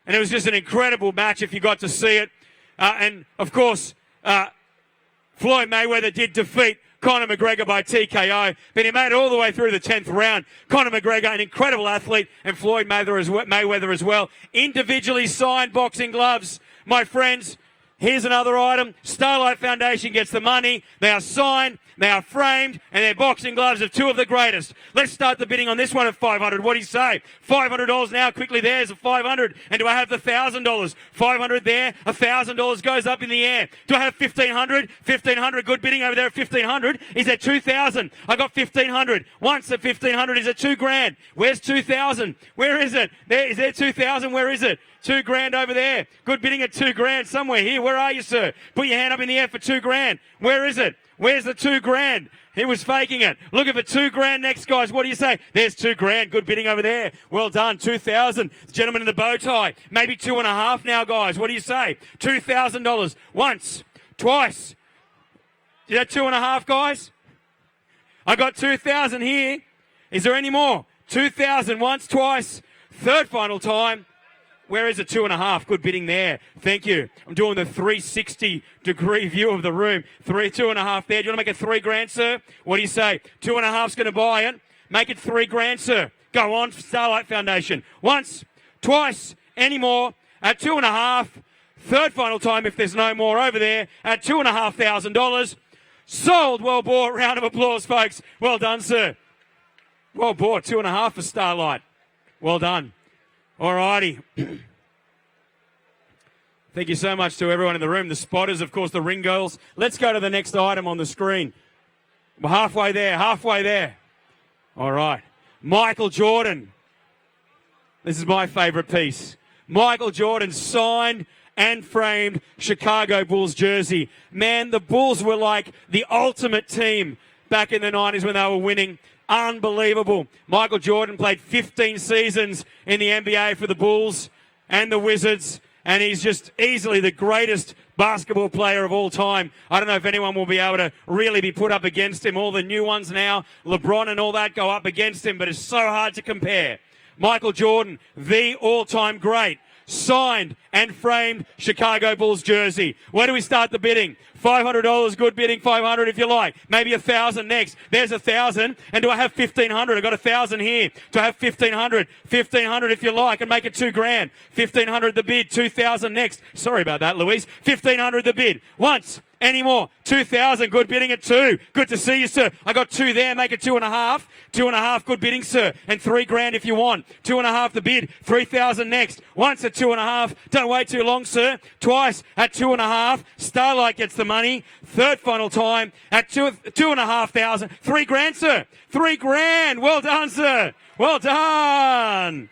and it was just an incredible match if you got to see it. And, of course, Floyd Mayweather did defeat Conor McGregor by TKO, but he made it all the way through the 10th round. Conor McGregor, an incredible athlete, and Floyd Mayweather as well. Individually signed boxing gloves, my friends. Here's another item. Starlight Foundation gets the money. They are signed, they are framed, and they're boxing gloves of 2 of the greatest. Let's start the bidding on this one at $500. What do you say? $500 now. Quickly, there's a $500. And do I have the $1,000? $500 there. $1,000 goes up in the air. Do I have $1,500? $1,500. Good bidding over there at $1,500. Is at $2,000. I got $1,500. Once at $1,500 is at $2,000. Where's $2,000? Where is it? Is there $2,000? Where is it? $2,000 over there. Good bidding at $2,000 somewhere here. Where are you, sir? Put your hand up in the air for $2,000. Where is it? Where's the $2,000? He was faking it. Looking for $2,000 next, guys. What do you say? There's $2,000. Good bidding over there. Well done. 2,000. Gentleman in the bow tie. Maybe 2.5 now, guys. What do you say? $2,000. Once. Twice. Is that 2.5, guys? I got 2,000 here. Is there any more? 2,000 once, twice. Third final time. Where is it? 2.5. Good bidding there. Thank you. I'm doing the 360-degree view of the room. 2.5 there. Do you want to make it $3,000, sir? What do you say? 2.5's going to buy it. Make it $3,000, sir. Go on, Starlight Foundation. Once, twice, any more at 2.5. Third final time, if there's no more over there, at $2,500. Sold. Well bought. Round of applause, folks. Well done, sir. Well bought. 2.5 for Starlight. Well done. All righty. Thank you so much to everyone in the room. The spotters, of course, the ring girls. Let's go to the next item on the screen. We're halfway there, halfway there. All right. Michael Jordan. This is my favourite piece. Michael Jordan signed and framed Chicago Bulls jersey. Man, the Bulls were like the ultimate team back in the 90s when they were winning. Unbelievable. Michael Jordan played 15 seasons in the NBA for the Bulls and the Wizards, and he's just easily the greatest basketball player of all time. I don't know if anyone will be able to really be put up against him. All the new ones now, LeBron and all that, go up against him, but it's so hard to compare. Michael Jordan, the all-time great, signed and framed Chicago Bulls jersey. Where do we start the bidding? $500, good bidding, $500 if you like. Maybe $1,000 next. There's $1,000. And do I have $1,500? I got $1,000 here. Do I have $1,500? $1,500 if you like, and make it $2,000. $1,500 the bid. $2,000 next. Sorry about that, Louise. $1,500 the bid. Once. Any more? 2,000. Good bidding at 2. Good to see you, sir. I got 2 there. Make it 2.5. 2.5. Good bidding, sir. And $3,000 if you want. 2.5 the bid. 3,000 next. Once at 2.5. Don't wait too long, sir. Twice at 2.5. Starlight gets the money. Third final time at 2,500. $3,000, sir. $3,000. Well done, sir. Well done.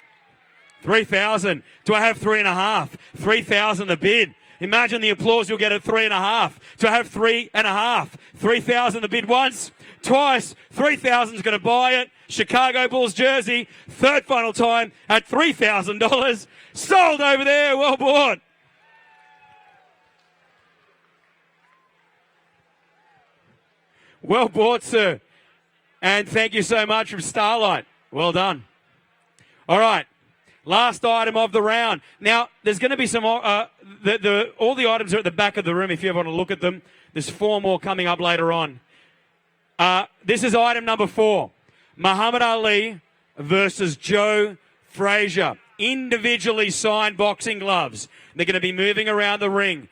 3,000. Do I have 3.5? 3,000 the bid. Imagine the applause you'll get at 3.5. To have 3.5. 3,000 the bid once, twice. 3,000 is going to buy it. Chicago Bulls jersey. Third final time at $3,000. Sold over there. Well bought. Well bought, sir. And thank you so much from Starlight. Well done. All right. Last item of the round. Now, there's going to be some, all the items are at the back of the room if you ever want to look at them. There's 4 more coming up later on. This is item number 4. Muhammad Ali versus Joe Frazier. Individually signed boxing gloves. They're going to be moving around the ring.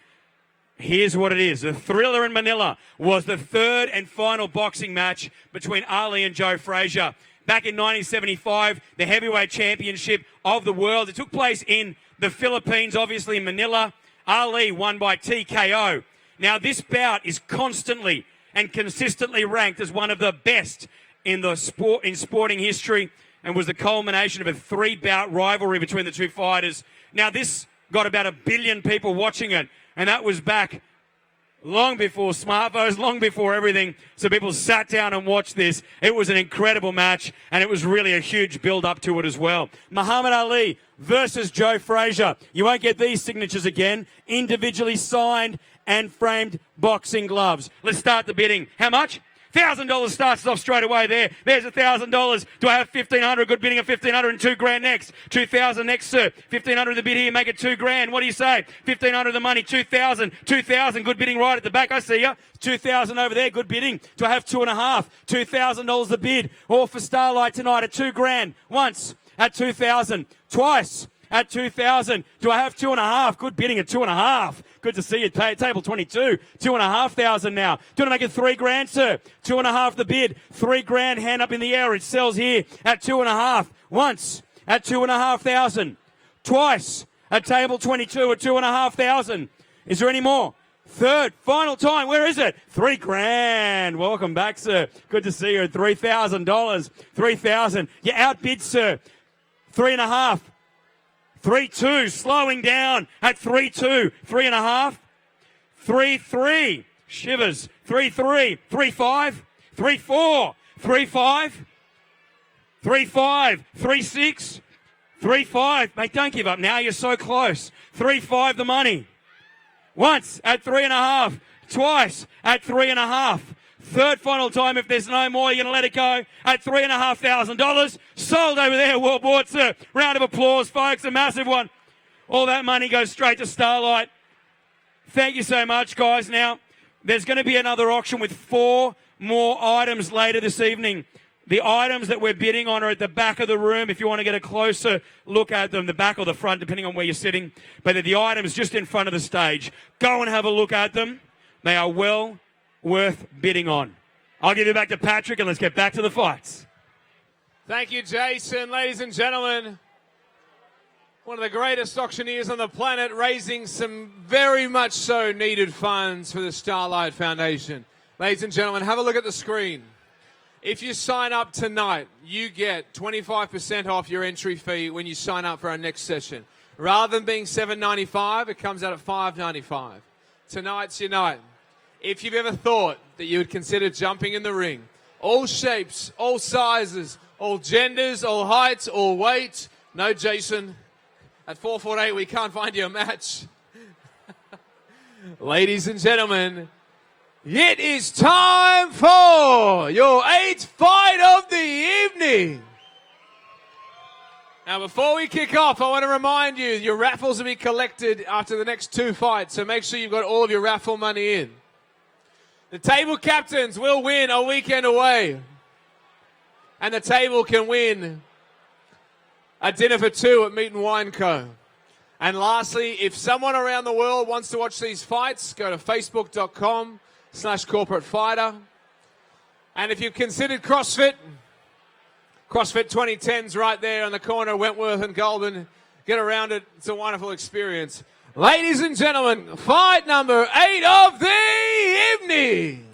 Here's what it is. The Thriller in Manila was the third and final boxing match between Ali and Joe Frazier. Back in 1975, the heavyweight championship of the world. It took place in the Philippines, obviously in Manila. Ali won by TKO. Now, this bout is constantly and consistently ranked as one of the best in sporting history, and was the culmination of a 3-bout rivalry between the two fighters. Now, this got about 1 billion people watching it, and that was back long before smartphones, long before everything. So people sat down and watched this. It was an incredible match, and it was really a huge build-up to it as well. Muhammad Ali versus Joe Frazier. You won't get these signatures again. Individually signed and framed boxing gloves. Let's start the bidding. How much? $1,000 starts off straight away there. There's $1,000. Do I have 1,500? Good bidding of 1,500 and $2,000 next. 2,000 next, sir. 1,500 the bid here. Make it $2,000. What do you say? 1,500 the money. 2,000. 2,000. Good bidding right at the back. I see ya. 2,000 over there. Good bidding. Do I have 2.5? $2,000 the bid. All for Starlight tonight at $2,000. Once at 2,000. Twice at 2,000. Do I have 2.5? Good bidding at 2.5. Good to see you. Table 22. 2,500 now. Do you want to make it $3,000, sir? 2.5 the bid. $3,000. Hand up in the air. It sells here at 2.5. Once at 2,500. Twice at table 22 at 2,500. Is there any more? Third, final time. Where is it? $3,000. Welcome back, sir. Good to see you at $3,000. 3,000. You outbid, sir. 3.5. 3-2, slowing down at 3-2. 3.5. 3-3. Shivers. 3-3. 3-5. 3-4. 3-5. 3-5. 3-6. 3-5. Mate, don't give up now. You're so close. 3-5 the money. Once at 3.5. Twice at 3.5. Third final time, if there's no more, you're going to let it go at $3,500. Sold over there, World War II. Round of applause, folks. A massive one. All that money goes straight to Starlight. Thank you so much, guys. Now, there's going to be another auction with 4 more items later this evening. The items that we're bidding on are at the back of the room if you want to get a closer look at them, the back or the front, depending on where you're sitting. But they're the items just in front of the stage. Go and have a look at them. They are well worth bidding on. I'll give you back to Patrick and let's get back to the fights. Thank you, Jason. Ladies and gentlemen, one of the greatest auctioneers on the planet, raising some very much so needed funds for the Starlight Foundation. Ladies and gentlemen, have a look at the screen. If you sign up tonight, you get 25% off your entry fee when you sign up for our next session. Rather than being $7.95, it comes out at $5.95. Tonight's your night. If you've ever thought that you would consider jumping in the ring, all shapes, all sizes, all genders, all heights, all weights, no, Jason, at 4'8", we can't find you a match. Ladies and gentlemen, it is time for your 8th fight of the evening. Now, before we kick off, I want to remind you, your raffles will be collected after the next 2 fights, so make sure you've got all of your raffle money in. The table captains will win a weekend away, and the table can win a dinner for 2 at Meat and Wine Co. And lastly, if someone around the world wants to watch these fights, go to facebook.com/corporate fighter. And if you've considered CrossFit 2010's right there on the corner of Wentworth and Goulburn. Get around it. It's a wonderful experience. Ladies and gentlemen, fight number 8 of the evening.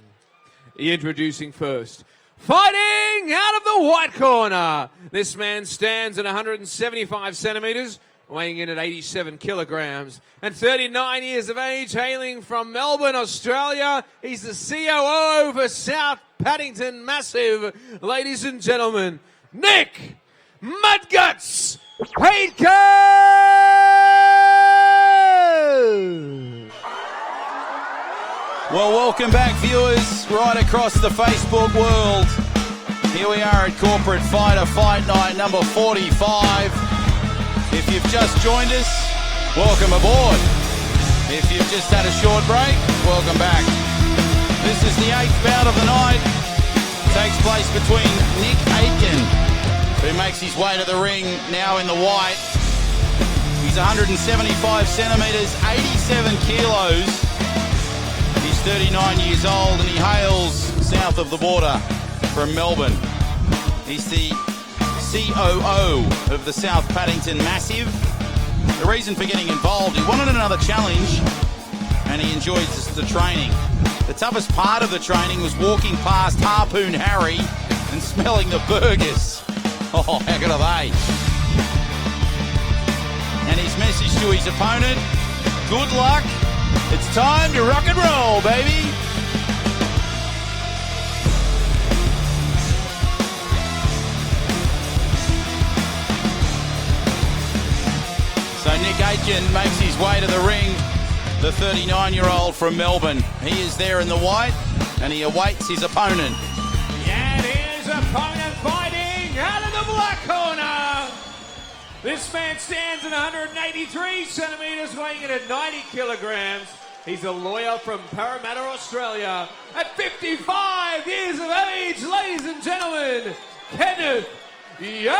Introducing first. Fighting out of the white corner. This man stands at 175 centimetres, weighing in at 87 kilograms, and 39 years of age, hailing from Melbourne, Australia. He's the COO for South Paddington Massive. Ladies and gentlemen, Nick Mudguts Haidko! Well, welcome back, viewers, right across the Facebook world. Here we are at Corporate Fighter Fight Night number 45. If you've just joined us, welcome aboard. If you've just had a short break, welcome back. This is the 8th bout of the night. Takes place between Nick Aitken, who makes his way to the ring now in the white. He's 175 centimetres, 87 kilos. He's 39 years old and he hails south of the border from Melbourne. He's the COO of the South Paddington Massive. The reason for getting involved, he wanted another challenge and he enjoyed the training. The toughest part of the training was walking past Harpoon Harry and smelling the burgers. Oh, how good are they? And his message to his opponent, good luck. It's time to rock and roll, baby. So Nick Aitken makes his way to the ring, the 39-year-old from Melbourne. He is there in the white, and he awaits his opponent. And his opponent fighting out of the black corner. This man stands at 183 centimetres, weighing in at 90 kilograms. He's a lawyer from Parramatta, Australia. At 55 years of age, ladies and gentlemen, Kenneth Yardy!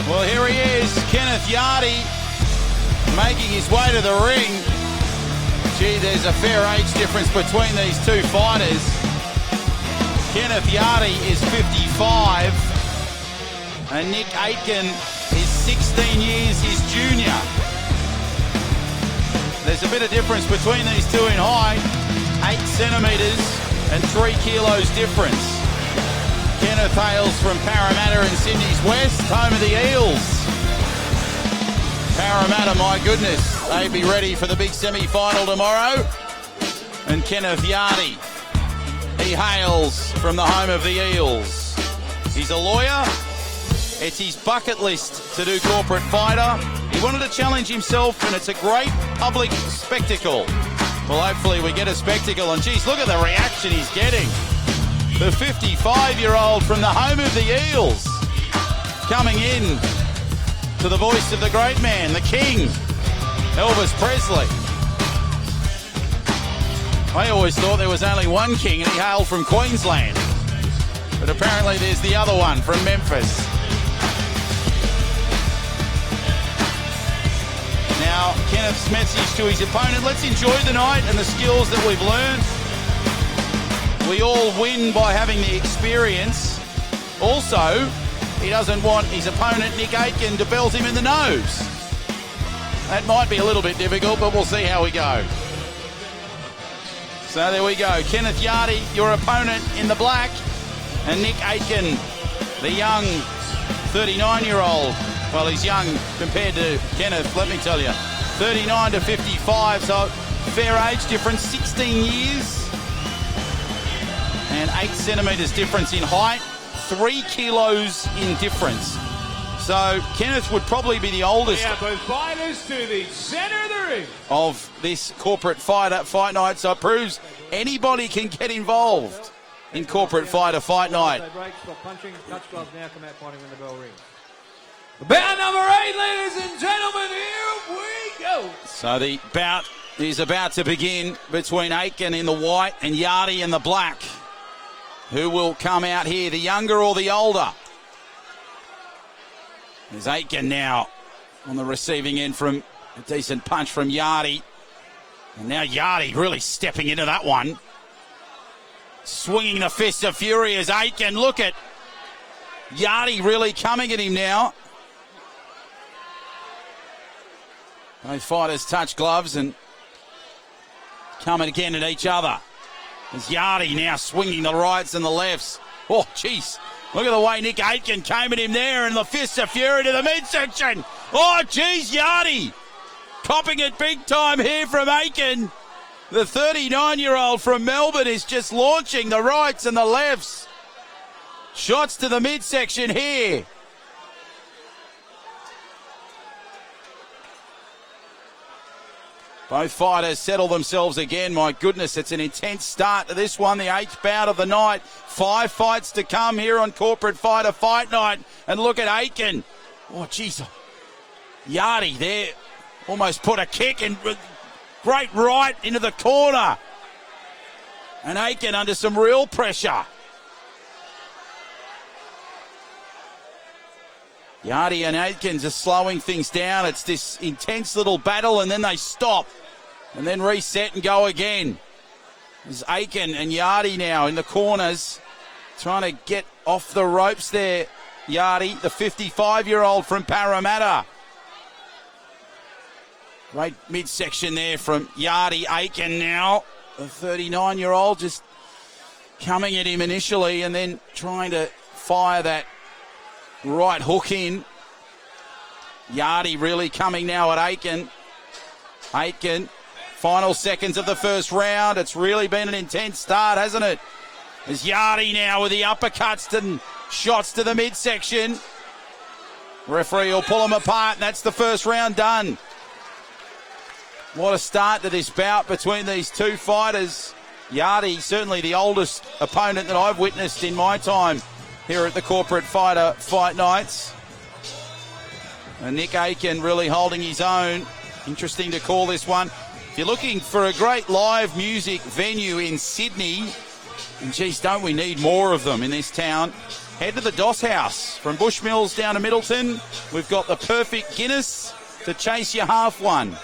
Well, here he is, Kenneth Yardy, making his way to the ring. Gee, there's a fair age difference between these two fighters. Kenneth Yardy is 55, and Nick Aitken is 16 years his junior. There's a bit of difference between these two in height, 8 centimetres and 3 kilos difference. Kenneth hails from Parramatta in Sydney's west, home of the Eels. Parramatta, my goodness, they'd be ready for the big semi-final tomorrow. And Kenneth Yardy, he hails from the home of the Eels. He's a lawyer. It's his bucket list to do corporate fighter. He wanted to challenge himself, and it's a great public spectacle. Well, hopefully we get a spectacle. And geez, look at the reaction he's getting. The 55-year-old from the home of the Eels coming in to the voice of the great man, the king, Elvis Presley. I always thought there was only one king and he hailed from Queensland. But apparently there's the other one from Memphis. Now, Kenneth's message to his opponent, let's enjoy the night and the skills that we've learned. We all win by having the experience. Also, he doesn't want his opponent, Nick Aitken, to belt him in the nose. That might be a little bit difficult, but we'll see how we go. So there we go. Kenneth Yardy, your opponent in the black, and Nick Aitken, the young 39-year-old. Well, he's young compared to Kenneth, let me tell you. 39 to 55, so fair age difference, 16 years. And 8 centimetres difference in height, 3 kilos in difference. So Kenneth would probably be the oldest. Yeah, both fighters to the centre of the ring of this corporate fighter fight night. So it proves anybody can get involved in corporate fighter fight night. Stop punching, touch gloves now, come out fighting when the bell rings. Bout number 8, ladies and gentlemen, here we go. So the bout is about to begin between Aitken in the white and Yardy in the black. Who will come out here, the younger or the older? There's Aitken now on the receiving end from a decent punch from Yardy. And now Yardy really stepping into that one. Swinging the fist of fury as Aitken. Look at Yardy really coming at him now. Both fighters touch gloves and coming again at each other. As Yardy now swinging the rights and the lefts. Oh, jeez. Look at the way Nick Aitken came at him there, and the fist of fury to the midsection. Oh, geez, Yardy copping it big time here from Aitken. The 39-year-old from Melbourne is just launching the rights and the lefts. Shots to the midsection here. Both fighters settle themselves again. My goodness, it's an intense start to this one, the 8th bout of the night. 5 fights to come here on Corporate Fighter Fight Night. And look at Aitken. Oh, jeez. Yardy there almost put a kick and great right into the corner. And Aitken under some real pressure. Yardy and Aitken are slowing things down. It's this intense little battle, and then they stop and then reset and go again. There's Aitken and Yardy now in the corners trying to get off the ropes there. Yardy, the 55-year-old from Parramatta. Great midsection there from Yardy. Aitken now, the 39-year-old, just coming at him initially and then trying to fire that right hook in. Yardy really coming now at Aitken. Aitken, final seconds of the first round. It's really been an intense start, hasn't it? There's Yardy now with the uppercuts and shots to the midsection. Referee will pull them apart, and that's the first round done. What a start to this bout between these two fighters. Yardy, certainly the oldest opponent that I've witnessed in my time here at the Corporate Fighter Fight Nights. And Nick Aitken really holding his own. Interesting to call this one. If you're looking for a great live music venue in Sydney, and geez, don't we need more of them in this town, head to the Doss House. From Bushmills down to Middleton, we've got the perfect Guinness to chase your half one.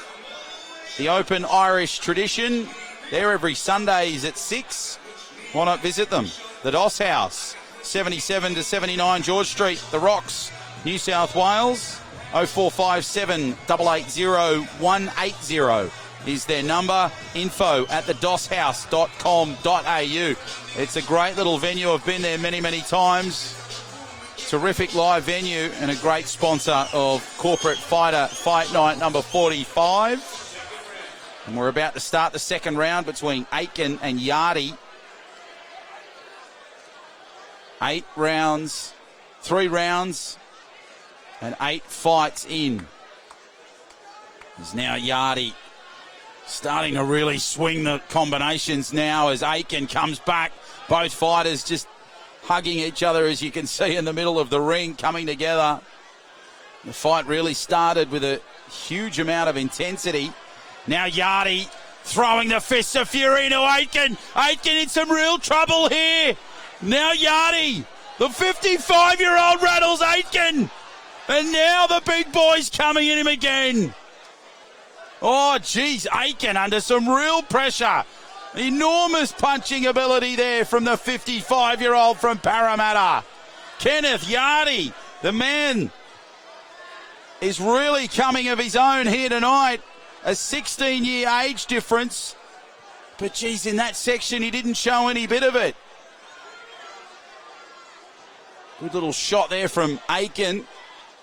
The open Irish tradition, they're every Sundays at 6. Why not visit them? The Doss House. 77 to 79 George Street, The Rocks, New South Wales. 0457 880 180 is their number. Info at thedosshouse.com.au. It's a great little venue. I've been there many, many times. Terrific live venue and a great sponsor of Corporate Fighter Fight Night number 45. And we're about to start the second round between Aitken and Yardy. 3 rounds, and 8 fights in. There's now Yardy starting to really swing the combinations now as Aitken comes back. Both fighters just hugging each other, as you can see in the middle of the ring, coming together. The fight really started with a huge amount of intensity. Now Yardy throwing the fists of fury into Aitken. Aitken in some real trouble here. Now Yardy, the 55-year-old rattles Aitken. And now the big boy's coming at him again. Oh, geez, Aitken under some real pressure. Enormous punching ability there from the 55-year-old from Parramatta. Kenneth Yardy, the man, is really coming of his own here tonight. A 16-year age difference. But, geez, in that section, he didn't show any bit of it. Good little shot there from Aitken.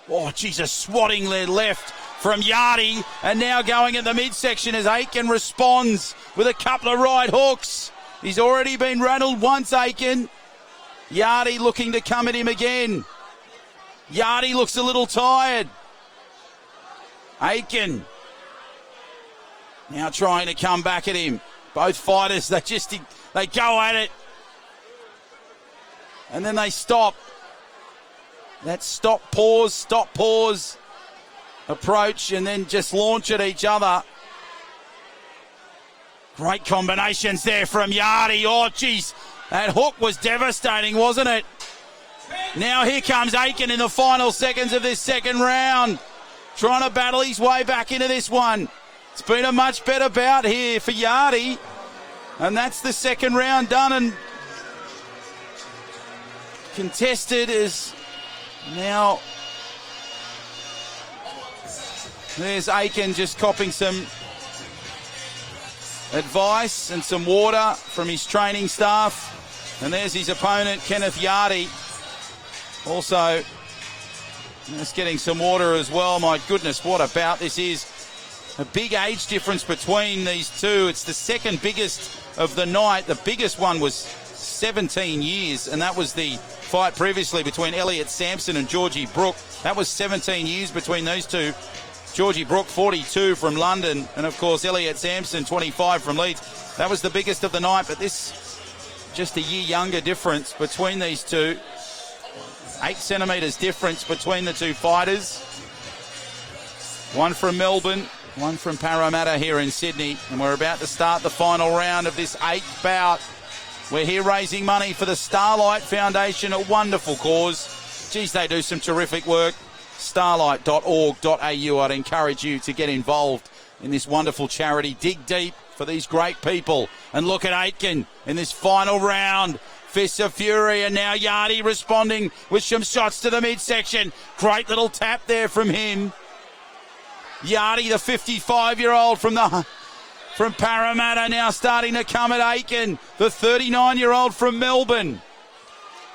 Oh, geez, a swatting left from Yardy, and now going at the midsection as Aitken responds with a couple of right hooks. He's already been rattled once, Aitken. Yardy looking to come at him again. Yardy looks a little tired. Aitken now trying to come back at him. Both fighters, they go at it. And then they stop. That stop, pause approach, and then just launch at each other. Great combinations there from Yardy. Oh, geez, that hook was devastating, wasn't it? Now here comes Aitken in the final seconds of this second round, trying to battle his way back into this one. It's been a much better bout here for Yardy, and that's the second round done and contested. Is now there's Aitken just copping some advice and some water from his training staff. And there's his opponent, Kenneth Yardy, also just getting some water as well. My goodness, what a bout this is. A big age difference between these two. It's the second biggest of the night. The biggest one was 17 years, and that was the fight previously between Elliot Sampson and Georgie Brook. That was 17 years between those two. Georgie Brook, 42 from London, and of course Elliot Sampson, 25 from Leeds. That was the biggest of the night, but this, just a year younger difference between these two. 8 centimetres difference between the two fighters. One from Melbourne, one from Parramatta here in Sydney, and we're about to start the final round of this 8th bout. We're here raising money for the Starlight Foundation, a wonderful cause. Geez, they do some terrific work. Starlight.org.au. I'd encourage you to get involved in this wonderful charity. Dig deep for these great people. And look at Aitken in this final round. Fists of fury, and now Yardy responding with some shots to the midsection. Great little tap there from him. Yardy, the 55-year-old from Parramatta, now starting to come at Aitken, the 39-year-old from Melbourne.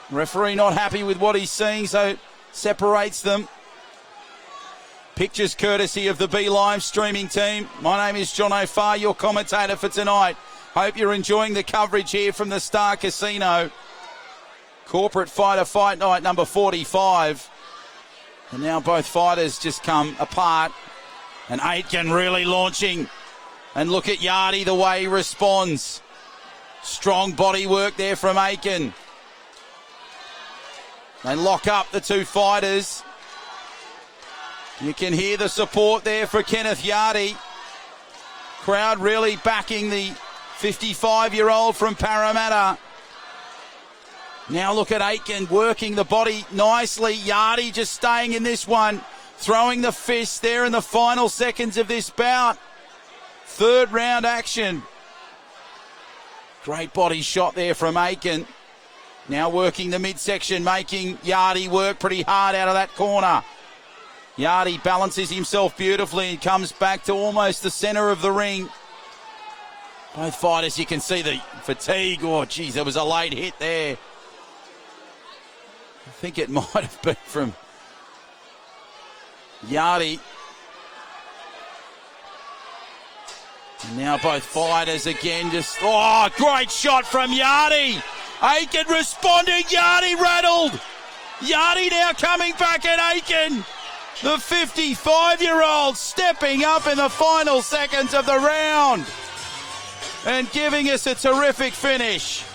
Referee not happy with what he's seeing, so separates them. Pictures courtesy of the B Live streaming team. My name is John O'Farr, your commentator for tonight. Hope you're enjoying the coverage here from the Star Casino. Corporate Fighter Fight Night number 45. And now both fighters just come apart. And Aitken really launching. And look at Yardy, the way he responds. Strong body work there from Aitken. They lock up the two fighters. You can hear the support there for Kenneth Yardy. Crowd really backing the 55-year-old from Parramatta. Now look at Aitken working the body nicely. Yardy just staying in this one. Throwing the fist there in the final seconds of this bout. Third round action. Great body shot there from Aitken. Now working the midsection, making Yardy work pretty hard out of that corner. Yardy balances himself beautifully and comes back to almost the centre of the ring. Both fighters, you can see the fatigue. Oh, geez, there was a late hit there. think it might have been from Yardy. And now both fighters again just... Oh, great shot from Yardy. Aiken responding. Yardy rattled. Yardy now coming back at Aiken. The 55-year-old stepping up in the final seconds of the round and giving us a terrific finish.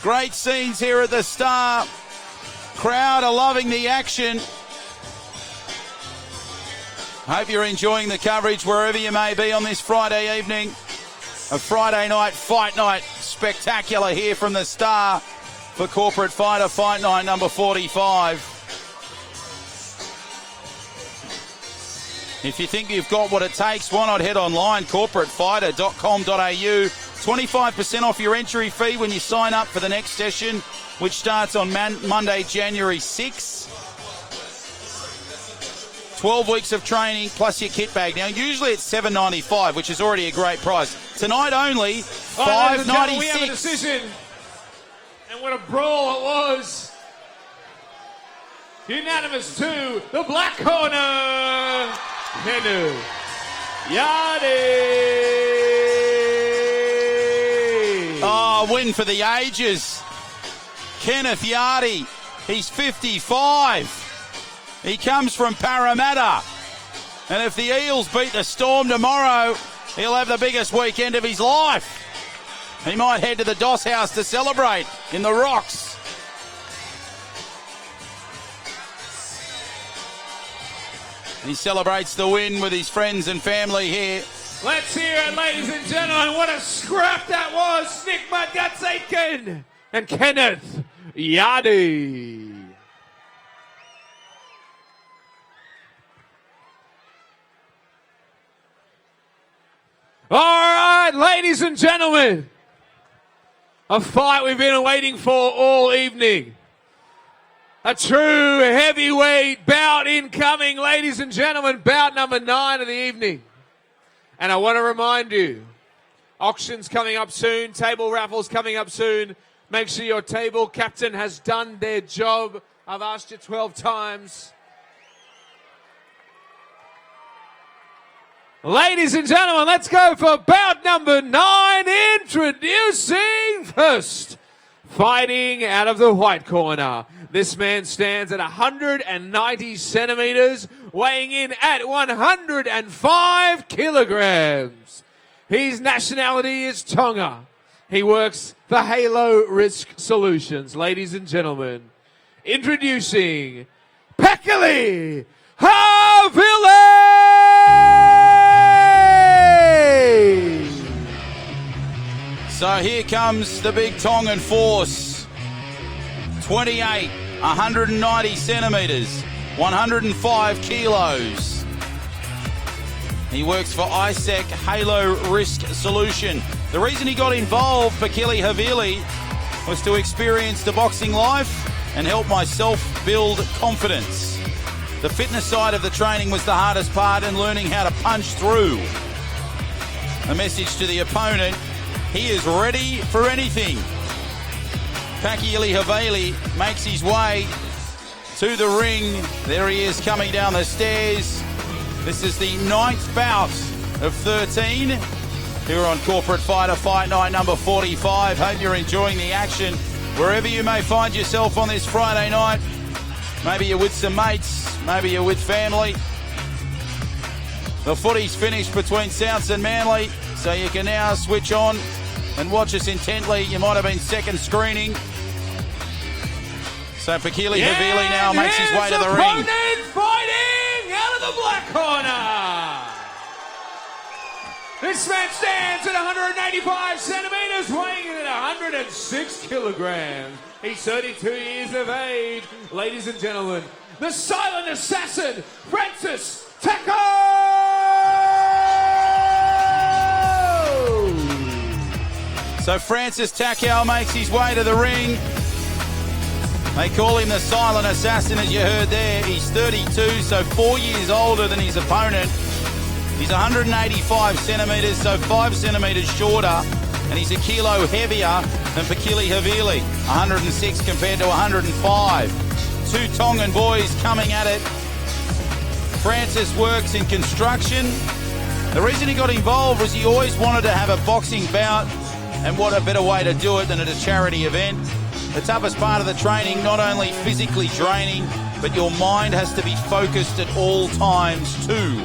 Great scenes here at the Star. Crowd are loving the action. Hope you're enjoying the coverage wherever you may be on this Friday evening. A Friday night fight night spectacular here from the Star for Corporate Fighter Fight Night number 45. If you think you've got what it takes, why not head online, corporatefighter.com.au. 25% off your entry fee when you sign up for the next session, which starts on Monday, January 6th. 12 weeks of training plus your kit bag. Now, usually it's $7.95, which is already a great price. Tonight only, $5.96. We have a decision. And what a brawl it was. Unanimous to the black corner. Kenu Yardy. Oh, win for the ages. Kenneth Yardy. He's 55. He comes from Parramatta. And if the Eels beat the Storm tomorrow, he'll have the biggest weekend of his life. He might head to the Doss House to celebrate in the Rocks. He celebrates the win with his friends and family here. Let's hear it, ladies and gentlemen. What a scrap that was. Nick Mudguts Aitken and Kenneth Yardy. All right, ladies and gentlemen. A fight we've been waiting for all evening. A true heavyweight bout incoming, ladies and gentlemen. Bout number 9 of the evening. And I want to remind you, auctions coming up soon, table raffles coming up soon. Make sure your table captain has done their job. I've asked you 12 times. Ladies and gentlemen, let's go for bout number 9. Introducing first, fighting out of the white corner. This man stands at 190 centimeters, weighing in at 105 kilograms. His nationality is Tonga. He works for Halo Risk Solutions. Ladies and gentlemen, introducing Pekali Havile! So here comes the big Tongan force. 28, 190 centimetres, 105 kilos. He works for ISEC Halo Risk Solution. The reason he got involved, Pekali Havile, was to experience the boxing life and help myself build confidence. The fitness side of the training was the hardest part, and learning how to punch through. A message to the opponent, he is ready for anything. Pekali Havile makes his way to the ring. There he is coming down the stairs. This is the 9th bout of 13 here on Corporate Fighter Fight Night number 45. Hope you're enjoying the action wherever you may find yourself on this Friday night. Maybe you're with some mates, maybe you're with family. The footy's finished between Souths and Manly, so you can now switch on and watch us intently. You might have been second screening. So Pekali Havile now makes his way to the ring. Fighting out of the black corner. This man stands at 185 centimeters, weighing in at 106 kilograms. He's 32 years of age. Ladies and gentlemen, the silent assassin, Francis Taco! So Francis Takau makes his way to the ring. They call him the silent assassin, as you heard there. He's 32, so 4 years older than his opponent. He's 185 centimetres, so 5 centimetres shorter. and he's a kilo heavier than Pakili Havili, 106 compared to 105. Two Tongan boys coming at it. Francis works in construction. The reason he got involved was he always wanted to have a boxing bout, and what a better way to do it than at a charity event. The toughest part of the training, not only physically draining, but your mind has to be focused at all times too.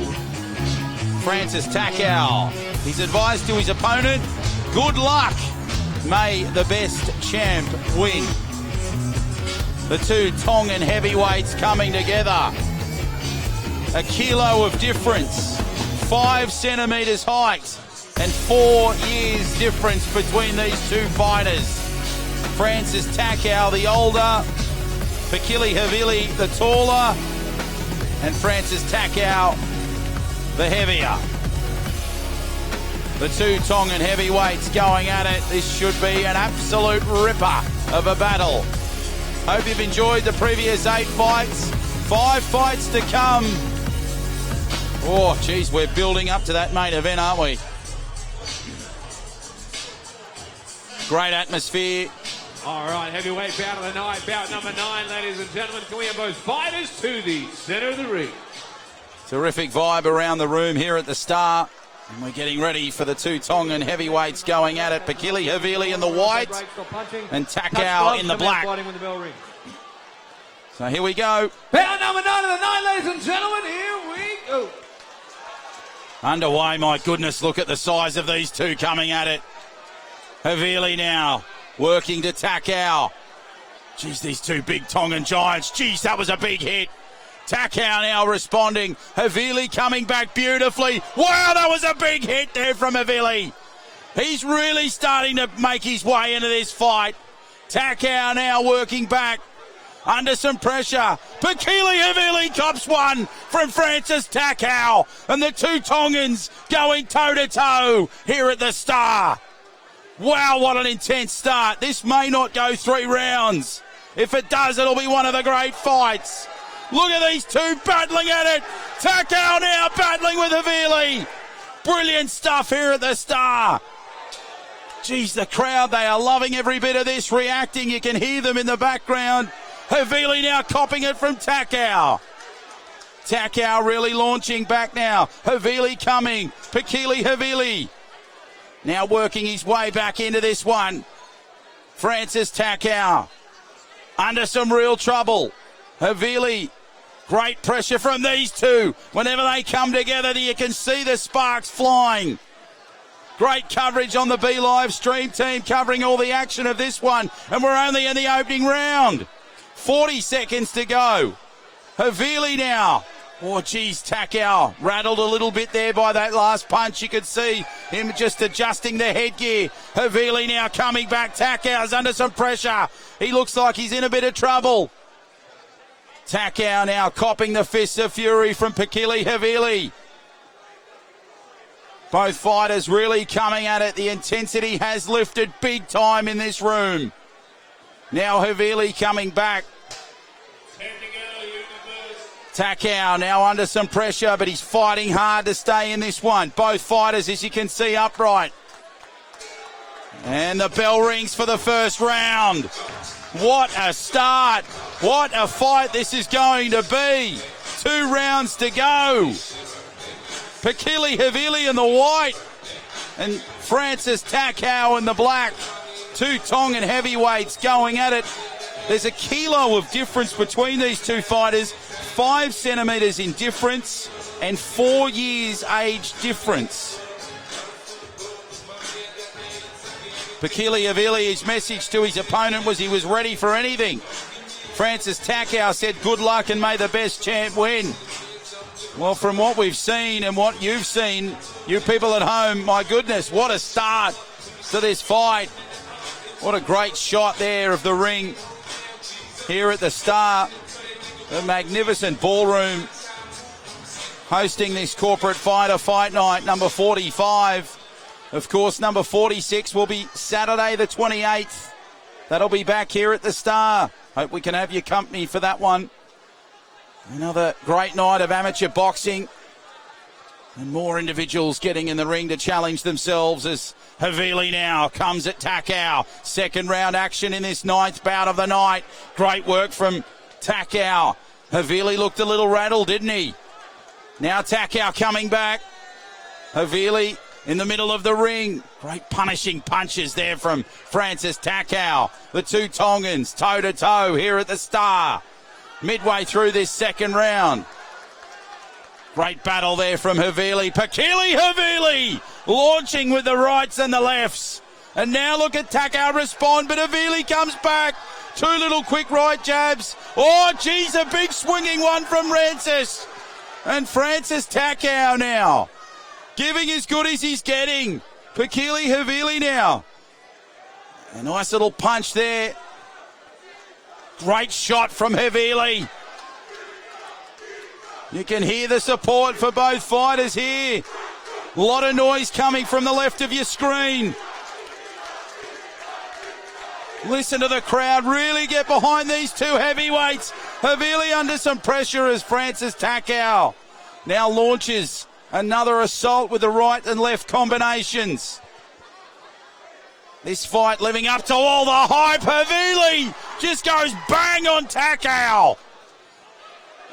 Francis Takao, he's advised to his opponent, good luck, may the best champ win. The two Tongan heavyweights coming together. A kilo of difference, 5 centimetres height, and 4 years difference between these two fighters. Francis Takao, the older, Pakili Havili, the taller, and Francis Takao, the heavier. The two Tongan heavyweights going at it. This should be an absolute ripper of a battle. Hope you've enjoyed the previous 8 fights. 5 fights to come. Oh, geez, we're building up to that main event, aren't we? Great atmosphere. All right, heavyweight bout of the night, bout number 9, ladies and gentlemen. Can we have both fighters to the center of the ring? Terrific vibe around the room here at the Star. And we're getting ready for the two Tongan heavyweights going at it. Pakili Havili in the white and Takao in the black. So here we go. Bout number 9 of the night, ladies and gentlemen. Here we go. Underway, my goodness, look at the size of these two coming at it. Havili now working to Takao. Geez, these two big Tongan giants. Geez, that was a big hit. Takao now responding. Havili coming back beautifully. Wow, that was a big hit there from Havili. He's really starting to make his way into this fight. Takao now working back. Under some pressure. Pakili Havili cops one from Francis Takao. And the two Tongans going toe-to-toe here at the Star. Wow, what an intense start. This may not go 3 rounds. If it does, it'll be one of the great fights. Look at these two battling at it. Takao now battling with Havili. Brilliant stuff here at the Star. Geez, the crowd, they are loving every bit of this, reacting. You can hear them in the background. Havili now copping it from Takao. Takao really launching back now. Havili coming. Pakili Havili now working his way back into this one. Francis Takao under some real trouble. Havili, great pressure from these two. Whenever they come together, you can see the sparks flying. Great coverage on the B Live stream team covering all the action of this one. And we're only in the opening round. 40 seconds to go. Havili now. Oh, geez, Takao rattled a little bit there by that last punch. You could see him just adjusting the headgear. Havili now coming back. Takao's under some pressure. He looks like he's in a bit of trouble. Takao now copping the fists of fury from Pakili Havili. Both fighters really coming at it. The intensity has lifted big time in this room. Now Havili coming back. Takao now under some pressure, but he's fighting hard to stay in this one. Both fighters, as you can see, upright. And the bell rings for the first round. What a start. What a fight this is going to be. 2 rounds to go. Pakili Havili in the white and Francis Takao in the black. 2 Tongan heavyweights going at it. There's a kilo of difference between these two fighters. 5 centimetres in difference and 4 years age difference. Pakili Havili, his message to his opponent was he was ready for anything. Francis Takao said good luck and may the best champ win. Well, from what we've seen and what you've seen, you people at home, my goodness, what a start to this fight. What a great shot there of the ring here at the Star. The magnificent ballroom hosting this corporate fighter fight night, number 45. Of course, number 46 will be Saturday the 28th. That'll be back here at the Star. Hope we can have your company for that one. Another great night of amateur boxing. And more individuals getting in the ring to challenge themselves as Havili now comes at Takao. Second round action in this 9th bout of the night. Great work from Takao. Havili looked a little rattled, didn't he? Now Takao coming back. Havili in the middle of the ring. Great punishing punches there from Francis Takao. The two Tongans toe-to-toe here at the Star. Midway through this second round. Great battle there from Havili. Pakili Havili launching with the rights and the lefts. And now look at Takao respond, but Havili comes back. Two little quick right jabs. Oh, geez, a big swinging one from Francis. And Francis Takao now giving as good as he's getting. Pakili Havili now. A nice little punch there. Great shot from Havili. You can hear the support for both fighters here. A lot of noise coming from the left of your screen. Listen to the crowd. Really get behind these two heavyweights. Havili under some pressure as Francis Takao now launches another assault with the right and left combinations. This fight living up to all the hype. Havili just goes bang on Takao.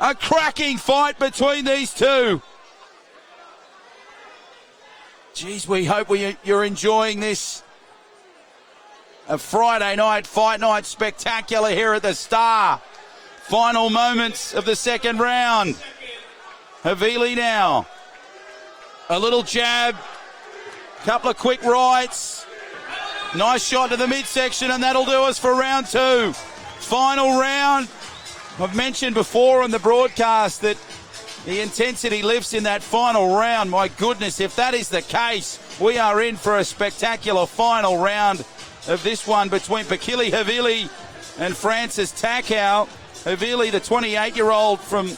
A cracking fight between these two. Geez, we hope you're enjoying this. A Friday night fight night spectacular here at the Star. Final moments of the second round. Havili now. A little jab. Couple of quick rights. Nice shot to the midsection, and that'll do us for round two. Final round. I've mentioned before on the broadcast that the intensity lifts in that final round. My goodness, if that is the case, we are in for a spectacular final round of this one between Pakili Havili and Francis Takao. Havili, the 28-year-old from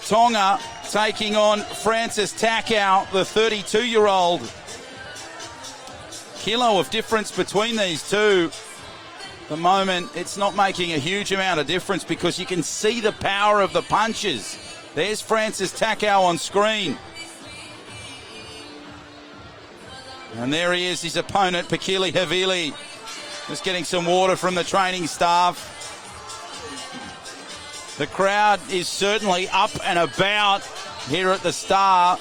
Tonga, taking on Francis Takao, the 32-year-old. Kilo of difference between these two. At the moment, it's not making a huge amount of difference because you can see the power of the punches. There's Francis Takao on screen. And there he is, his opponent, Pakili Havili. Just getting some water from the training staff. The crowd is certainly up and about here at the Star.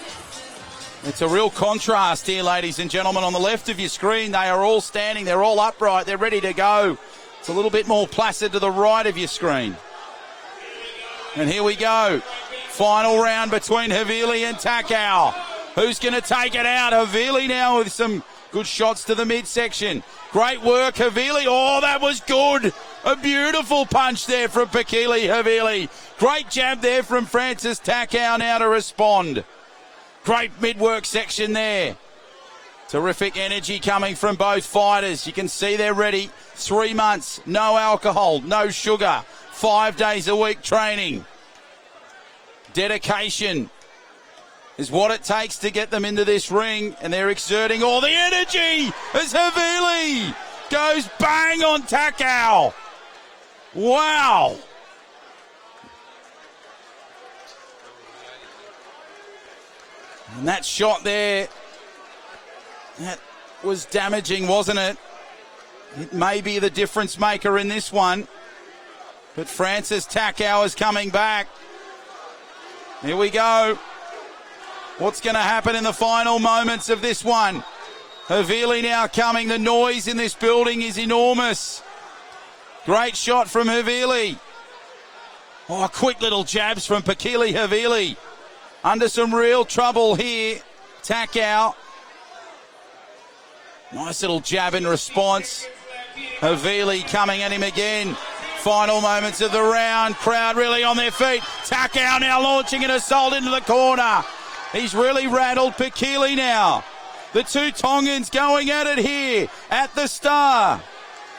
It's a real contrast here, ladies and gentlemen. On the left of your screen, they are all standing. They're all upright. They're ready to go. It's a little bit more placid to the right of your screen. And here we go. Final round between Havili and Takao. Who's going to take it out? Havili now with some good shots to the midsection. Great work, Havili. Oh, that was good. A beautiful punch there from Pakili Havili. Great jab there from Francis Takao now to respond. Great mid-work section there. Terrific energy coming from both fighters. You can see they're ready. 3 months, no alcohol, no sugar. 5 days a week training. Dedication is what it takes to get them into this ring, and they're exerting all the energy as Havili goes bang on Takao. Wow. And that shot there, that was damaging, wasn't it? It may be the difference maker in this one. But Francis Takao is coming back. Here we go. What's going to happen in the final moments of this one? Havili now coming. The noise in this building is enormous. Great shot from Havili. Oh, quick little jabs from Pakili Havili. Under some real trouble here. Takao. Nice little jab in response. Havili coming at him again. Final moments of the round. Crowd really on their feet. Takao now launching an assault into the corner. He's really rattled Pakili now. The two Tongans going at it here at the Star.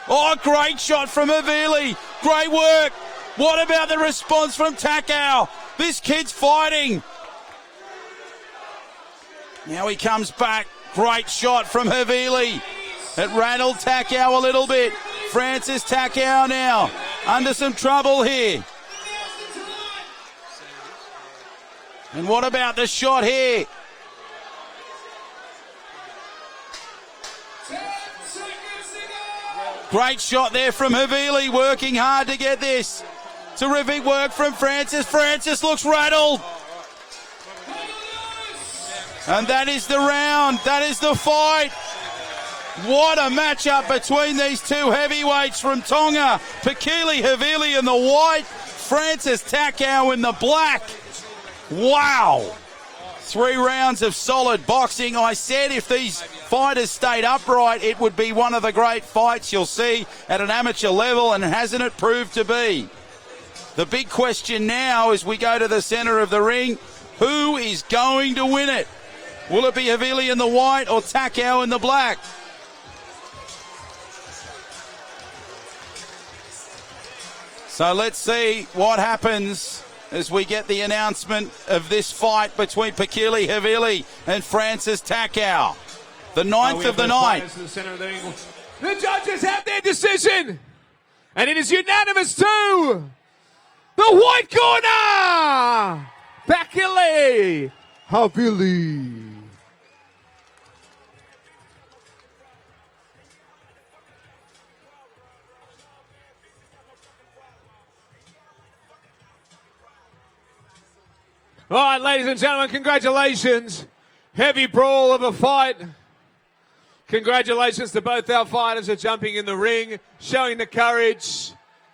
Oh, great shot from Havili. Great work. What about the response from Takao? This kid's fighting. Now he comes back. Great shot from Havili. It rattled Takao a little bit. Francis Takao now under some trouble here. And what about the shot here? Great shot there from Havili, working hard to get this. Terrific work from Francis. Francis looks rattled. And that is the round. That is the fight. What a matchup between these two heavyweights from Tonga. Pakili Havili in the white, Francis Takau in the black. Wow. 3 rounds of solid boxing. I said if these fighters stayed upright, it would be one of the great fights you'll see at an amateur level, and hasn't it proved to be? The big question now as we go to the centre of the ring, who is going to win it? Will it be Havili in the white or Takau in the black? So let's see what happens as we get the announcement of this fight between Pakili Havili and Francis Takau. The 9th of the night. The judges have their decision, and it is unanimous to the white corner, Pakili Havili. All right, ladies and gentlemen, congratulations. Heavy brawl of a fight. Congratulations to both our fighters for jumping in the ring, showing the courage,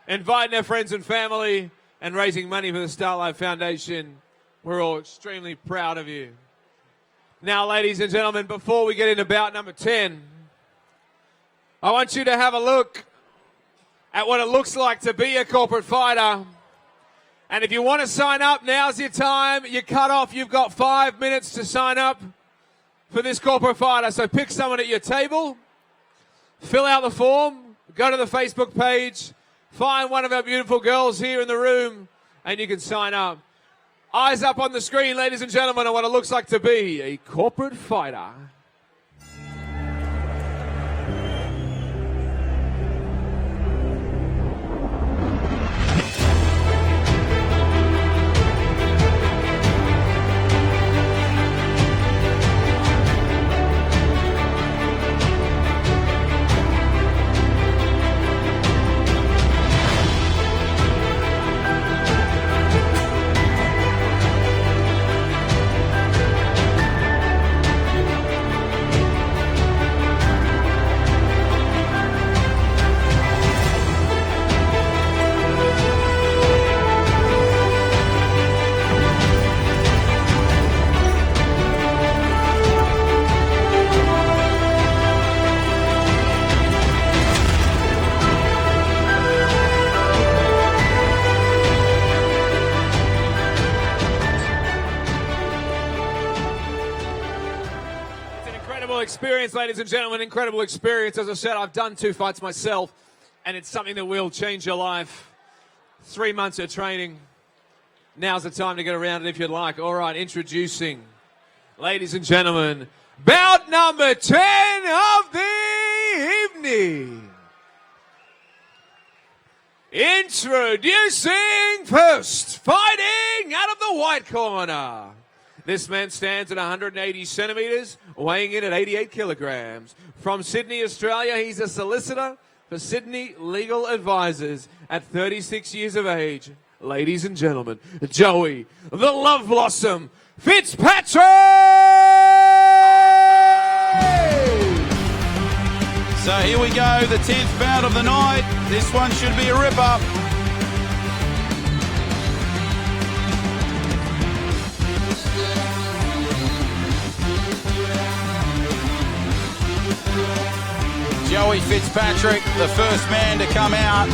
inviting their friends and family, and raising money for the Starlight Foundation. We're all extremely proud of you. Now, ladies and gentlemen, before we get into bout number 10, I want you to have a look at what it looks like to be a corporate fighter. And if you want to sign up, now's your time. You cut off. You've got 5 minutes to sign up for this corporate fighter. So pick someone at your table, fill out the form, go to the Facebook page, find one of our beautiful girls here in the room, and you can sign up. Eyes up on the screen, ladies and gentlemen, on what it looks like to be a corporate fighter. Experience, ladies and gentlemen, incredible experience. As I said, I've done 2 fights myself, and it's something that will change your life. 3 months of training. Now's the time to get around it if you'd like. All right, introducing, ladies and gentlemen, bout number 10 of the evening. Introducing first, fighting out of the white corner. This man stands at 180 centimetres, weighing in at 88 kilograms. From Sydney, Australia, he's a solicitor for Sydney Legal Advisors at 36 years of age. Ladies and gentlemen, Joey, the Love Blossom, Fitzpatrick! So here we go, the 10th bout of the night. This one should be a rip-up. Joey Fitzpatrick, the first man to come out.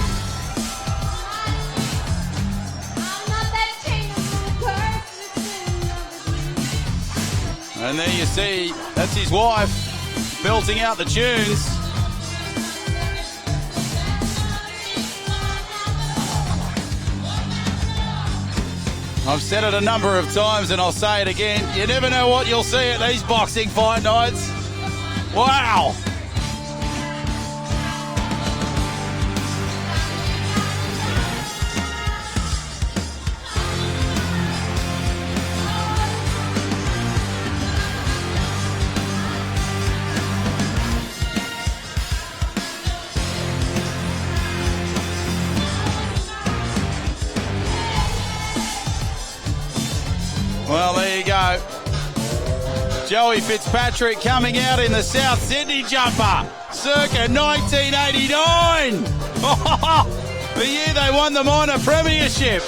And there you see, that's his wife belting out the tunes. I've said it a number of times and I'll say it again. You never know what you'll see at these boxing fight nights. Wow. Joey Fitzpatrick coming out in the South Sydney jumper, circa 1989. The year they won the minor premiership.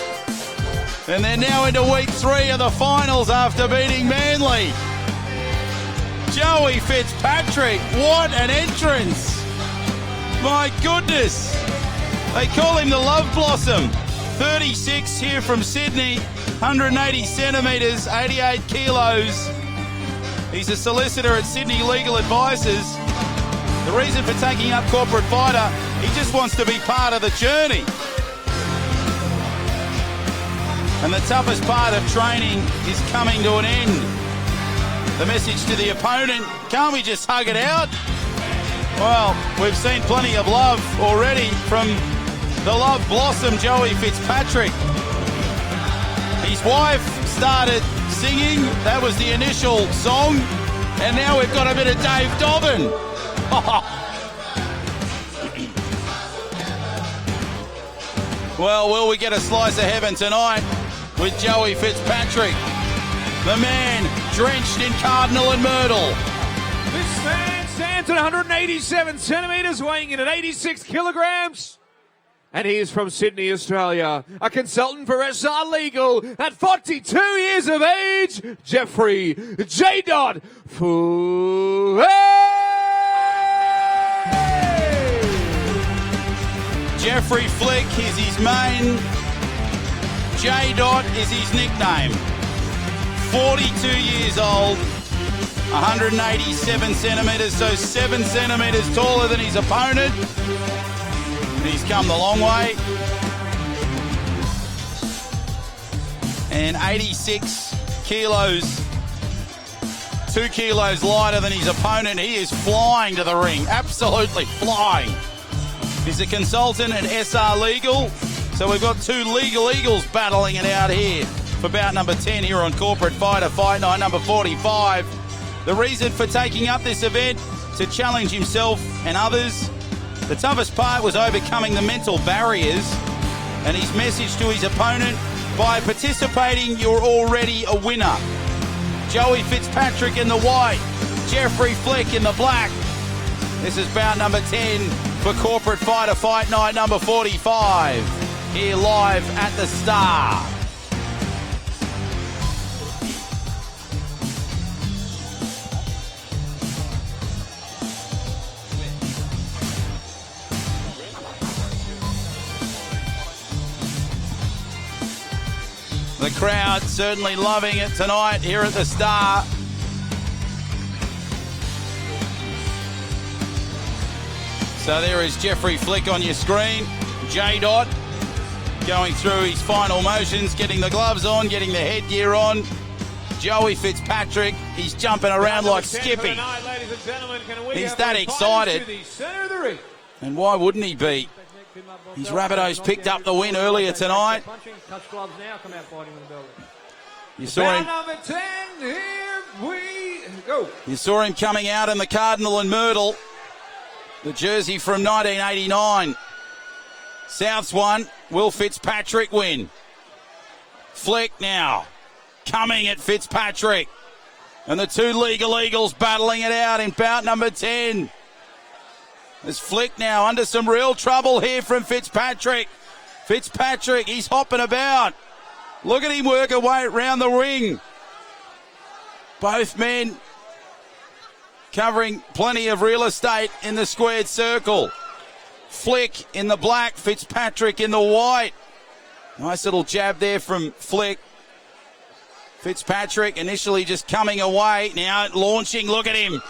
And they're now into week 3 of the finals after beating Manly. Joey Fitzpatrick, what an entrance. My goodness. They call him the Love Blossom. 36 here from Sydney, 180 centimetres, 88 kilos. He's a solicitor at Sydney Legal Advisors. The reason for taking up Corporate Fighter, he just wants to be part of the journey. And the toughest part of training is coming to an end. The message to the opponent, can't we just hug it out? Well, we've seen plenty of love already from the Love Blossom, Joey Fitzpatrick. His wife started singing, that was the initial song, and now we've got a bit of Dave Dobbin. Well, will we get a slice of heaven tonight with Joey Fitzpatrick, the man drenched in cardinal and myrtle? This man stands at 187 centimetres, weighing in at 86 kilograms. And he is from Sydney, Australia. A consultant for SR Legal at 42 years of age, Jeffrey J. Fouet. Jeffrey Flick is his main. J. is his nickname. 42 years old, 187 centimetres, so 7 centimetres taller than his opponent. He's come the long way. And 86 kilos, 2 kilos lighter than his opponent. He is flying to the ring, absolutely flying. He's a consultant at SR Legal. So we've got 2 legal eagles battling it out here for bout number 10 here on Corporate Fighter, fight night number 45. The reason for taking up this event, to challenge himself and others. The toughest part was overcoming the mental barriers, and his message to his opponent, by participating, you're already a winner. Joey Fitzpatrick in the white, Jeffrey Flick in the black. This is bout number 10 for Corporate Fighter, fight night number 45, here live at the Star. The crowd certainly loving it tonight here at the Star. So there is Jeffrey Flick on your screen. J. going through his final motions, getting the gloves on, getting the headgear on. Joey Fitzpatrick, he's jumping around like Skippy. He's that excited. And why wouldn't he be? His Rabbitohs picked up the win earlier tonight. You saw him. Number 10, here we go. You saw him coming out in the Cardinal and Myrtle, the jersey from 1989. Souths won. Will Fitzpatrick win? Flick now coming at Fitzpatrick. And the 2 legal eagles battling it out in bout number 10. There's Flick now under some real trouble here from Fitzpatrick. Fitzpatrick, he's hopping about. Look at him work away around the ring. Both men covering plenty of real estate in the squared circle. Flick in the black, Fitzpatrick in the white. Nice little jab there from Flick. Fitzpatrick initially just coming away, now launching, look at him.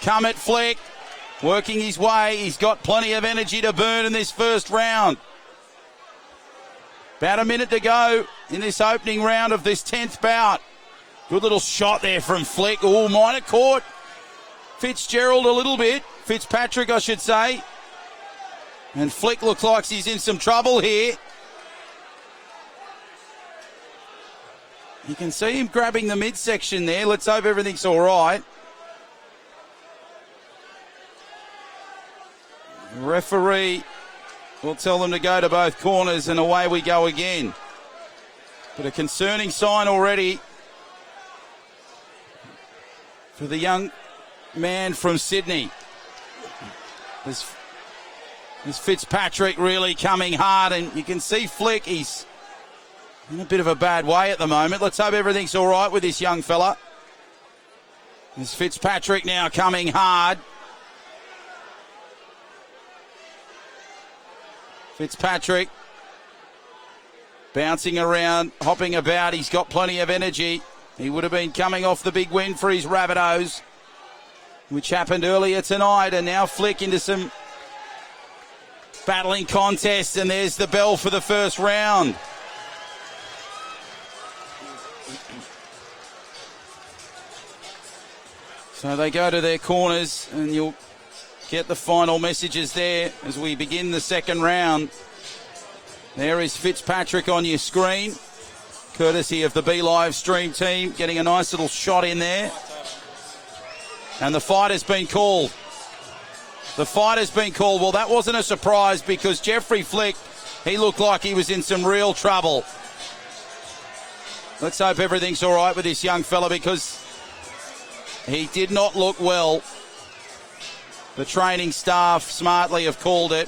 Come at Flick, working his way. He's got plenty of energy to burn in this first round. About a minute to go in this opening round of this 10th bout. Good little shot there from Flick. Oh, might have caught Fitzgerald a little bit. Fitzpatrick, I should say. And Flick looks like he's in some trouble here. You can see him grabbing the midsection there. Let's hope everything's all right. The referee will tell them to go to both corners, and away we go again. But a concerning sign already. for the young man from Sydney. There's Fitzpatrick really coming hard, and you can see Flick, he's in a bit of a bad way at the moment. Let's hope everything's all right with this young fella. There's Fitzpatrick now coming hard. Fitzpatrick bouncing around, hopping about. He's got plenty of energy. He would have been coming off the big win for his Rabbitohs, which happened earlier tonight, and now Flick into some battling contests, and there's the bell for the first round. So they go to their corners, and you'll get the final messages there as we begin the second round. There is Fitzpatrick on your screen, courtesy of the B Live stream team, getting a nice little shot in there. And the fight has been called. The fight has been called. Well, that wasn't a surprise because Jeffrey Flick, he looked like he was in some real trouble. Let's hope everything's all right with this young fella because he did not look well. The training staff smartly have called it.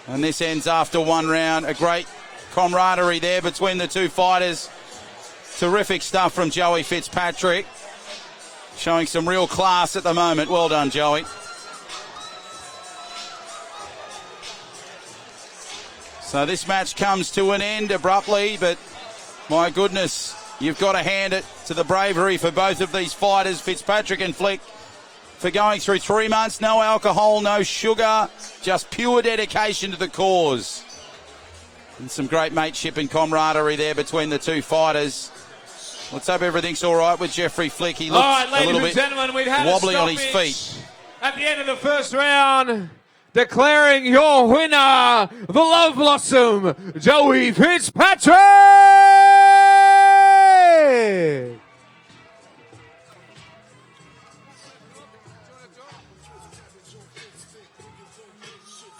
And this ends after one round. A great camaraderie there between the two fighters. Terrific stuff from Joey Fitzpatrick. Showing some real class at the moment. Well done, Joey. So this match comes to an end abruptly, but my goodness, you've got to hand it to the bravery for both of these fighters, Fitzpatrick and Flick, for going through 3 months, no alcohol, no sugar, just pure dedication to the cause. And some great mateship and camaraderie there between the two fighters. Let's hope everything's all right with Jeffrey Flick. He looks a little bit wobbly on his feet. At the end of the first round, declaring your winner, the Love Blossom, Joey Fitzpatrick!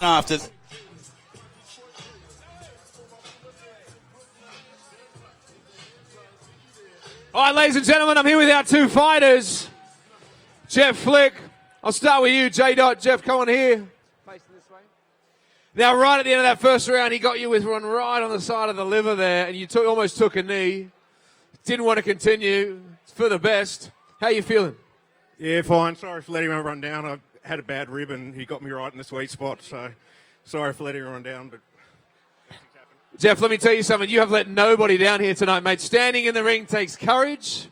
After all right, ladies and gentlemen, I'm here with our two fighters. Jeff Flick, I'll start with you, J. Jeff, come on here. Now, right at the end of that first round, he got you with one right on the side of the liver there, and you almost took a knee. Didn't want to continue. It's for the best. How you feeling? Yeah, fine. Sorry for letting him run down. I had a bad rib, and he got me right in the sweet spot, so sorry for letting him run down, but... Jeff, let me tell you something. You have let nobody down here tonight, mate. Standing in the ring takes courage,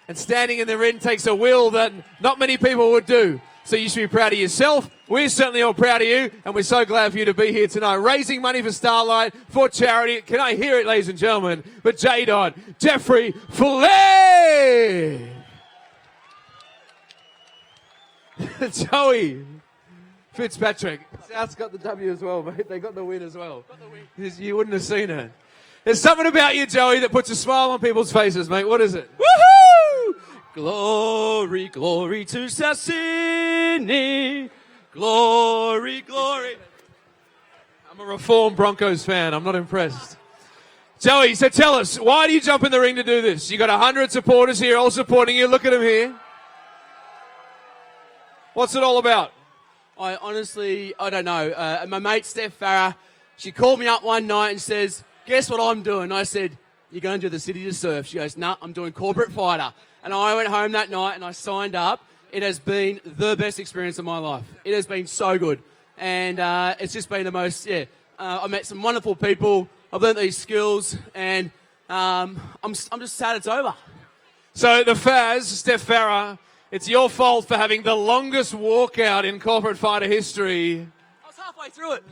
and standing in the ring takes a will that not many people would do. So you should be proud of yourself. We're certainly all proud of you, and we're so glad for you to be here tonight. Raising money for Starlight, for charity. Can I hear it, ladies and gentlemen? But J. Jeffrey Flick! Joey Fitzpatrick. South's got the W as well, mate. They got the win as well. You wouldn't have seen it. There's something about you, Joey, that puts a smile on people's faces, mate. What is it? Woohoo! Glory, glory to South Sydney. Glory, glory. I'm a reformed Broncos fan. I'm not impressed. Joey, so tell us, why do you jump in the ring to do this? You got 100 supporters here all supporting you. Look at them here. What's it all about? I don't know. My mate, Steph Farrah, she called me up one night and says, guess what I'm doing? I said, you're going to the City to Surf. She goes, nah, I'm doing corporate fighter. And I went home that night and I signed up. It has been the best experience of my life. It has been so good. And it's just been the most, I met some wonderful people. I've learned these skills and I'm just sad it's over. So the Faz, Steph Farrah, it's your fault for having the longest walkout in corporate fighter history. I was halfway through it.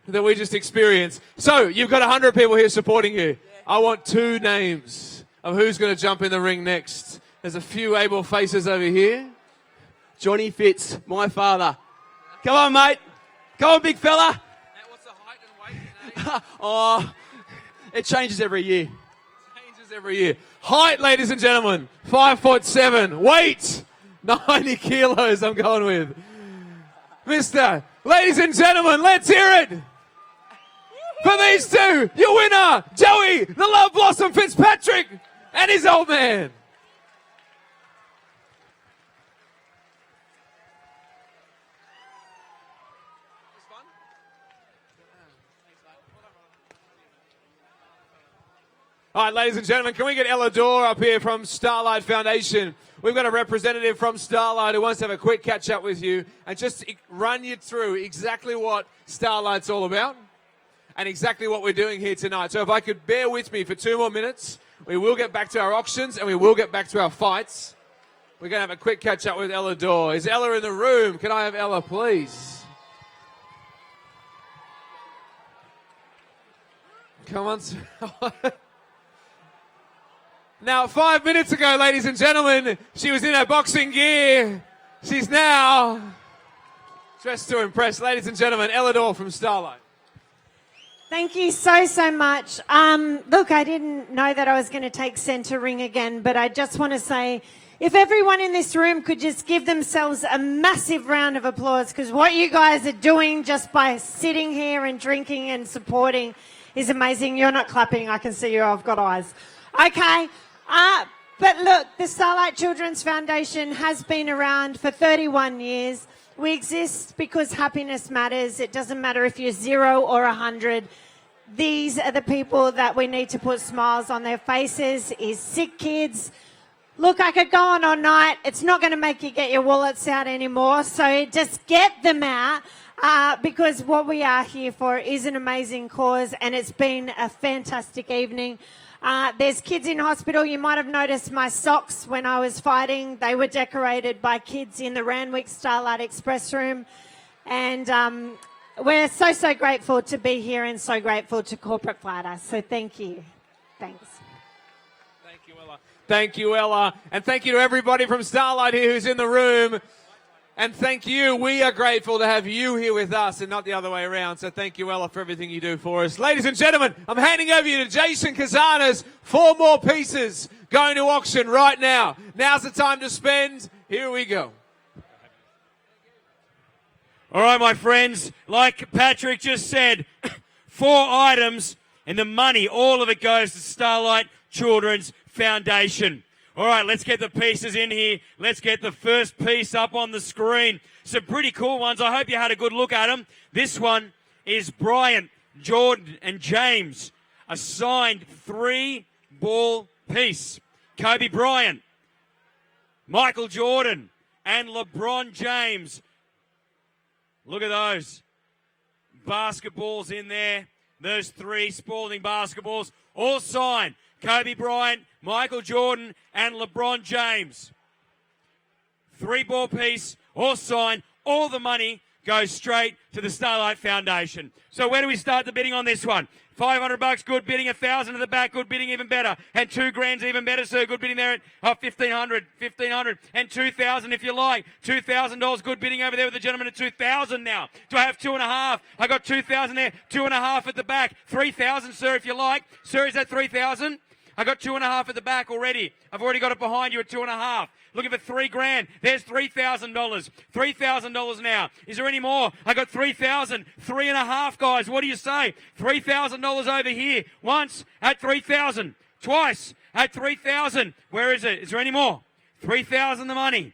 That we just experienced. So you've got 100 people here supporting you. I want 2 names of who's going to jump in the ring next. There's a few able faces over here. Johnny Fitz, my father. Come on, mate. Come on, big fella. What's the height and weight? Oh, it changes every year. Changes every year. Height, ladies and gentlemen, 5'7". Weight, 90 kilos. I'm going with Mister. Ladies and gentlemen, let's hear it for these two. Your winner, Joey, the Love Blossom Fitzpatrick, and his old man. All right, ladies and gentlemen, can we get Eldor up here from Starlight Foundation? We've got a representative from Starlight who wants to have a quick catch-up with you and just run you through exactly what Starlight's all about and exactly what we're doing here tonight. So if I could bear with me for 2 more minutes, we will get back to our auctions and we will get back to our fights. We're going to have a quick catch-up with Eldor. Is Ella in the room? Can I have Ella, please? Come on. Now, 5 minutes ago, ladies and gentlemen, she was in her boxing gear. She's now dressed to impress. Ladies and gentlemen, Eldor from Starlight. Thank you so much. Look, I didn't know that I was going to take centre ring again, but I just want to say, if everyone in this room could just give themselves a massive round of applause, because what you guys are doing just by sitting here and drinking and supporting is amazing. You're not clapping. I can see you. I've got eyes. Okay. But look, the Starlight Children's Foundation has been around for 31 years. We exist because happiness matters. It doesn't matter if you're 0 or 100. These are the people that we need to put smiles on their faces, is sick kids. Look, I could go on all night. It's not going to make you get your wallets out anymore. So just get them out because what we are here for is an amazing cause, and it's been a fantastic evening. There's kids in hospital. You might have noticed my socks when I was fighting. They were decorated by kids in the Randwick Starlight Express room. And we're so grateful to be here and so grateful to Corporate Fighter. So thank you. Thanks. Thank you, Ella. Thank you, Ella. And thank you to everybody from Starlight here who's in the room. And thank you. We are grateful to have you here with us and not the other way around. So thank you, Ella, for everything you do for us. Ladies and gentlemen, I'm handing over you to Jason Kazana's 4 more pieces going to auction right now. Now's the time to spend. Here we go. All right, my friends, like Patrick just said, 4 items and the money, all of it goes to Starlight Children's Foundation. All right, let's get the pieces in here. Let's get the first piece up on the screen. Some pretty cool ones. I hope you had a good look at them. This one is Bryant, Jordan, and James. A signed 3-ball piece. Kobe Bryant, Michael Jordan, and LeBron James. Look at those basketballs in there. Those 3 Spalding basketballs, all signed. Kobe Bryant, Michael Jordan, and LeBron James. 3-ball piece, all signed. All the money goes straight to the Starlight Foundation. So where do we start the bidding on this one? $500, good bidding. 1,000 at the back, good bidding, even better. And $2,000 even better, sir. Good bidding there at $1,500, and $2,000 if you like. $2,000, good bidding over there with the gentleman at $2,000 now. Do I have 2.5? I got $2,000 there. 2.5 at the back. $3,000, sir, if you like. Sir, is that $3,000? I got 2.5 at the back already. I've already got it behind you at 2.5. Looking for $3,000. There's $3,000. $3,000 now. Is there any more? I got 3,000. 3.5, guys. What do you say? $3,000 over here. Once at 3,000. Twice at 3,000. Where is it? Is there any more? 3,000 the money.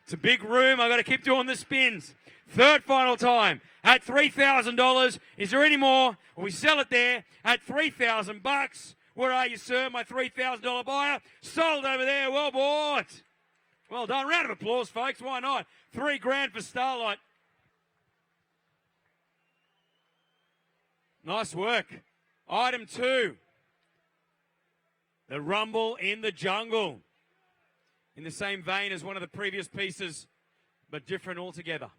It's a big room. I've got to keep doing the spins. Third final time at $3,000. Is there any more? We sell it there at $3,000. Where are you, sir? My $3,000 buyer. Sold over there. Well bought. Well done. Round of applause, folks. Why not? $3,000 for Starlight. Nice work. Item 2. The Rumble in the Jungle. In the same vein as one of the previous pieces, but different altogether.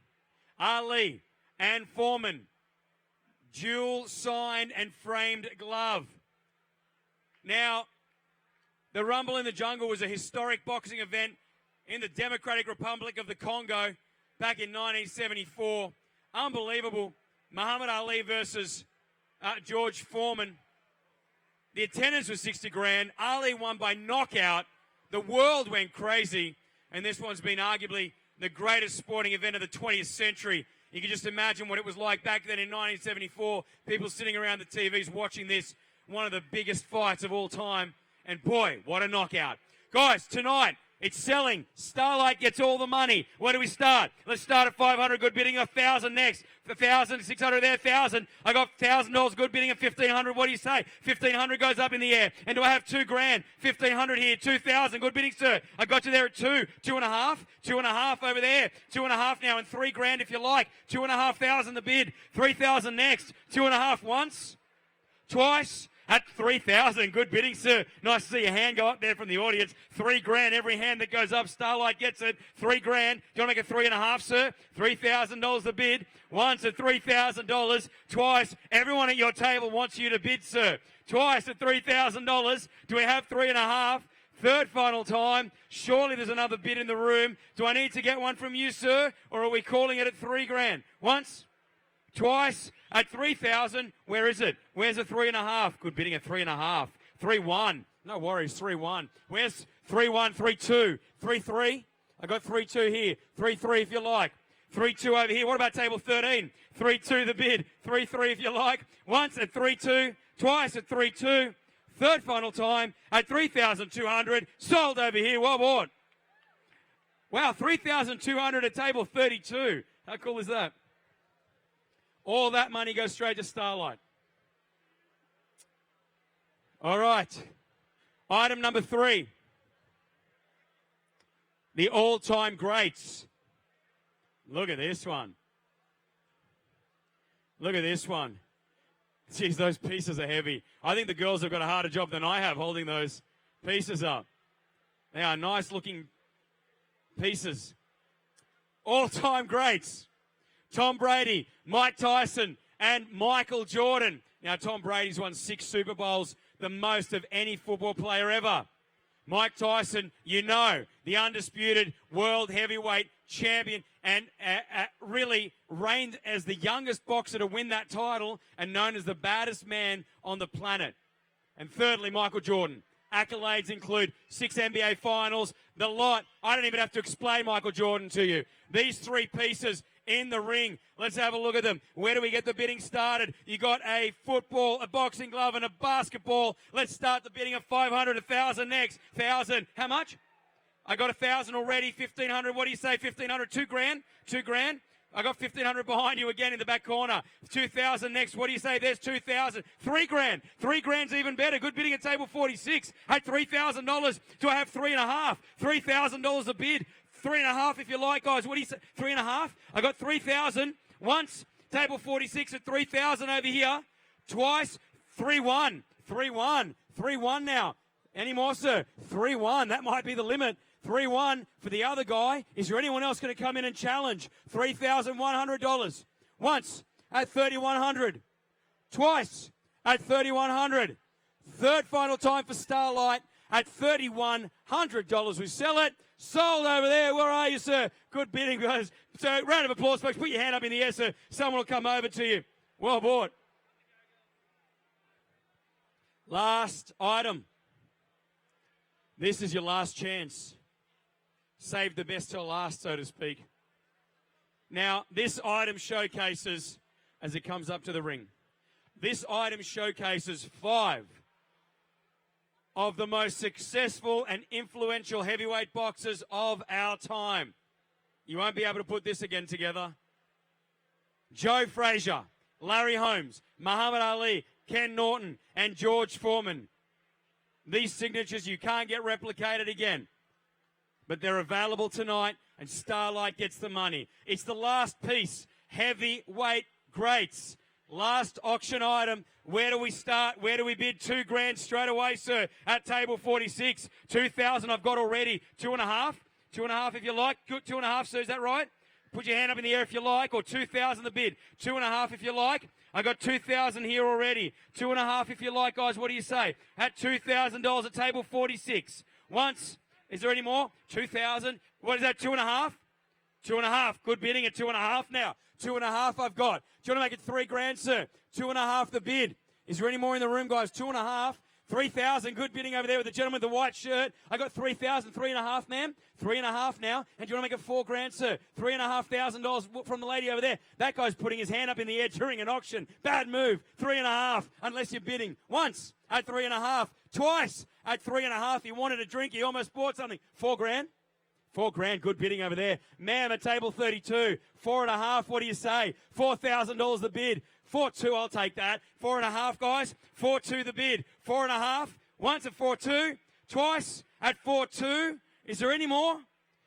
Ali and Foreman. Dual signed and framed glove. Now, the Rumble in the Jungle was a historic boxing event in the Democratic Republic of the Congo back in 1974. Unbelievable. Muhammad Ali versus George Foreman. The attendance was $60,000. Ali won by knockout. The world went crazy. And this one's been arguably the greatest sporting event of the 20th century. You can just imagine what it was like back then in 1974. People sitting around the TVs watching this. One of the biggest fights of all time. And boy, what a knockout. Guys, tonight, It's selling. Starlight gets all the money. Where do we start? Let's start at 500. Good bidding. 1,000 next. 1,000, 600 there. 1,000. I got $1,000. Good bidding at 1,500. What do you say? 1,500 goes up in the air. And do I have $2,000? 1,500 here. 2,000. Good bidding, sir. I got you there at 2. 2.5. 2.5 over there. 2.5 now and $3,000 if you like. 2,500 the bid. 3,000 next. 2.5 once. Twice. At 3,000, good bidding, sir. Nice to see your hand go up there from the audience. $3,000, every hand that goes up. Starlight gets it. $3,000. Do you want to make it 3.5, sir? $3,000 the bid. Once at $3,000. Twice. Everyone at your table wants you to bid, sir. Twice at $3,000. Do we have 3.5? Third final time. Surely there's another bid in the room. Do I need to get one from you, sir? Or are we calling it at $3,000? Once. Twice at 3,000. Where is it? Where's the 3.5? Good bidding at 3.5. 3-1. No worries. 3-1. Where's 3-1? 3-2. 3-3. I got 3-2 here. 3-3 if you like. 3-2 over here. What about table 13? 3-2 the bid. 3-3 if you like. Once at 3-2. Twice at 3-2. Third final time at 3,200. Sold over here. Well bought. Wow, 3,200 at table 32. How cool is that? All that money goes straight to Starlight. All right. Item number 3. The all-time greats. Look at this one. Look at this one. Jeez, those pieces are heavy. I think the girls have got a harder job than I have holding those pieces up. They are nice-looking pieces. All-time greats. Tom Brady, Mike Tyson, and Michael Jordan. Now, Tom Brady's won 6 Super Bowls, the most of any football player ever. Mike Tyson, you know, the undisputed world heavyweight champion and really reigned as the youngest boxer to win that title and known as the baddest man on the planet. And thirdly, Michael Jordan. Accolades include 6 NBA finals, the lot. I don't even have to explain Michael Jordan to you. These 3 pieces in the ring. Let's have a look at them. Where do we get the bidding started? You got a football, a boxing glove, and a basketball. Let's start the bidding at 500, 1,000 next. 1,000. How much? I got 1,000 already. 1,500. What do you say? 1,500. $2,000. $2,000. I got 1,500 behind you again in the back corner. 2,000 next. What do you say? There's 2,000. $3,000. $3,000's even better. Good bidding at table 46. At $3,000. Do I have 3.5? $3,000 a bid. 3.5 if you like, guys. What do you say? 3.5? I got 3,000. Once. Table 46 at 3,000 over here. Twice. 3-1. 3-1. 3-1 now. Any more, sir? 3-1. That might be the limit. 3-1 for the other guy. Is there anyone else going to come in and challenge? $3,100. Once at $3,100. Twice at $3,100. Third final time for Starlight at $3,100. We sell it. Sold over there. Where are you, sir? Good bidding, guys. So, round of applause, folks. Put your hand up in the air, sir. Someone will come over to you. Well bought. Last item. This is your last chance. Save the best till last, so to speak. Now, this item showcases, as it comes up to the ring, this item showcases 5 of the most successful and influential heavyweight boxers of our time. You won't be able to put this again together. Joe Frazier, Larry Holmes, Muhammad Ali, Ken Norton, and George Foreman. These signatures you can't get replicated again. But they're available tonight, and Starlight gets the money. It's the last piece. Heavyweight greats. Last auction item. Where do we start? Where do we bid? $2,000 straight away, sir. At table 46. 2,000 I've got already. 2.5? 2.5 if you like. Good. 2.5, sir. Is that right? Put your hand up in the air if you like. Or 2,000 the bid. 2.5 if you like. I got 2,000 here already. 2.5 if you like, guys. What do you say? At $2,000 at table 46. Once. Is there any more? 2,000. What is that? 2.5? 2.5. Good bidding at 2.5 now. 2.5 I've got. Do you want to make it $3,000, sir? 2.5 the bid. Is there any more in the room, guys? 2.5. 3,000, good bidding over there with the gentleman with the white shirt. I got 3,000, 3.5, ma'am. 3.5 now. And do you want to make it $4,000, sir? $3,500 from the lady over there. That guy's putting his hand up in the air during an auction. Bad move. 3.5, unless you're bidding. Once at 3.5. Twice at 3.5. He wanted a drink. He almost bought something. $4,000. $4,000, good bidding over there. Ma'am at table 32. 4.5, what do you say? $4,000 the bid. 4.2, I'll take that. 4.5, guys. 4.2 the bid. 4.5. Once at 4.2. Twice at 4.2. Is there any more?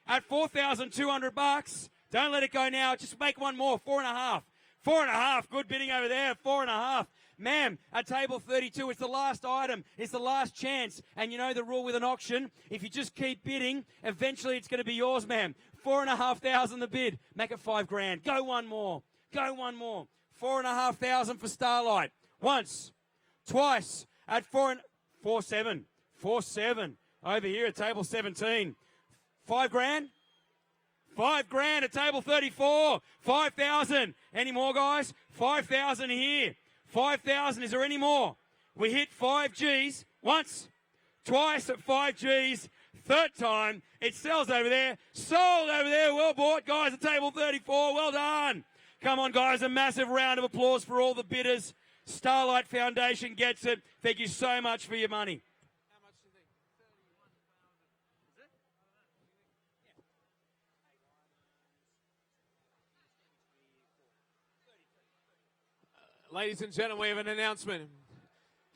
At $4,200. Don't let it go now. Just make one more. 4.5. 4.5. Good bidding over there. 4.5. Ma'am, at table 32, it's the last item. It's the last chance. And you know the rule with an auction. If you just keep bidding, eventually it's going to be yours, ma'am. 4,500 the bid. Make it $5,000. Go one more. Go one more. 4,500 for Starlight. Once. Twice. At 4.7. 4.7. Over here at table 17. $5,000. $5,000 at table 34. 5,000. Any more, guys? 5,000 here. 5,000. Is there any more? We hit 5 Gs. Once. Twice at 5 Gs. Third time. It sells over there. Sold over there. Well bought, guys, at table 34. Well done. Come on, guys. A massive round of applause for all the bidders. Starlight Foundation gets it. Thank you so much for your money. Ladies and gentlemen, we have an announcement.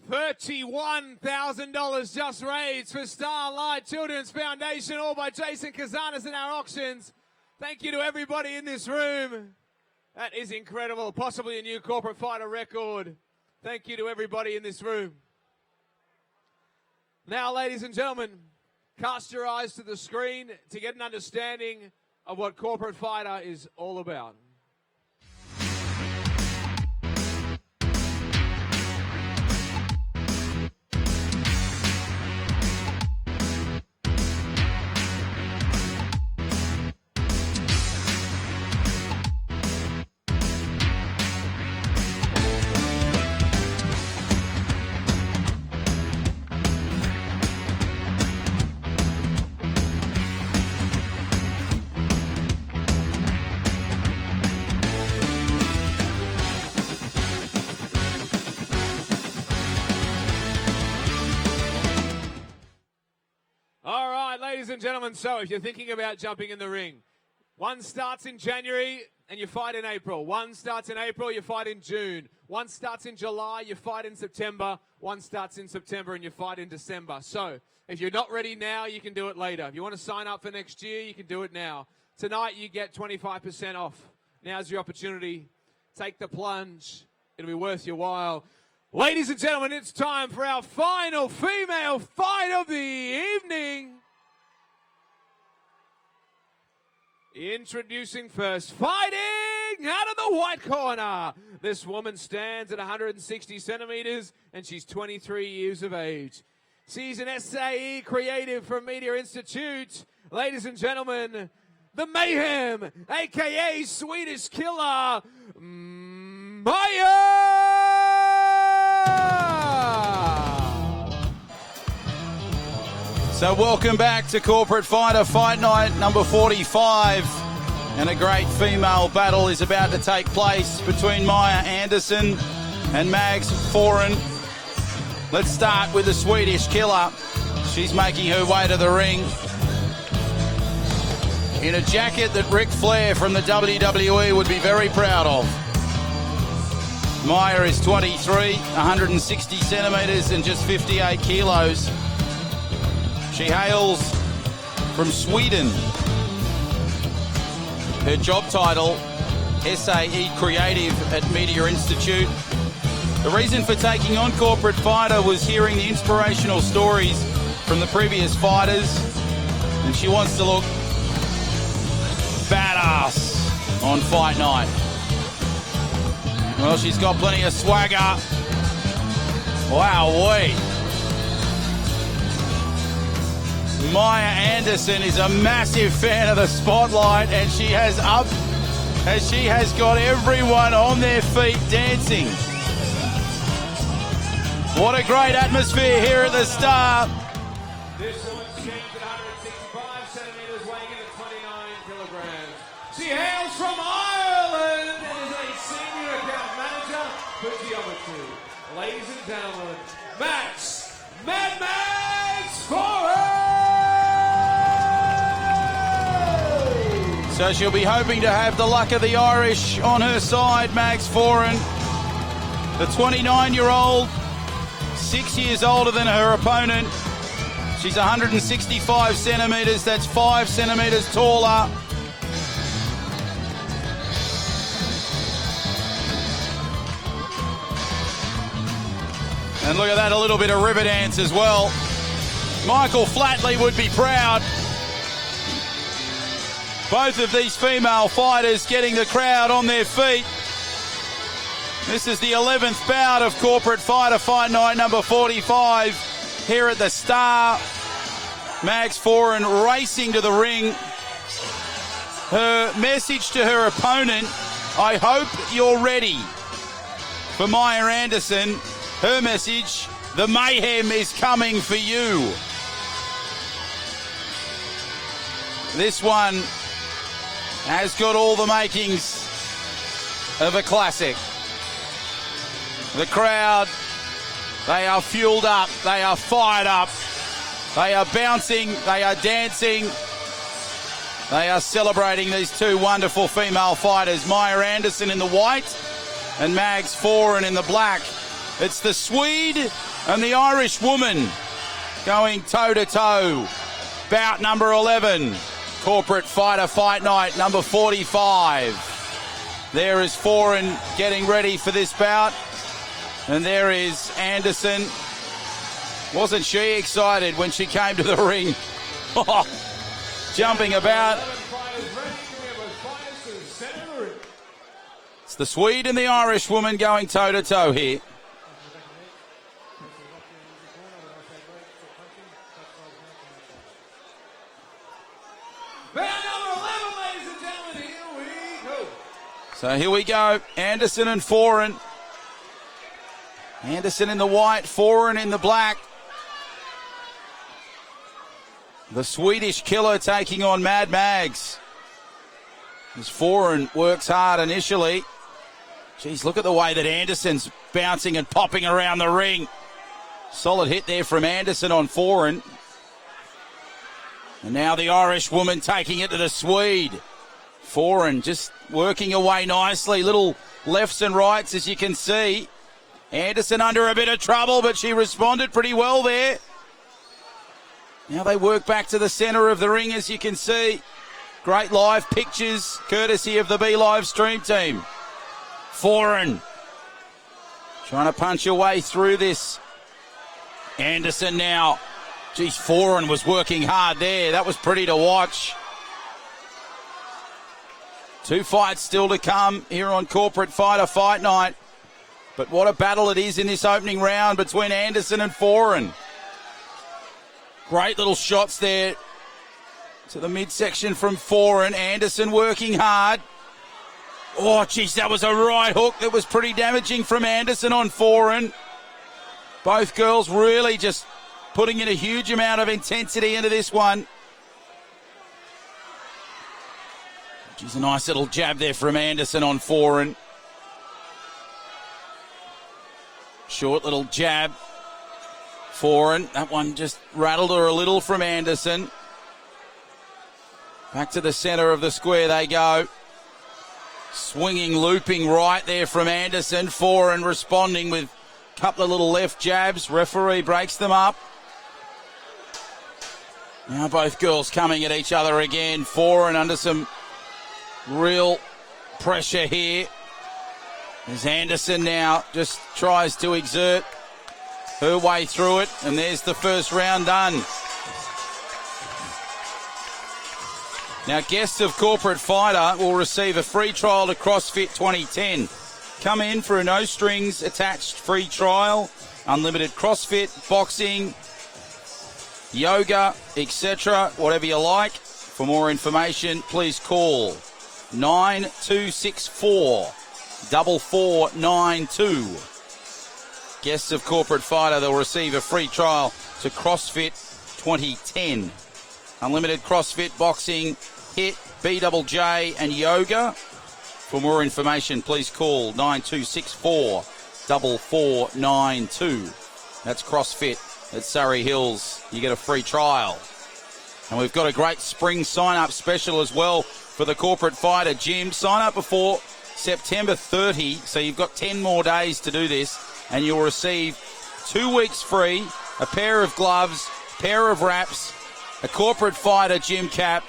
$31,000 just raised for Starlight Children's Foundation, all by Jason Kazanis in our auctions. Thank you to everybody in this room. That is incredible. Possibly a new corporate fighter record. Thank you to everybody in this room. Now, ladies and gentlemen, cast your eyes to the screen to get an understanding of what corporate fighter is all about. Ladies and gentlemen, so if you're thinking about jumping in the ring, one starts in January and you fight in April. One starts in April, you fight in June. One starts in July, you fight in September. One starts in September and you fight in December. So if you're not ready now, you can do it later. If you want to sign up for next year, you can do it now. Tonight, you get 25% off. Now's your opportunity. Take the plunge. It'll be worth your while. Ladies and gentlemen, it's time for our final female fight of the evening. Introducing first, fighting out of the white corner. This woman stands at 160 centimeters and she's 23 years of age. She's an SAE creative from Media Institute. Ladies and gentlemen, the Mayhem, aka Swedish Killer, Maya! So welcome back to Corporate Fighter Fight Night number 45. And a great female battle is about to take place between Maya Anderson and Mags Foran. Let's start with the Swedish Killer. She's making her way to the ring in a jacket that Ric Flair from the WWE would be very proud of. Maya is 23, 160 centimetres and just 58 kilos. She hails from Sweden. Her job title, SAE Creative at Media Institute. The reason for taking on Corporate Fighter was hearing the inspirational stories from the previous fighters, and she wants to look badass on fight night. Well, she's got plenty of swagger. Wowee. Maya Anderson is a massive fan of the spotlight, and she has got everyone on their feet dancing. What a great atmosphere here at the Star. This woman's changed at 165 centimetres, weighing in at 29 kilograms. She hails from Ireland and is a senior account manager for geometry. Ladies and gentlemen, Mad Max Foran! So she'll be hoping to have the luck of the Irish on her side, Mags Foran. The 29-year-old, 6 years older than her opponent. She's 165 centimetres, that's 5 centimetres taller. And look at that, a little bit of river dance as well. Michael Flatley would be proud. Both of these female fighters getting the crowd on their feet. This is the 11th bout of Corporate Fighter Fight Night number 45 here at the Star. Mags Foran racing to the ring. Her message to her opponent, I hope you're ready. For Maya Anderson, her message, the mayhem is coming for you. This one has got all the makings of a classic. The crowd, they are fueled up, they are fired up, they are bouncing, they are dancing, they are celebrating these two wonderful female fighters, Maya Anderson in the white and Mags Foran in the black. It's the Swede and the Irish woman going toe-to-toe. Bout number 11, Corporate Fighter Fight Night number 45. There is Foran getting ready for this bout. And there is Anderson. Wasn't she excited when she came to the ring? Jumping about. It's the Swede and the Irish woman going toe-to-toe here. So here we go, Anderson and Foran. Anderson in the white, Foran in the black. The Swedish killer taking on Mad Mags. As Foran works hard initially. Geez, look at the way that Anderson's bouncing and popping around the ring. Solid hit there from Anderson on Foran. And now the Irish woman taking it to the Swede. Foran just working away nicely. Little lefts and rights, as you can see. Anderson under a bit of trouble, but she responded pretty well there. Now they work back to the centre of the ring, as you can see. Great live pictures, courtesy of the B Live stream team. Foran trying to punch her way through this. Anderson now. Geez, Foran was working hard there. That was pretty to watch. Two fights still to come here on Corporate Fighter Fight Night. But what a battle it is in this opening round between Anderson and Foran. Great little shots there to the midsection from Foran. Anderson working hard. Oh, geez, that was a right hook that was pretty damaging from Anderson on Foran. Both girls really just putting in a huge amount of intensity into this one. Geez, a nice little jab there from Anderson on Foran. Short little jab. Foran, that one just rattled her a little from Anderson. Back to the centre of the square they go. Swinging, looping right there from Anderson. Foran responding with a couple of little left jabs. Referee breaks them up. Now both girls coming at each other again. Foran under some real pressure here. As Anderson now just tries to exert her way through it. And there's the first round done. Now, guests of Corporate Fighter will receive a free trial to CrossFit 2010. Come in for a no-strings attached free trial. Unlimited CrossFit, boxing, yoga, etc. Whatever you like. For more information, please call 9264 4492. Guests of Corporate Fighter, they'll receive a free trial to CrossFit 2010. Unlimited CrossFit, boxing, HIIT, BJJ and yoga. For more information, please call 9264 4492. That's CrossFit at Surrey Hills. You get a free trial. And we've got a great spring sign-up special as well for the Corporate Fighter Gym. Sign up before September 30, so you've got 10 more days to do this, and you'll receive 2 weeks free, a pair of gloves, pair of wraps, a Corporate Fighter gym cap.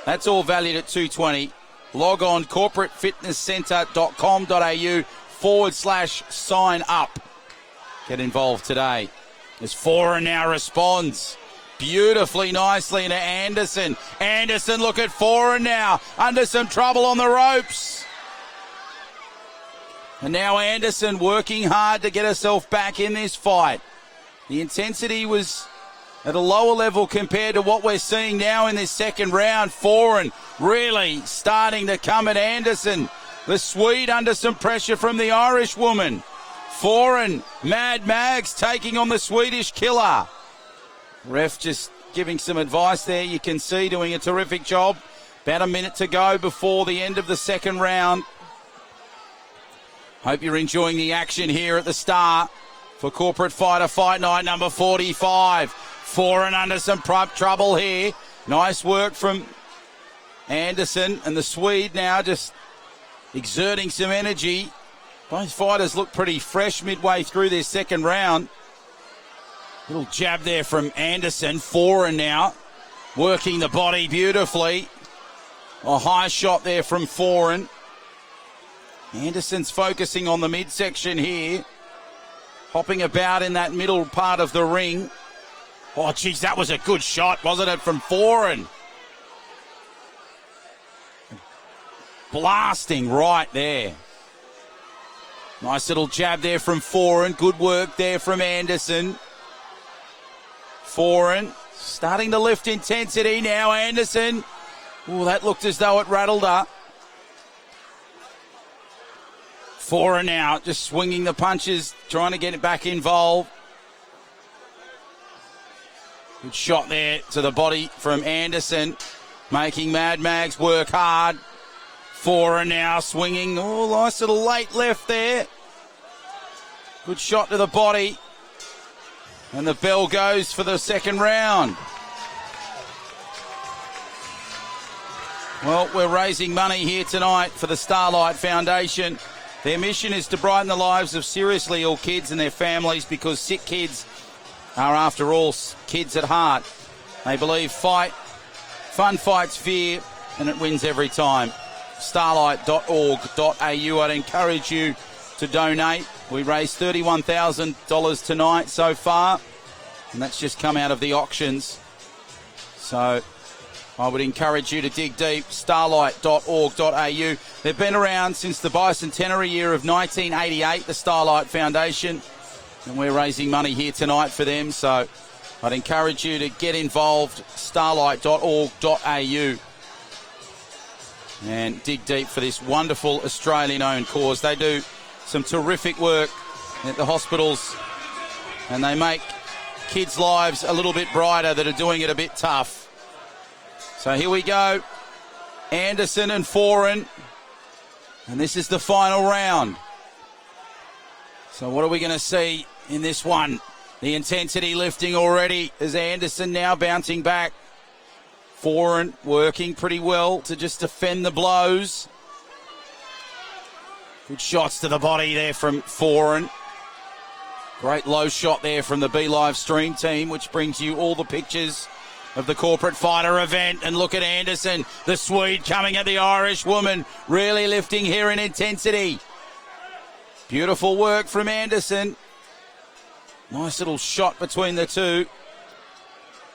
That's all valued at $220. Log on corporatefitnesscentre.com.au/sign up. Get involved today. As Farrah now responds beautifully, nicely into Anderson. Anderson, look at Farrah now. Under some trouble on the ropes. And now Anderson working hard to get herself back in this fight. The intensity was at a lower level compared to what we're seeing now in this second round. Farrah really starting to come at Anderson. The Swede under some pressure from the Irish woman. Farrah, Mad Mags taking on the Swedish killer. Ref just giving some advice there. You can see doing a terrific job. About a minute to go before the end of the second round. Hope you're enjoying the action here at the start for Corporate Fighter Fight Night number 45. Farrah under some trouble here. Nice work from Anderson, and the Swede now just exerting some energy. Both fighters look pretty fresh midway through their second round. Little jab there from Anderson. Farrah now working the body beautifully. A high shot there from Farrah. Anderson's focusing on the midsection here. Hopping about in that middle part of the ring. Oh, geez, that was a good shot, wasn't it, from Farrah? Blasting right there. Nice little jab there from Farrah. Good work there from Anderson. Farrah starting to lift intensity now. Anderson. Oh, that looked as though it rattled up. Farrah now just swinging the punches, trying to get it back involved. Good shot there to the body from Anderson, making Mad Mags work hard. Farrah now swinging. Oh, nice little late left there. Good shot to the body. And the bell goes for the second round. Well, we're raising money here tonight for the Starlight Foundation. Their mission is to brighten the lives of seriously ill kids and their families, because sick kids are, after all, kids at heart. They believe fun fights fear, and it wins every time. Starlight.org.au. I'd encourage you to donate. We raised $31,000 tonight so far, and that's just come out of the auctions. So I would encourage you to dig deep. Starlight.org.au. They've been around since the bicentenary year of 1988, the Starlight Foundation, and we're raising money here tonight for them. So I'd encourage you to get involved. Starlight.org.au. And dig deep for this wonderful Australian-owned cause. They do some terrific work at the hospitals, and they make kids' lives a little bit brighter that are doing it a bit tough. So here we go. Anderson and Farrah. And this is the final round. So what are we going to see in this one? The intensity lifting already as Anderson now bouncing back. Farrah working pretty well to just defend the blows. Good shots to the body there from Farrah. Great low shot there from the B Live stream team, which brings you all the pictures of the Corporate Fighter event. And look at Anderson, the Swede coming at the Irish woman, really lifting here in intensity. Beautiful work from Anderson. Nice little shot between the two.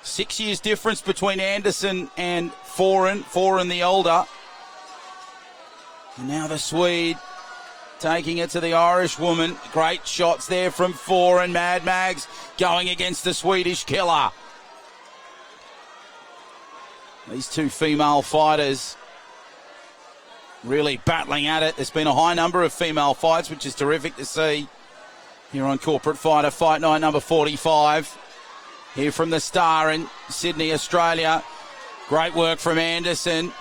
6 years difference between Anderson and Farrah. Farrah the older. And now the Swede taking it to the Irish woman. Great shots there from Farrah. Mad Mags going against the Swedish killer. These two female fighters really battling at it. There's been a high number of female fights, which is terrific to see. here on Corporate Fighter, fight night number 45. Here from the Star in Sydney, Australia. Great work from Anderson.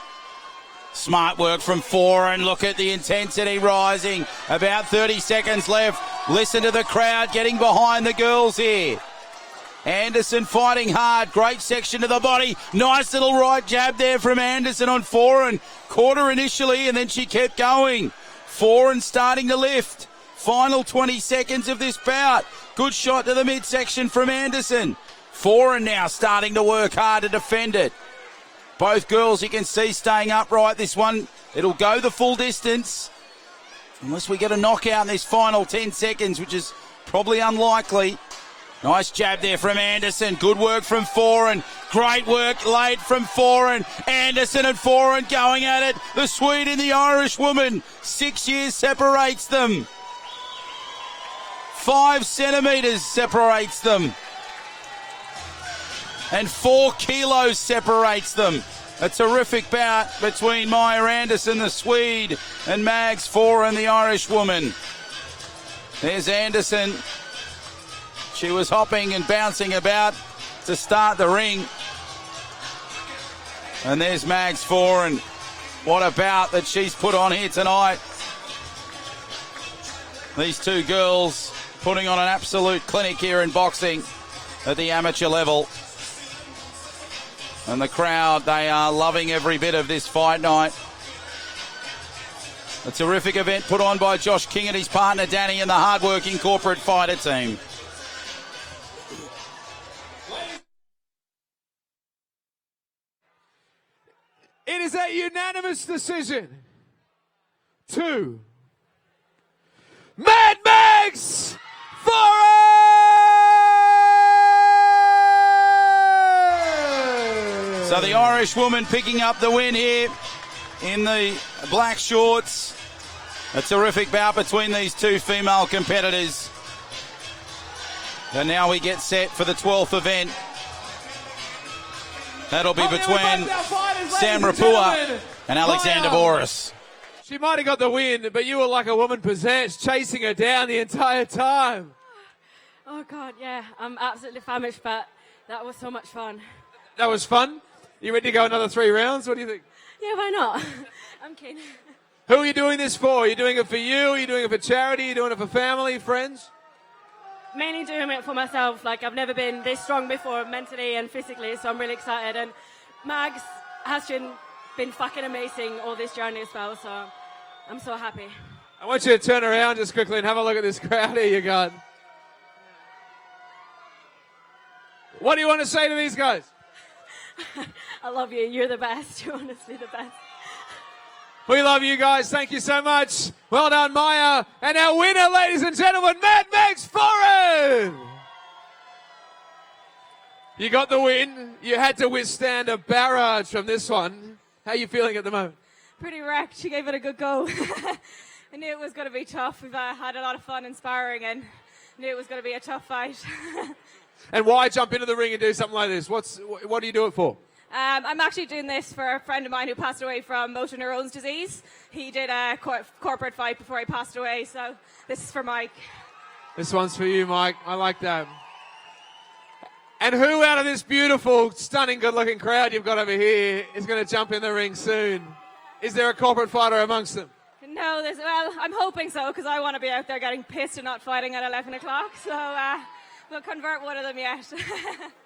Smart work from Foran. Look at the intensity rising. About 30 seconds left. Listen to the crowd getting behind the girls here. Anderson fighting hard. Great section to the body. Nice little right jab there from Anderson on Foran. Caught her initially and then she kept going. Foran starting to lift. Final 20 seconds of this bout. Good shot to the midsection from Anderson. Foran now starting to work hard to defend it. Both girls you can see staying upright. This one, it'll go the full distance. Unless we get a knockout in this final 10 seconds, which is probably unlikely. Nice jab there from Anderson. Good work from Foran. Great work late from Foran. Anderson and Foran going at it. The Swede and the Irish woman. 6 years separates them. 5 centimetres separates them. And 4 kilos separates them. A terrific bout between Maya Anderson, the Swede, and Mags Foran, the Irish woman. There's Anderson. She was hopping and bouncing about to start the ring. And there's Mags Foran. What a bout that she's put on here tonight. These two girls putting on an absolute clinic here in boxing at the amateur level. And the crowd, they are loving every bit of this fight night. A terrific event put on by Josh King and his partner Danny and the hard-working Corporate Fighter team. It is a unanimous decision to Mad Max So the Irish woman picking up the win here in the black shorts. A terrific bout between these two female competitors. And now we get set for the 12th event. That'll be between Sam Rapua and Alexander Boris. She might have got the win, but you were like a woman possessed, chasing her down the entire time. Oh, God, yeah. I'm absolutely famished, but that was so much fun. That was fun? You ready to go another 3 rounds? What do you think? Yeah, why not? I'm keen. Who are you doing this for? Are you doing it for you? Are you doing it for charity? Are you doing it for family, friends? Mainly doing it for myself. Like, I've never been this strong before, mentally and physically, so I'm really excited. And Mags has been fucking amazing all this journey as well, so I'm so happy. I want you to turn around just quickly and have a look at this crowd here you got. What do you want to say to these guys? I love you. You're the best. You're honestly the best. We love you guys. Thank you so much. Well done, Maya. And our winner, ladies and gentlemen, Mad Max Foran. You got the win. You had to withstand a barrage from this one. How are you feeling at the moment? Pretty wrecked. She gave it a good go. I knew it was going to be tough. We've had a lot of fun and sparring and knew it was going to be a tough fight. And why jump into the ring and do something like this? What do you do it for? I'm actually doing this for a friend of mine who passed away from motor neurones disease. He did a corporate fight before he passed away, so this is for Mike. This one's for you, Mike. I like that. And who out of this beautiful, stunning, good-looking crowd you've got over here is going to jump in the ring soon? Is there a corporate fighter amongst them? No, well, I'm hoping so, because I want to be out there getting pissed and not fighting at 11 o'clock, so we'll convert one of them yet.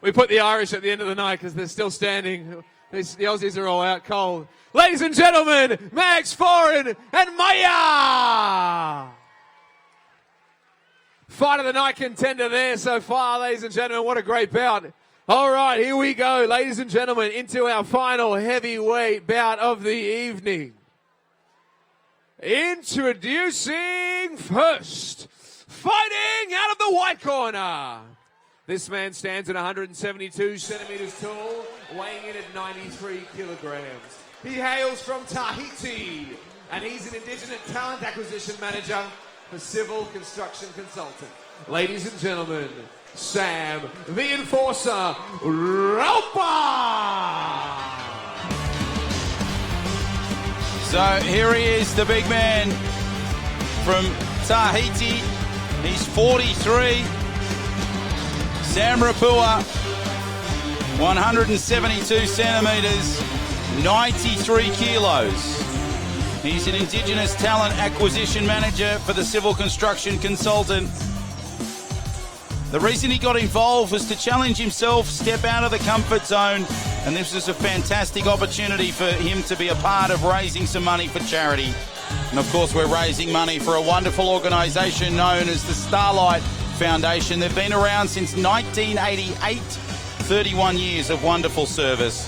We put the Irish at the end of the night because they're still standing. The Aussies are all out cold. Ladies and gentlemen, Max Foran and Maya! Fight of the night contender there so far, ladies and gentlemen. What a great bout. All right, here we go, ladies and gentlemen, into our final heavyweight bout of the evening. Introducing first, fighting out of the white corner. This man stands at 172 centimeters tall, weighing in at 93 kilograms. He hails from Tahiti, and he's an indigenous talent acquisition manager for Civil Construction Consultant. Ladies and gentlemen, Sam, the Enforcer, Rapua! So here he is, the big man from Tahiti, He's 43. Sam Rapua, 172 centimetres, 93 kilos. He's an Indigenous Talent Acquisition Manager for the Civil Construction Consultant. The reason he got involved was to challenge himself, step out of the comfort zone, and this was a fantastic opportunity for him to be a part of raising some money for charity. And of course, we're raising money for a wonderful organisation known as the Starlight Foundation. They've been around since 1988, 31 years of wonderful service.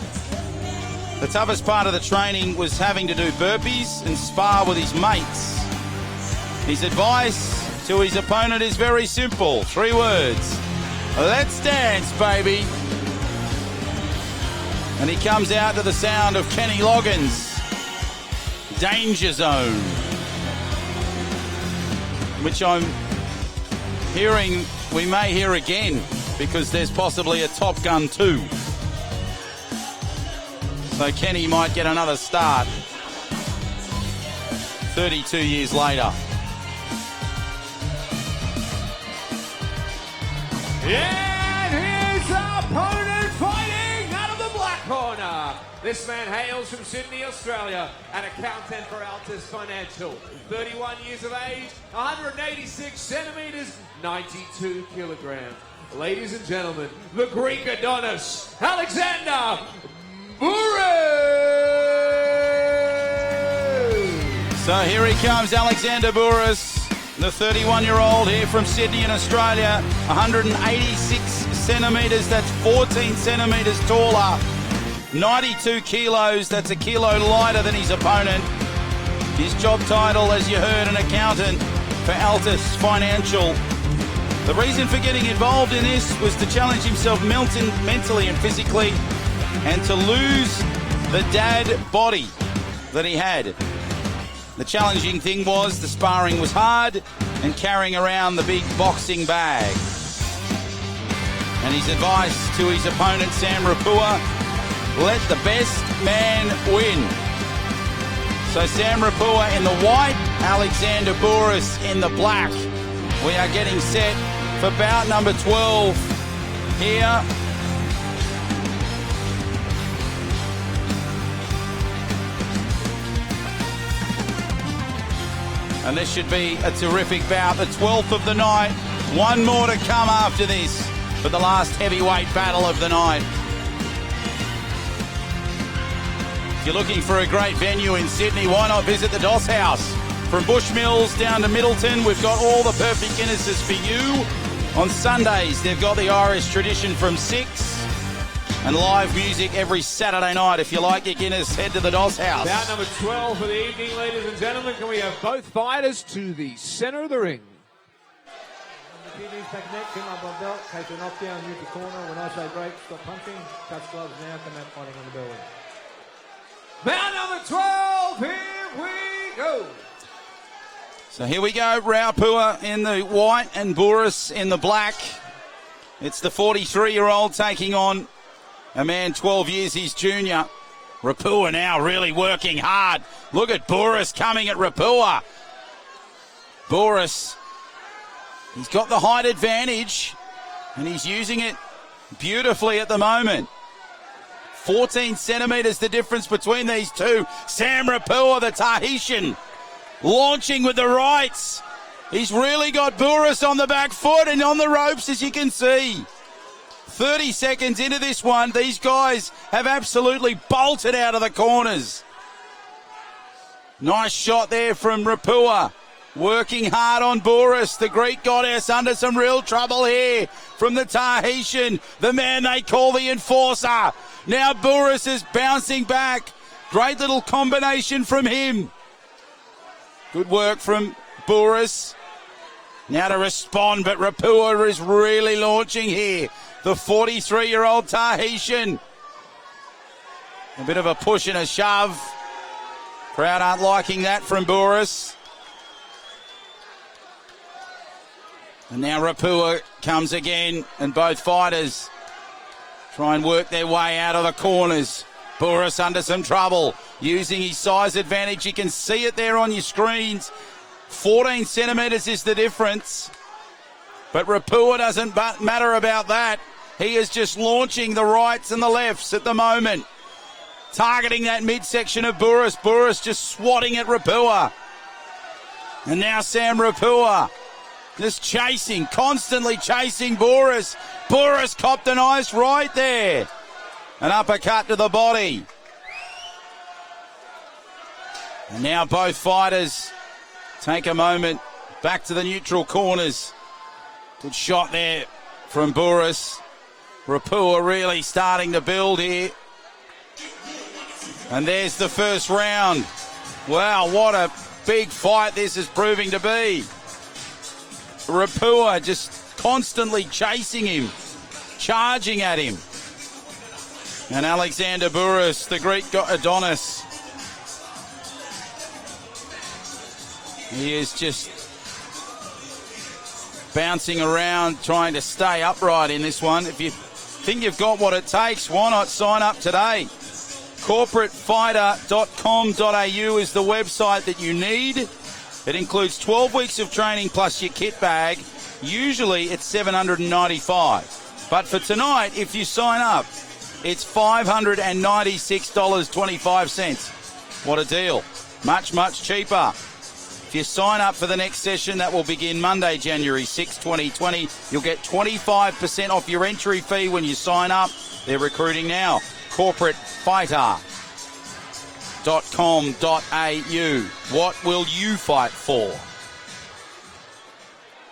The toughest part of the training was having to do burpees and spar with his mates. His advice to his opponent is very simple. 3 words. Let's dance, baby. And he comes out to the sound of Kenny Loggins' Danger Zone, which I'm hearing we may hear again because there's possibly a Top Gun 2. So Kenny might get another start 32 years later. And his opponent fighting out of the black corner. This man hails from Sydney, Australia, an accountant for Altus Financial. 31 years of age, 186 centimetres, 92 kilograms. Ladies and gentlemen, the Greek Adonis, Alexander Boris! So here he comes, Alexander Boris, the 31-year-old here from Sydney in Australia, 186 centimetres, that's 14 centimetres taller, 92 kilos, that's a kilo lighter than his opponent. His job title, as you heard, an accountant for Altus Financial. The reason for getting involved in this was to challenge himself mentally and physically and to lose the dad body that he had. The challenging thing was the sparring was hard and carrying around the big boxing bag. And his advice to his opponent, Sam Rapua, let the best man win. So Sam Rapua in the white, Alexander Boris in the black. We are getting set for bout number 12 here. And this should be a terrific bout, the 12th of the night. One more to come after this for the last heavyweight battle of the night. If you're looking for a great venue in Sydney, why not visit the Doss House? From Bushmills down to Middleton, we've got all the perfect Guinnesses for you. On Sundays, they've got the Irish tradition from 6. And live music every Saturday night. If you like your Guinness, head to the Doss House. Bout number 12 for the evening, ladies and gentlemen. Can we have both fighters to the centre of the ring? Kidneys, back neck, pin up on belt, take a knockdown, move the corner. When I say break, stop punching. Touch gloves now, come out fighting on the building. Bout number 12, here we go. So here we go, Rapua in the white and Boris in the black. It's the 43-year-old taking on a man 12 years his junior. Rapua now really working hard. Look at Boris coming at Rapua. Boris, he's got the height advantage and he's using it beautifully at the moment. 14 centimetres the difference between these two. Sam Rapua, the Tahitian, launching with the rights. He's really got Boris on the back foot and on the ropes, as you can see. 30 seconds into this one, these guys have absolutely bolted out of the corners. Nice shot there from Rapua. Working hard on Boris, the Greek goddess, under some real trouble here from the Tahitian, the man they call the enforcer. Now Boris is bouncing back. Great little combination from him. Good work from Boris. Now to respond, but Rapua is really launching here. The 43-year-old Tahitian. A bit of a push and a shove. Crowd aren't liking that from Boris. And now Rapua comes again, and both fighters try and work their way out of the corners. Boris under some trouble, using his size advantage. You can see it there on your screens. 14 centimetres is the difference. But Rapua doesn't matter about that. He is just launching the rights and the lefts at the moment. Targeting that midsection of Boris. Boris just swatting at Rapua. And now Sam Rapua just chasing, constantly chasing Boris. Boris copped a nice right there. An uppercut to the body. And now both fighters take a moment back to the neutral corners. Good shot there from Boris. Rapua really starting to build here. And there's the first round. Wow, what a big fight this is proving to be. Rapua just constantly chasing him, charging at him. And Alexander Boris, the Greek Adonis, he is just bouncing around, trying to stay upright in this one. If you think you've got what it takes, why not sign up today? Corporatefighter.com.au is the website that you need. It includes 12 weeks of training plus your kit bag. Usually it's $795. But for tonight, if you sign up, it's $596.25. What a deal. Much, much cheaper. If you sign up for the next session, that will begin Monday, January 6, 2020. You'll get 25% off your entry fee when you sign up. They're recruiting now. corporatefighter.com.au. What will you fight for?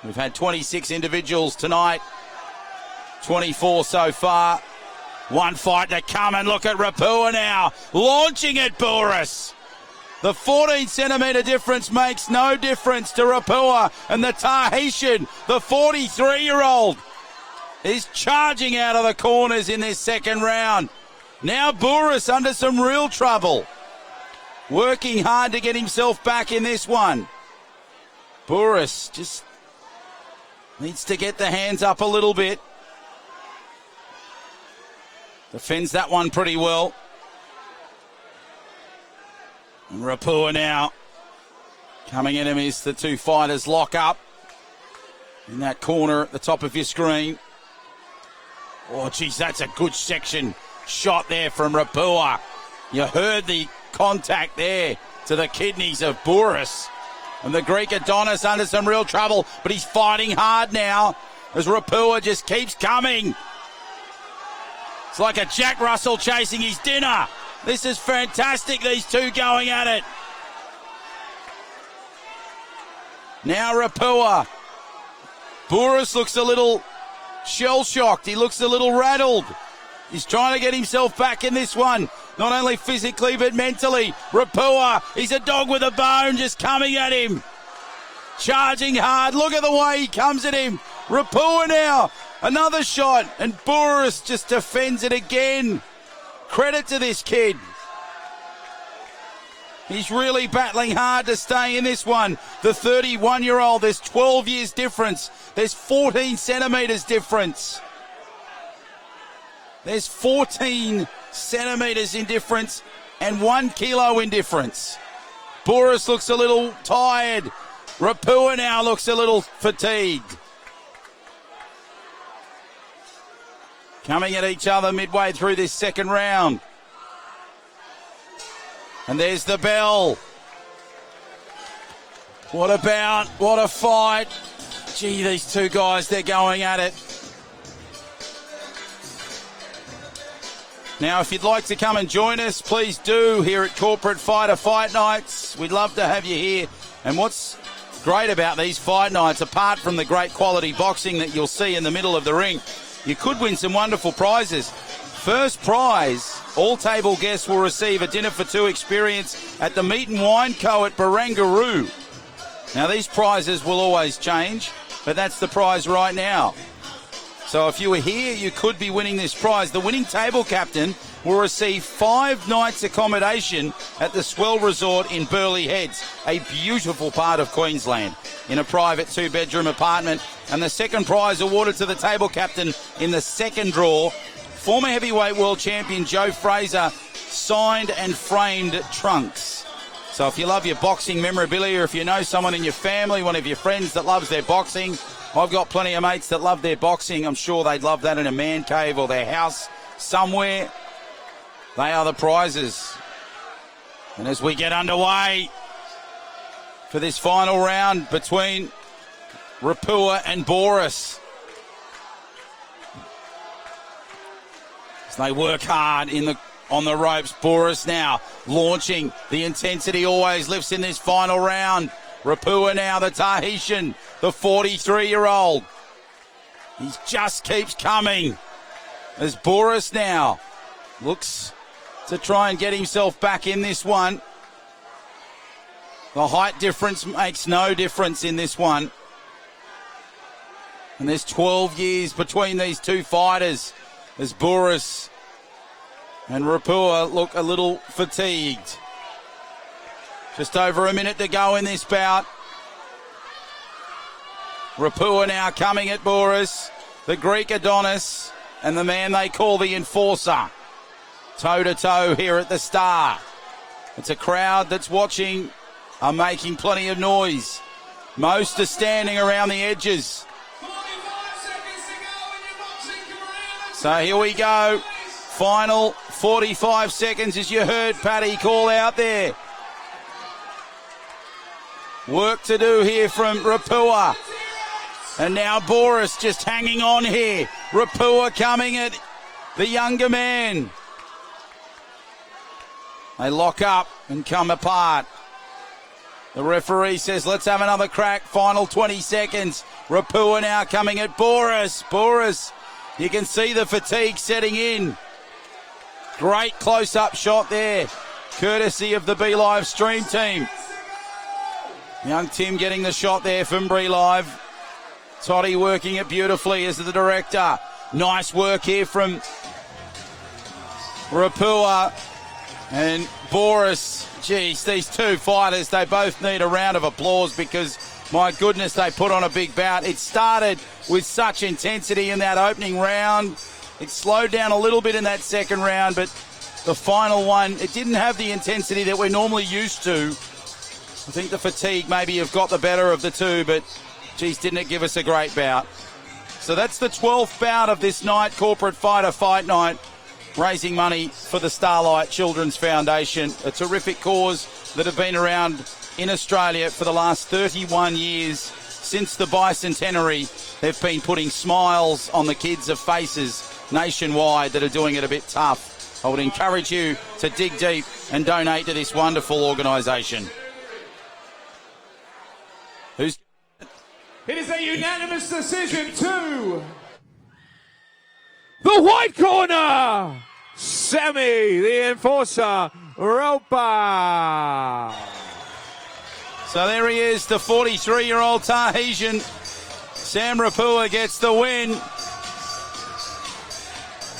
We've had 26 individuals tonight, 24 so far. One fight to come, and look at Rapua now, launching at Boris. The 14-centimetre difference makes no difference to Rapua, and the Tahitian, the 43-year-old, is charging out of the corners in this second round. Now Boris under some real trouble. Working hard to get himself back in this one. Boris just needs to get the hands up a little bit. Defends that one pretty well. And Rapua now coming at him as the two fighters lock up in that corner at the top of your screen. Oh, geez, that's a good section shot there from Rapua. You heard the contact there to the kidneys of Boris. And the Greek Adonis under some real trouble, but he's fighting hard now as Rapua just keeps coming. It's like a Jack Russell chasing his dinner. This is fantastic, these two going at it. Now Rapua. Boris looks a little shell-shocked. He looks a little rattled. He's trying to get himself back in this one. Not only physically, but mentally. Rapua, he's a dog with a bone just coming at him. Charging hard. Look at the way he comes at him. Rapua now. Another shot. And Boris just defends it again. Credit to this kid. He's really battling hard to stay in this one. The 31-year-old, there's 12 years difference. There's 14 centimetres difference. There's 14 centimetres in difference and 1 kilo in difference. Boris looks a little tired. Rapua now looks a little fatigued. Coming at each other midway through this second round. And there's the bell. What a bout, what a fight. Gee, these two guys, they're going at it. Now, if you'd like to come and join us, please do here at Corporate Fighter Fight Nights. We'd love to have you here. And what's great about these fight nights, apart from the great quality boxing that you'll see in the middle of the ring, you could win some wonderful prizes. First prize, all table guests will receive a dinner for two experience at the Meat and Wine Co. at Barangaroo. Now, these prizes will always change, but that's the prize right now. So if you were here, you could be winning this prize. The winning table captain will receive 5 nights accommodation at the Swell Resort in Burleigh Heads, a beautiful part of Queensland, in a private 2-bedroom apartment. And the second prize awarded to the table captain in the second draw, former heavyweight world champion Joe Fraser, signed and framed trunks. So if you love your boxing memorabilia, if you know someone in your family, one of your friends that loves their boxing, I've got plenty of mates that love their boxing. I'm sure they'd love that in a man cave or their house somewhere. They are the prizes. And as we get underway for this final round between Rapua and Boris, as they work hard on the ropes, Boris now launching. The intensity always lifts in this final round. Rapua now, the Tahitian, the 43-year-old. He just keeps coming as Boris now looks to try and get himself back in this one. The height difference makes no difference in this one. And there's 12 years between these two fighters as Boris and Rapua look a little fatigued. Just over a minute to go in this bout. Rapua now coming at Boris, the Greek Adonis, and the man they call the Enforcer. Toe-to-toe here at the Star. It's a crowd that's watching, are making plenty of noise. Most are standing around the edges. So here we go. Final 45 seconds as you heard Paddy call out there. Work to do here from Rapua. And now Boris just hanging on here. Rapua coming at the younger man. They lock up and come apart. The referee says, let's have another crack. Final 20 seconds. Rapua now coming at Boris. Boris, you can see the fatigue setting in. Great close-up shot there, courtesy of the Be Live stream team. Young Tim getting the shot there from Be Live. Toddy working it beautifully as the director. Nice work here from Rapua and Boris. Geez, these two fighters, they both need a round of applause because, my goodness, they put on a big bout. It started with such intensity in that opening round. It slowed down a little bit in that second round, but the final one, it didn't have the intensity that we're normally used to. I think the fatigue maybe have got the better of the two, but, geez, didn't it give us a great bout. So that's the 12th bout of this night, Corporate Fighter Fight Night, raising money for the Starlight Children's Foundation, a terrific cause that have been around in Australia for the last 31 years. Since the bicentenary, they've been putting smiles on the kids' faces nationwide that are doing it a bit tough. I would encourage you to dig deep and donate to this wonderful organisation. It is a unanimous decision to the white corner, Sammy, the Enforcer, Rapua. So there he is, the 43-year-old Tahitian. Sam Rapua gets the win.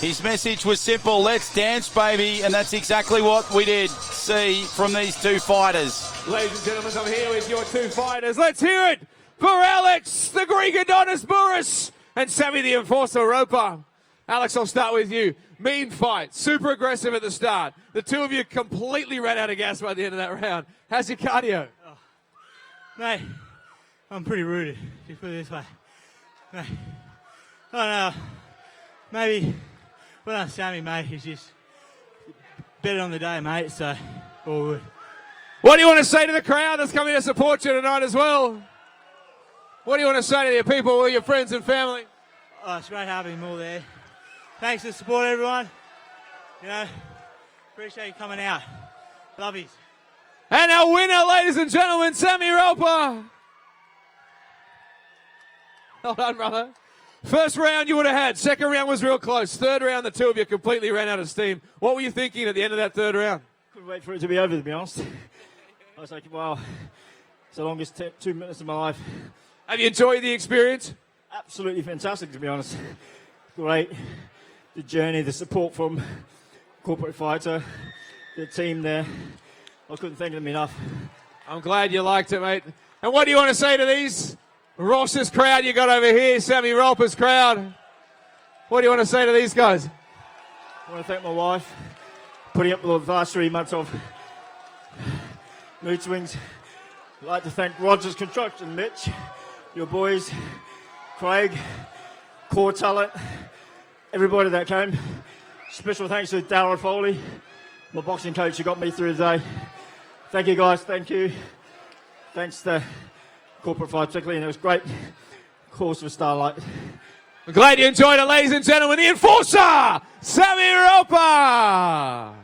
His message was simple, let's dance, baby, and that's exactly what we did see from these two fighters. Ladies and gentlemen, I'm here with your two fighters. Let's hear it for Alex, the Greek Adonis Boris, and Sammy, the Enforcer, Rapua. Alex, I'll start with you. Mean fight, super aggressive at the start. The two of you completely ran out of gas by the end of that round. How's your cardio? Oh, mate, I'm pretty rooted, just put it this way. Mate, I don't know, maybe... Well, Sammy, mate, he's just better on the day, mate, so all good. What do you want to say to the crowd that's coming to support you tonight as well? What do you want to say to your people, all your friends and family? Oh, it's great having them all there. Thanks for the support, everyone. You know, appreciate you coming out. Love yous. And our winner, ladies and gentlemen, Sammy Rapua. Well done, brother. First round you would have had. Second round was real close. Third round, the two of you completely ran out of steam. What were you thinking at the end of that third round? Couldn't wait for it to be over, to be honest. I was like, wow, it's the longest 2 minutes of my life. Have you enjoyed the experience? Absolutely fantastic, to be honest. Great. The journey, the support from Corporate Fighter, the team there. I couldn't thank them enough. I'm glad you liked it, mate. And what do you want to say to these Ross's crowd you got over here, Sammy Rapua's crowd? What do you want to say to these guys? I want to thank my wife, putting up with the last 3 months of mood swings. I'd like to thank Rogers Construction, Mitch, your boys, Craig, core talent, everybody that came. Special thanks to Darryl Foley, my boxing coach who got me through the day. Thank you guys, thank you. Thanks to Corporate Fight particularly, and it was great course for Starlight. We're glad you enjoyed it, ladies and gentlemen. The enforcer, Sammy Rapua.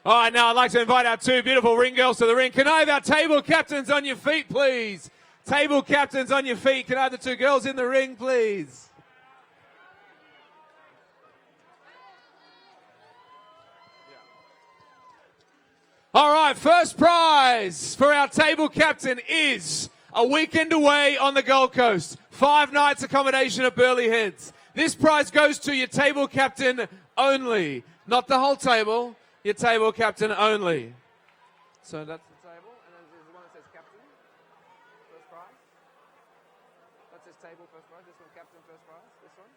All right, now I'd like to invite our two beautiful ring girls to the ring. Can I have our table captains on your feet, please? Table captains on your feet. Can I have the two girls in the ring, please? All right, first prize for our table captain is a weekend away on the Gold Coast. 5 nights accommodation at Burleigh Heads. This prize goes to your table captain only. Not the whole table, your table captain only. So that's the table, and then there's the one that says captain. First prize. That says table, first prize. This one, captain, first prize. This one.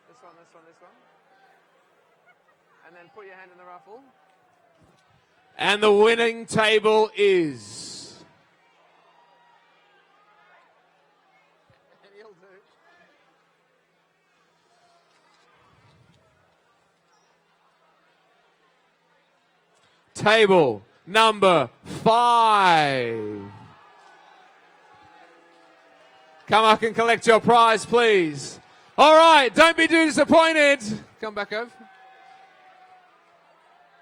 This one, this one, this one. And then put your hand in the raffle. And the winning table is... Table number 5. Come up and collect your prize, please. All right, don't be too disappointed. Come back over.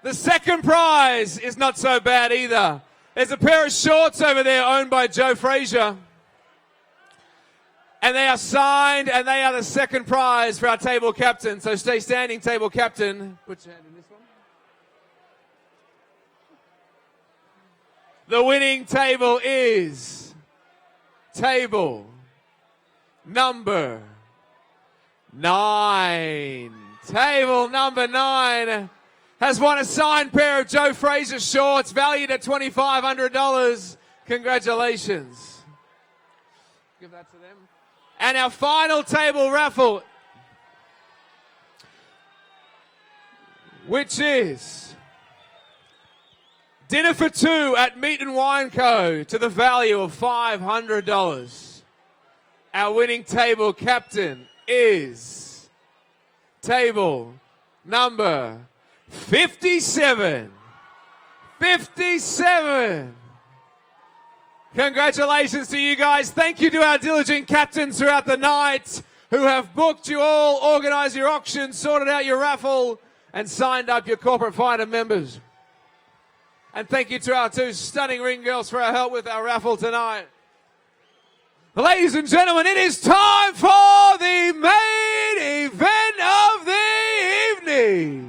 The second prize is not so bad either. There's a pair of shorts over there owned by Joe Frazier. And they are signed, and they are the second prize for our table captain. So stay standing, table captain. Put your hand in this one. The winning table is table number 9. Table number 9 has won a signed pair of Joe Frazier shorts valued at $2,500. Congratulations. Give that to them. And our final table raffle, which is dinner for 2 at Meat and Wine Co. to the value of $500. Our winning table captain is table number 57. 57. Congratulations to you guys. Thank you to our diligent captains throughout the night who have booked you all, organised your auction, sorted out your raffle, and signed up your corporate fighter members. And thank you to our two stunning ring girls for our help with our raffle tonight. Ladies and gentlemen, it is time for the main event of the evening.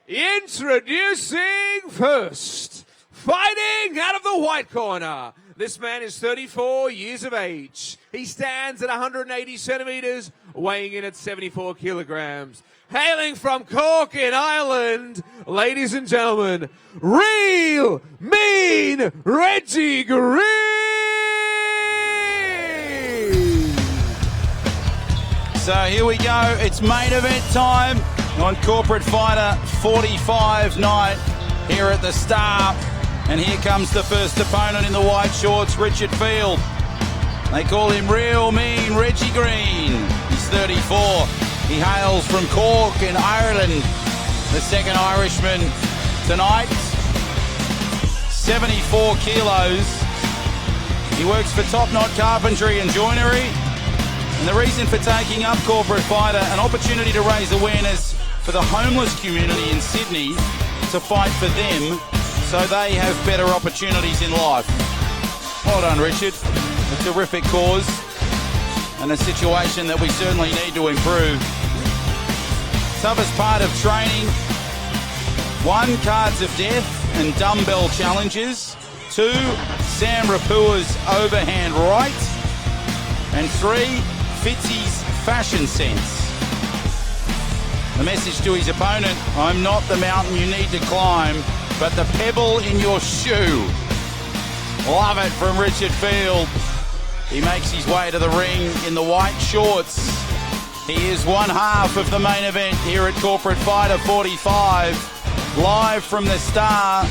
Introducing first, fighting out of the white corner. This man is 34 years of age. He stands at 180 centimetres, weighing in at 74 kilograms. Hailing from Cork in Ireland, ladies and gentlemen, Real Mean Reggie Green! So here we go. It's main event time on Corporate Fighter 45 night here at the Star. And here comes the first opponent in the white shorts, Richard Field. They call him Real Mean Reggie Green. He's 34. He hails from Cork in Ireland. The second Irishman tonight. 74 kilos. He works for Top Knot Carpentry and Joinery. And the reason for taking up Corporate Fighter, an opportunity to raise awareness for the homeless community in Sydney, to fight for them so they have better opportunities in life. Well done, Richard. A terrific cause and a situation that we certainly need to improve. Toughest part of training: 1, cards of death and dumbbell challenges. 2, Sam Rapua's overhand right. And 3, Fitzy's fashion sense. The message to his opponent: I'm not the mountain you need to climb, but the pebble in your shoe. Love it from Richard Field. He makes his way to the ring in the white shorts. He is one half of the main event here at Corporate Fighter 45, live from the Star.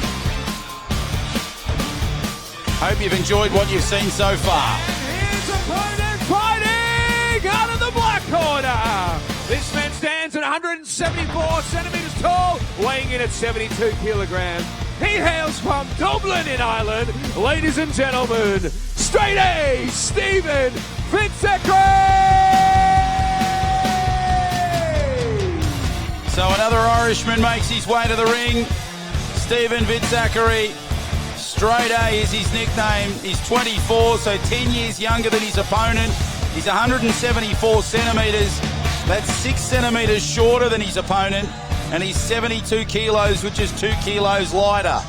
Hope you've enjoyed what you've seen so far. His opponent fighting out of the black corner. This man stands at 174 centimetres tall, weighing in at 72 kilograms. He hails from Dublin in Ireland. Ladies and gentlemen, straight A, Stephen Fitzachary! So another Irishman makes his way to the ring. Stephen Fitzachary. Straight A is his nickname. He's 24, so 10 years younger than his opponent. He's 174 centimetres. That's 6 centimetres shorter than his opponent. And he's 72 kilos, which is 2 kilos lighter.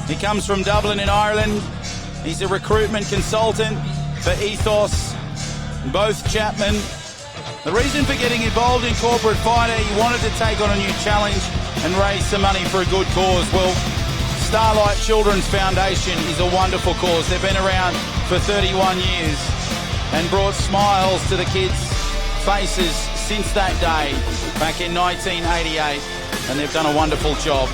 He comes from Dublin in Ireland. He's a recruitment consultant for Ethos, both Chapman. The reason for getting involved in corporate fighter, he wanted to take on a new challenge and raise some money for a good cause. Well, Starlight Children's Foundation is a wonderful cause. They've been around for 31 years and brought smiles to the kids' faces since that day back in 1988, and they've done a wonderful job.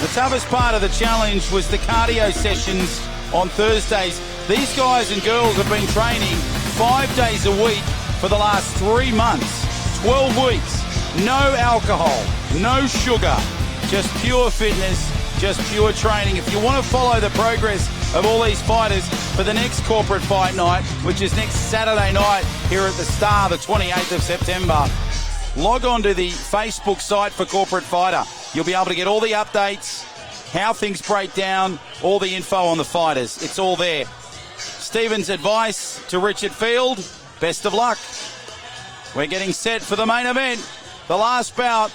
The toughest part of the challenge was the cardio sessions on Thursdays. These guys and girls have been training 5 days a week for the last 3 months, 12 weeks. No alcohol, no sugar, just pure fitness, just pure training. If you want to follow the progress of all these fighters for the next corporate fight night, which is next Saturday night here at the Star, the 28th of September, log on to the Facebook site for Corporate Fighter. You'll be able to get all the updates, how things break down, all the info on the fighters. It's all there. Stephen's advice to Richard Field, best of luck. We're getting set for the main event. The last bout,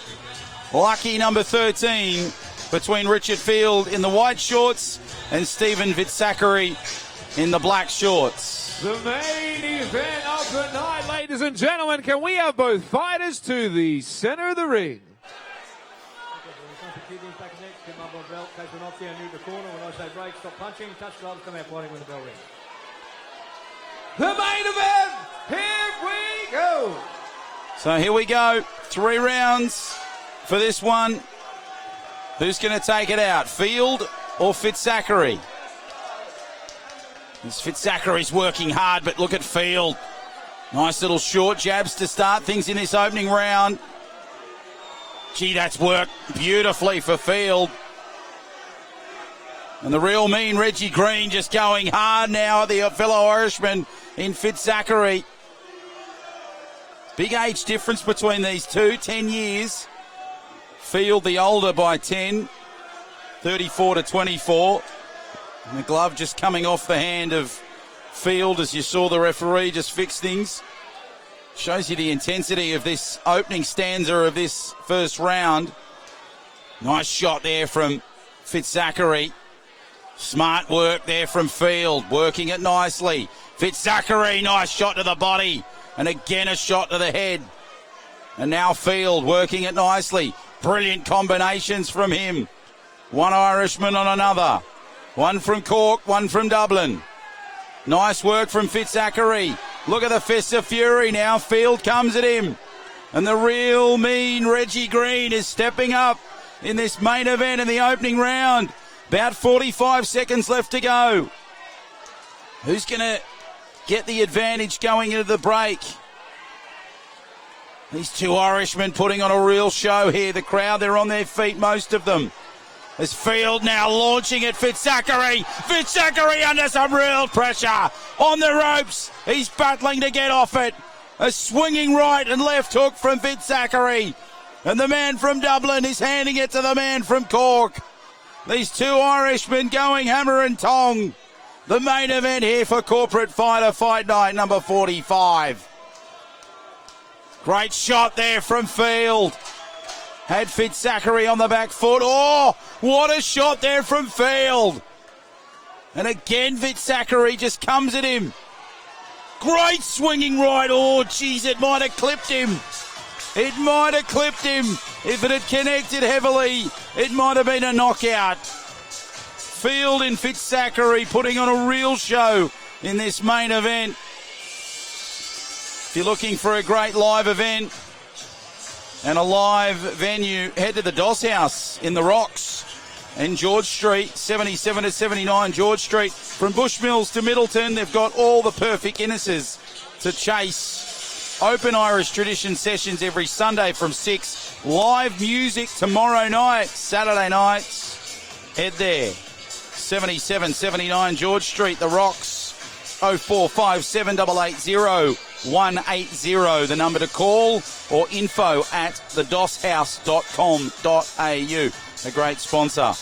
lucky number 13, between Richard Field in the white shorts and Stephen Fitzachary in the black shorts. The main event of the night, ladies and gentlemen. Can we have both fighters to the center of the ring? The main event, here we go. So here we go, 3 rounds for this one. Who's going to take it out, Field or Fitzachary? This Fitzachary's working hard, but look at Field. Nice little short jabs to start things in this opening round. Gee, that's worked beautifully for Field. And the real mean Reggie Green just going hard now at the fellow Irishman in Fitzachary. Big age difference between these two, 10 years. Field the older by 10, 34 to 24. And the glove just coming off the hand of Field as you saw the referee just fix things. Shows you the intensity of this opening stanza of this first round. Nice shot there from Fitzachary. Smart work there from Field, working it nicely. Fitzachary, nice shot to the body. And again a shot to the head. And now Field working it nicely. Brilliant combinations from him. One Irishman on another. One from Cork, one from Dublin. Nice work from Fitzachary. Look at the fists of fury now. Field comes at him. And the real mean Reggie Green is stepping up in this main event in the opening round. About 45 seconds left to go. Who's going to get the advantage going into the break? These two Irishmen putting on a real show here. The crowd, they're on their feet, most of them. As Field now launching at Fitzachary. Fitzachary under some real pressure. On the ropes. He's battling to get off it. A swinging right and left hook from Fitzachary. And the man from Dublin is handing it to the man from Cork. These two Irishmen going hammer and tong. The main event here for Corporate Fighter Fight Night number 45. Great shot there from Field. Had Fitzachary on the back foot. Oh, what a shot there from Field. And again, Fitzachary just comes at him. Great swinging right. Oh, geez, it might have clipped him. It might have clipped him. If it had connected heavily, it might have been a knockout. Field and Fitzachary putting on a real show in this main event. If you're looking for a great live event and a live venue, head to the Doss House in the Rocks. and George Street, 77 to 79 George Street. From Bushmills to Middleton, they've got all the perfect Innesses to chase. Open Irish Tradition sessions every Sunday from 6. Live music tomorrow night, Saturday nights. Head there. 77 79 George Street, The Rocks. 0457 880 180, the number to call, or info@thedoshouse.com.au. A great sponsor.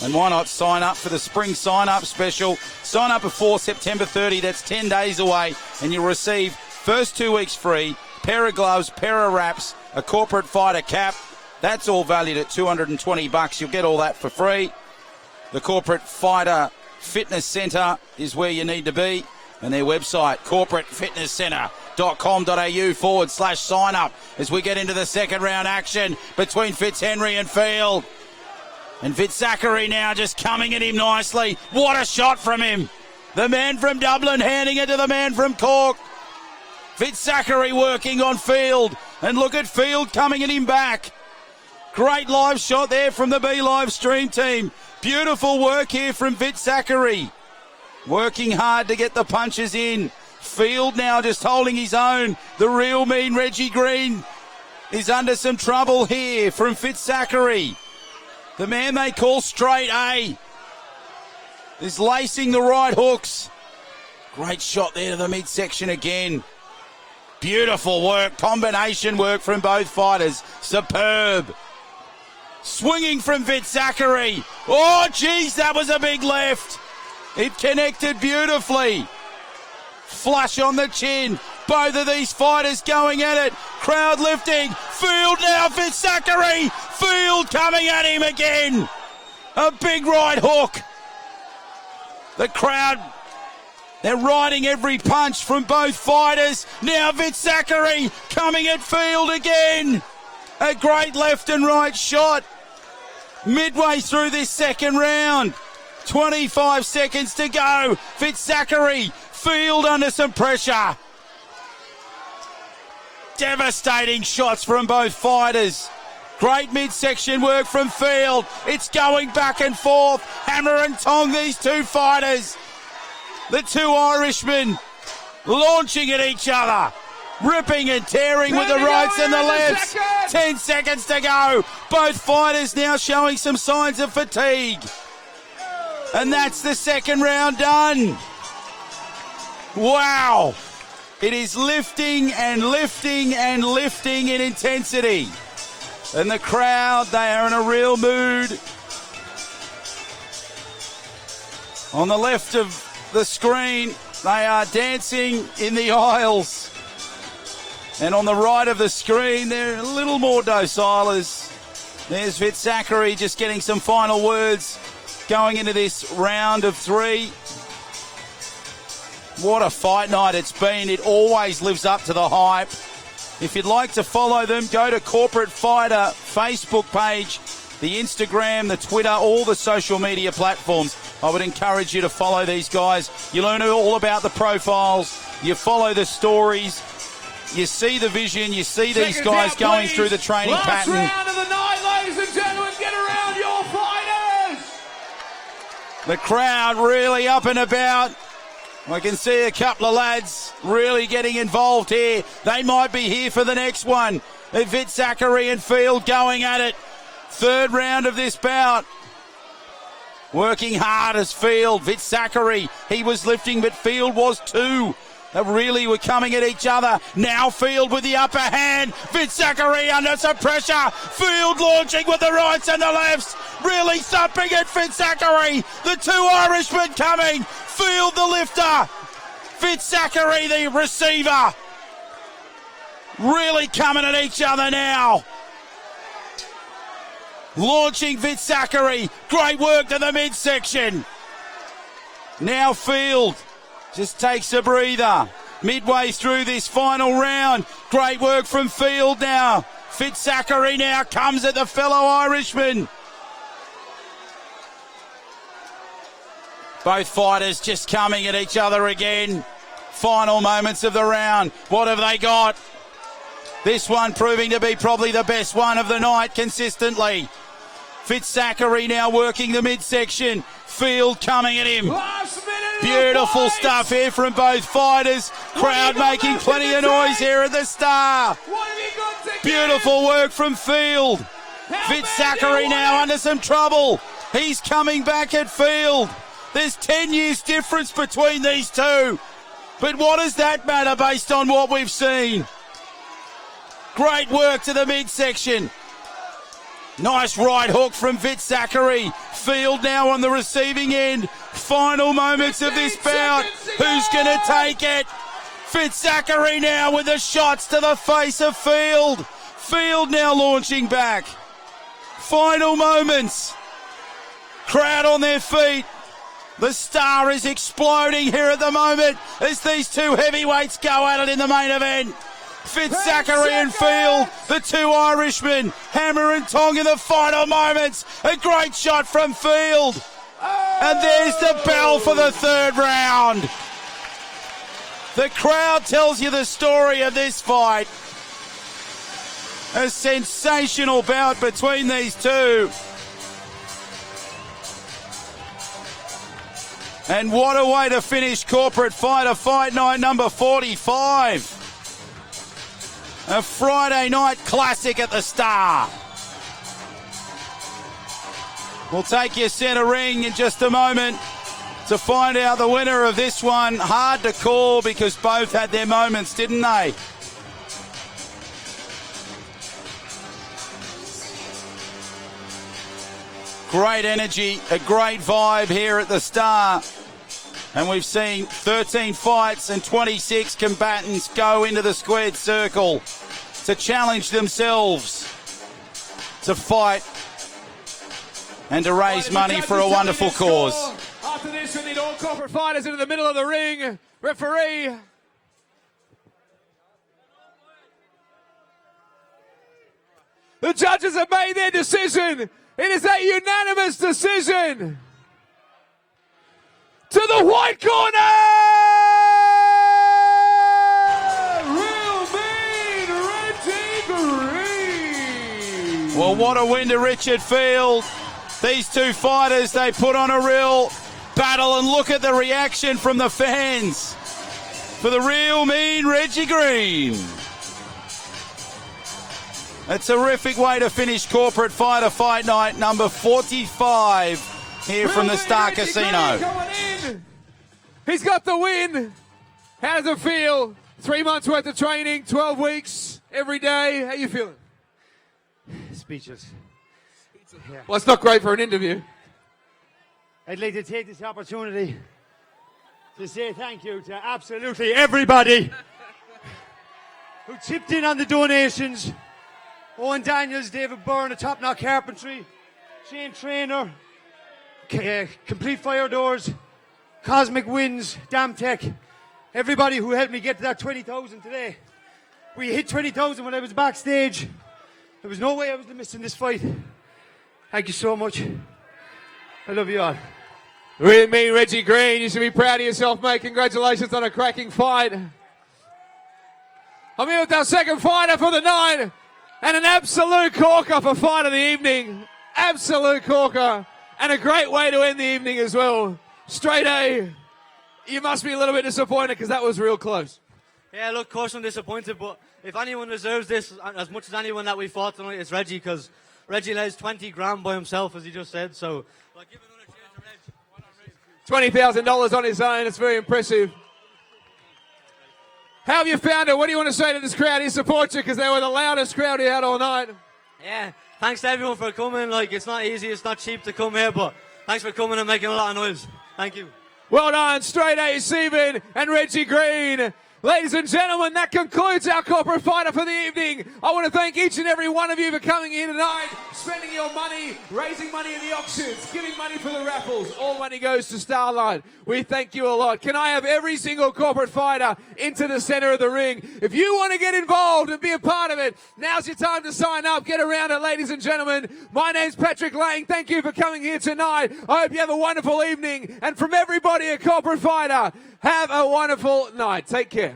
And why not sign up for the spring sign-up special? Sign up before September 30. That's 10 days away, and you'll receive first 2 weeks free, pair of gloves, pair of wraps, a corporate fighter cap. That's all valued at $220. You'll get all that for free. The Corporate Fighter Fitness Centre is where you need to be. And their website, corporatefitnesscentre.com.au/sign up as we get into the second round action between Fitzhenry and Field. And Fitzachary now just coming at him nicely. What a shot from him. The man from Dublin handing it to the man from Cork. Fitzachary working on Field. And look at Field coming at him back. Great live shot there from the B Live stream team. Beautiful work here from Fitzachary. Working hard to get the punches in. Field now just holding his own. The real mean Reggie Green is under some trouble here from Fitzachary. The man they call Straight A is lacing the right hooks. Great shot there to the midsection again. Beautiful work, combination work from both fighters. Superb. Swinging from Fitzachary. Oh, geez, that was a big left. It connected beautifully. Flush on the chin. Both of these fighters going at it. Crowd lifting. Field now, Fitzachary. Field coming at him again. A big right hook. The crowd, they're riding every punch from both fighters. Now Fitzachary coming at Field again. A great left and right shot. Midway through this second round. 25 seconds to go. Fitzachary, Field under some pressure. Devastating shots from both fighters. Great midsection work from Field. It's going back and forth. Hammer and tong, these two fighters. The two Irishmen launching at each other. Ripping and tearing with the rights and the lefts. 10 seconds to go. Both fighters now showing some signs of fatigue. And that's the second round done. Wow. It is lifting and lifting and lifting in intensity. And the crowd, they are in a real mood. On the left of the screen, they are dancing in the aisles. And on the right of the screen, they're a little more docile as there's Fitzachary just getting some final words going into this round of 3. What a fight night it's been. It always lives up to the hype. If you'd like to follow them, go to Corporate Fighter Facebook page, the Instagram, the Twitter, all the social media platforms. I would encourage you to follow these guys. You learn all about the profiles. You follow the stories. You see the vision. You see these guys going through the training pattern. Last round of the night, ladies and gentlemen. Get around your fighters. The crowd really up and about. I can see a couple of lads really getting involved here. They might be here for the next one. Fitzachary and Field going at it. Third round of this bout. Working hard as Field. Fitzachary, he was lifting, but Field was too. They really were coming at each other. Now Field with the upper hand. Fitzachary under some pressure. Field launching with the rights and the lefts. Really thumping at Fitzachary. The two Irishmen coming. Field the lifter. Fitzachary the receiver. Really coming at each other now. Launching Fitzachary. Great work to the midsection. Now Field just takes a breather. Midway through this final round. Great work from Field now. Fitzachary now comes at the fellow Irishman. Both fighters just coming at each other again. Final moments of the round. What have they got? This one proving to be probably the best one of the night consistently. Fitz-Zachary now working the midsection. Field coming at him. Beautiful stuff here from both fighters. Crowd making plenty of noise here at the Star. Beautiful work from Field. Fitz-Zachary now under some trouble. He's coming back at Field. There's 10 years difference between these two. But what does that matter based on what we've seen? Great work to the midsection. Nice right hook from Fitz-Zachary. Field now on the receiving end. Final moments of this bout. Who's going to take it? Fitz-Zachary now with the shots to the face of Field. Field now launching back. Final moments. Crowd on their feet. The Star is exploding here at the moment as these two heavyweights go at it in the main event. Fitz-Zachary and Field, the two Irishmen, hammer and tong in the final moments. A great shot from Field. And there's the bell for the third round. The crowd tells you the story of this fight. A sensational bout between these two. And what a way to finish Corporate Fighter Fight Night number 45. A Friday night classic at the Star. We'll take you centre ring in just a moment to find out the winner of this one. Hard to call because both had their moments, didn't they? Great energy, a great vibe here at the Star. And we've seen 13 fights and 26 combatants go into the squared circle to challenge themselves to fight and to raise money for a wonderful cause. After this, we need all corporate fighters into the middle of the ring. Referee. The judges have made their decision. It is a unanimous decision. To the white corner! Real mean Reggie Green. Well, what a win to Richard Field. These two fighters, they put on a real battle, and look at the reaction from the fans for the real mean Reggie Green. A terrific way to finish Corporate Fighter Fight Night number 45 here from the Star Casino. He's got the win. How does it feel? 3 months worth of training, 12 weeks, every day. How you feeling? Speechless. Yeah. Well, it's not great for an interview. I'd like to take this opportunity to say thank you to absolutely everybody who chipped in on the donations. Owen Daniels, David Byrne, of Top Knot Carpentry, Shane Trainer, Complete Fire Doors, Cosmic Winds, Damtech, everybody who helped me get to that 20,000 today. We hit 20,000 when I was backstage. There was no way I was missing this fight. Thank you so much. I love you all. Really mean Reggie Green. You should be proud of yourself, mate. Congratulations on a cracking fight. I'm here with our second fighter for the night. And an absolute corker for fight of the evening. Absolute corker. And a great way to end the evening as well. Straight A. You must be a little bit disappointed because that was real close. Yeah, look, of course I'm disappointed, but if anyone deserves this as much as anyone that we fought tonight, it's Reggie, because Reggie lays 20 grand by himself, as he just said, so like, give another cheer to Reg. $20,000 on his own. It's very impressive. How have you found it? What do you want to say to this crowd who supports you? Because they were the loudest crowd you had all night. Yeah, thanks to everyone for coming. Like, it's not easy, it's not cheap to come here, but thanks for coming and making a lot of noise. Thank you. Well done, Straight A Seaman and Reggie Green. Ladies and gentlemen, that concludes our Corporate Fighter for the evening. I want to thank each and every one of you for coming here tonight, spending your money, raising money in the auctions, giving money for the raffles. All money goes to Starlight. We thank you a lot. Can I have every single Corporate Fighter into the center of the ring? If you want to get involved and be a part of it, now's your time to sign up. Get around it, ladies and gentlemen. My name's Patrick Lang. Thank you for coming here tonight. I hope you have a wonderful evening. And from everybody at Corporate Fighter, have a wonderful night. Take care.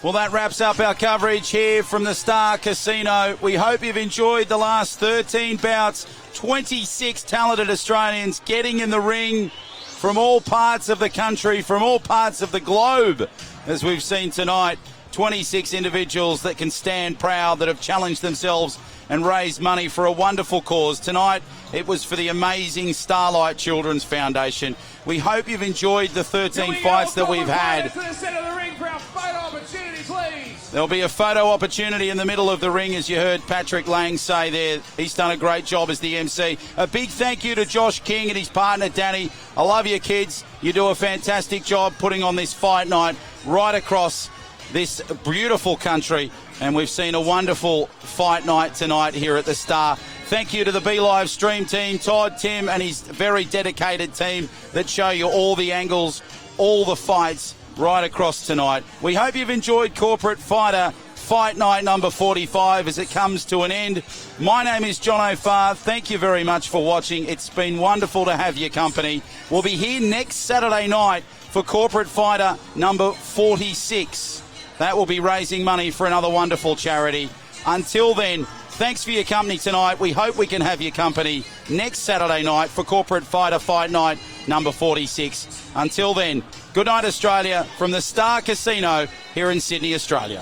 Well, that wraps up our coverage here from the Star Casino. We hope you've enjoyed the last 13 bouts. 26 talented Australians getting in the ring from all parts of the country, from all parts of the globe, as we've seen tonight. 26 individuals that can stand proud, that have challenged themselves and raised money for a wonderful cause. Tonight, it was for the amazing Starlight Children's Foundation. We hope you've enjoyed the 13 fights that we've had. There'll be a photo opportunity in the middle of the ring, as you heard Patrick Lang say there. He's done a great job as the MC. A big thank you to Josh King and his partner, Danny. I love you, kids. You do a fantastic job putting on this fight night right across this beautiful country. And we've seen a wonderful fight night tonight here at the Star. Thank you to the Be Live stream team, Todd, Tim, and his very dedicated team that show you all the angles, all the fights right across tonight. We hope you've enjoyed Corporate Fighter Fight Night number 45 as it comes to an end. My name is John O'Farr. Thank you very much for watching. It's been wonderful to have your company. We'll be here next Saturday night for Corporate Fighter number 46. That will be raising money for another wonderful charity. Until then, thanks for your company tonight. We hope we can have your company next Saturday night for Corporate Fighter Fight Night number 46. Until then, good night, Australia, from the Star Casino here in Sydney, Australia.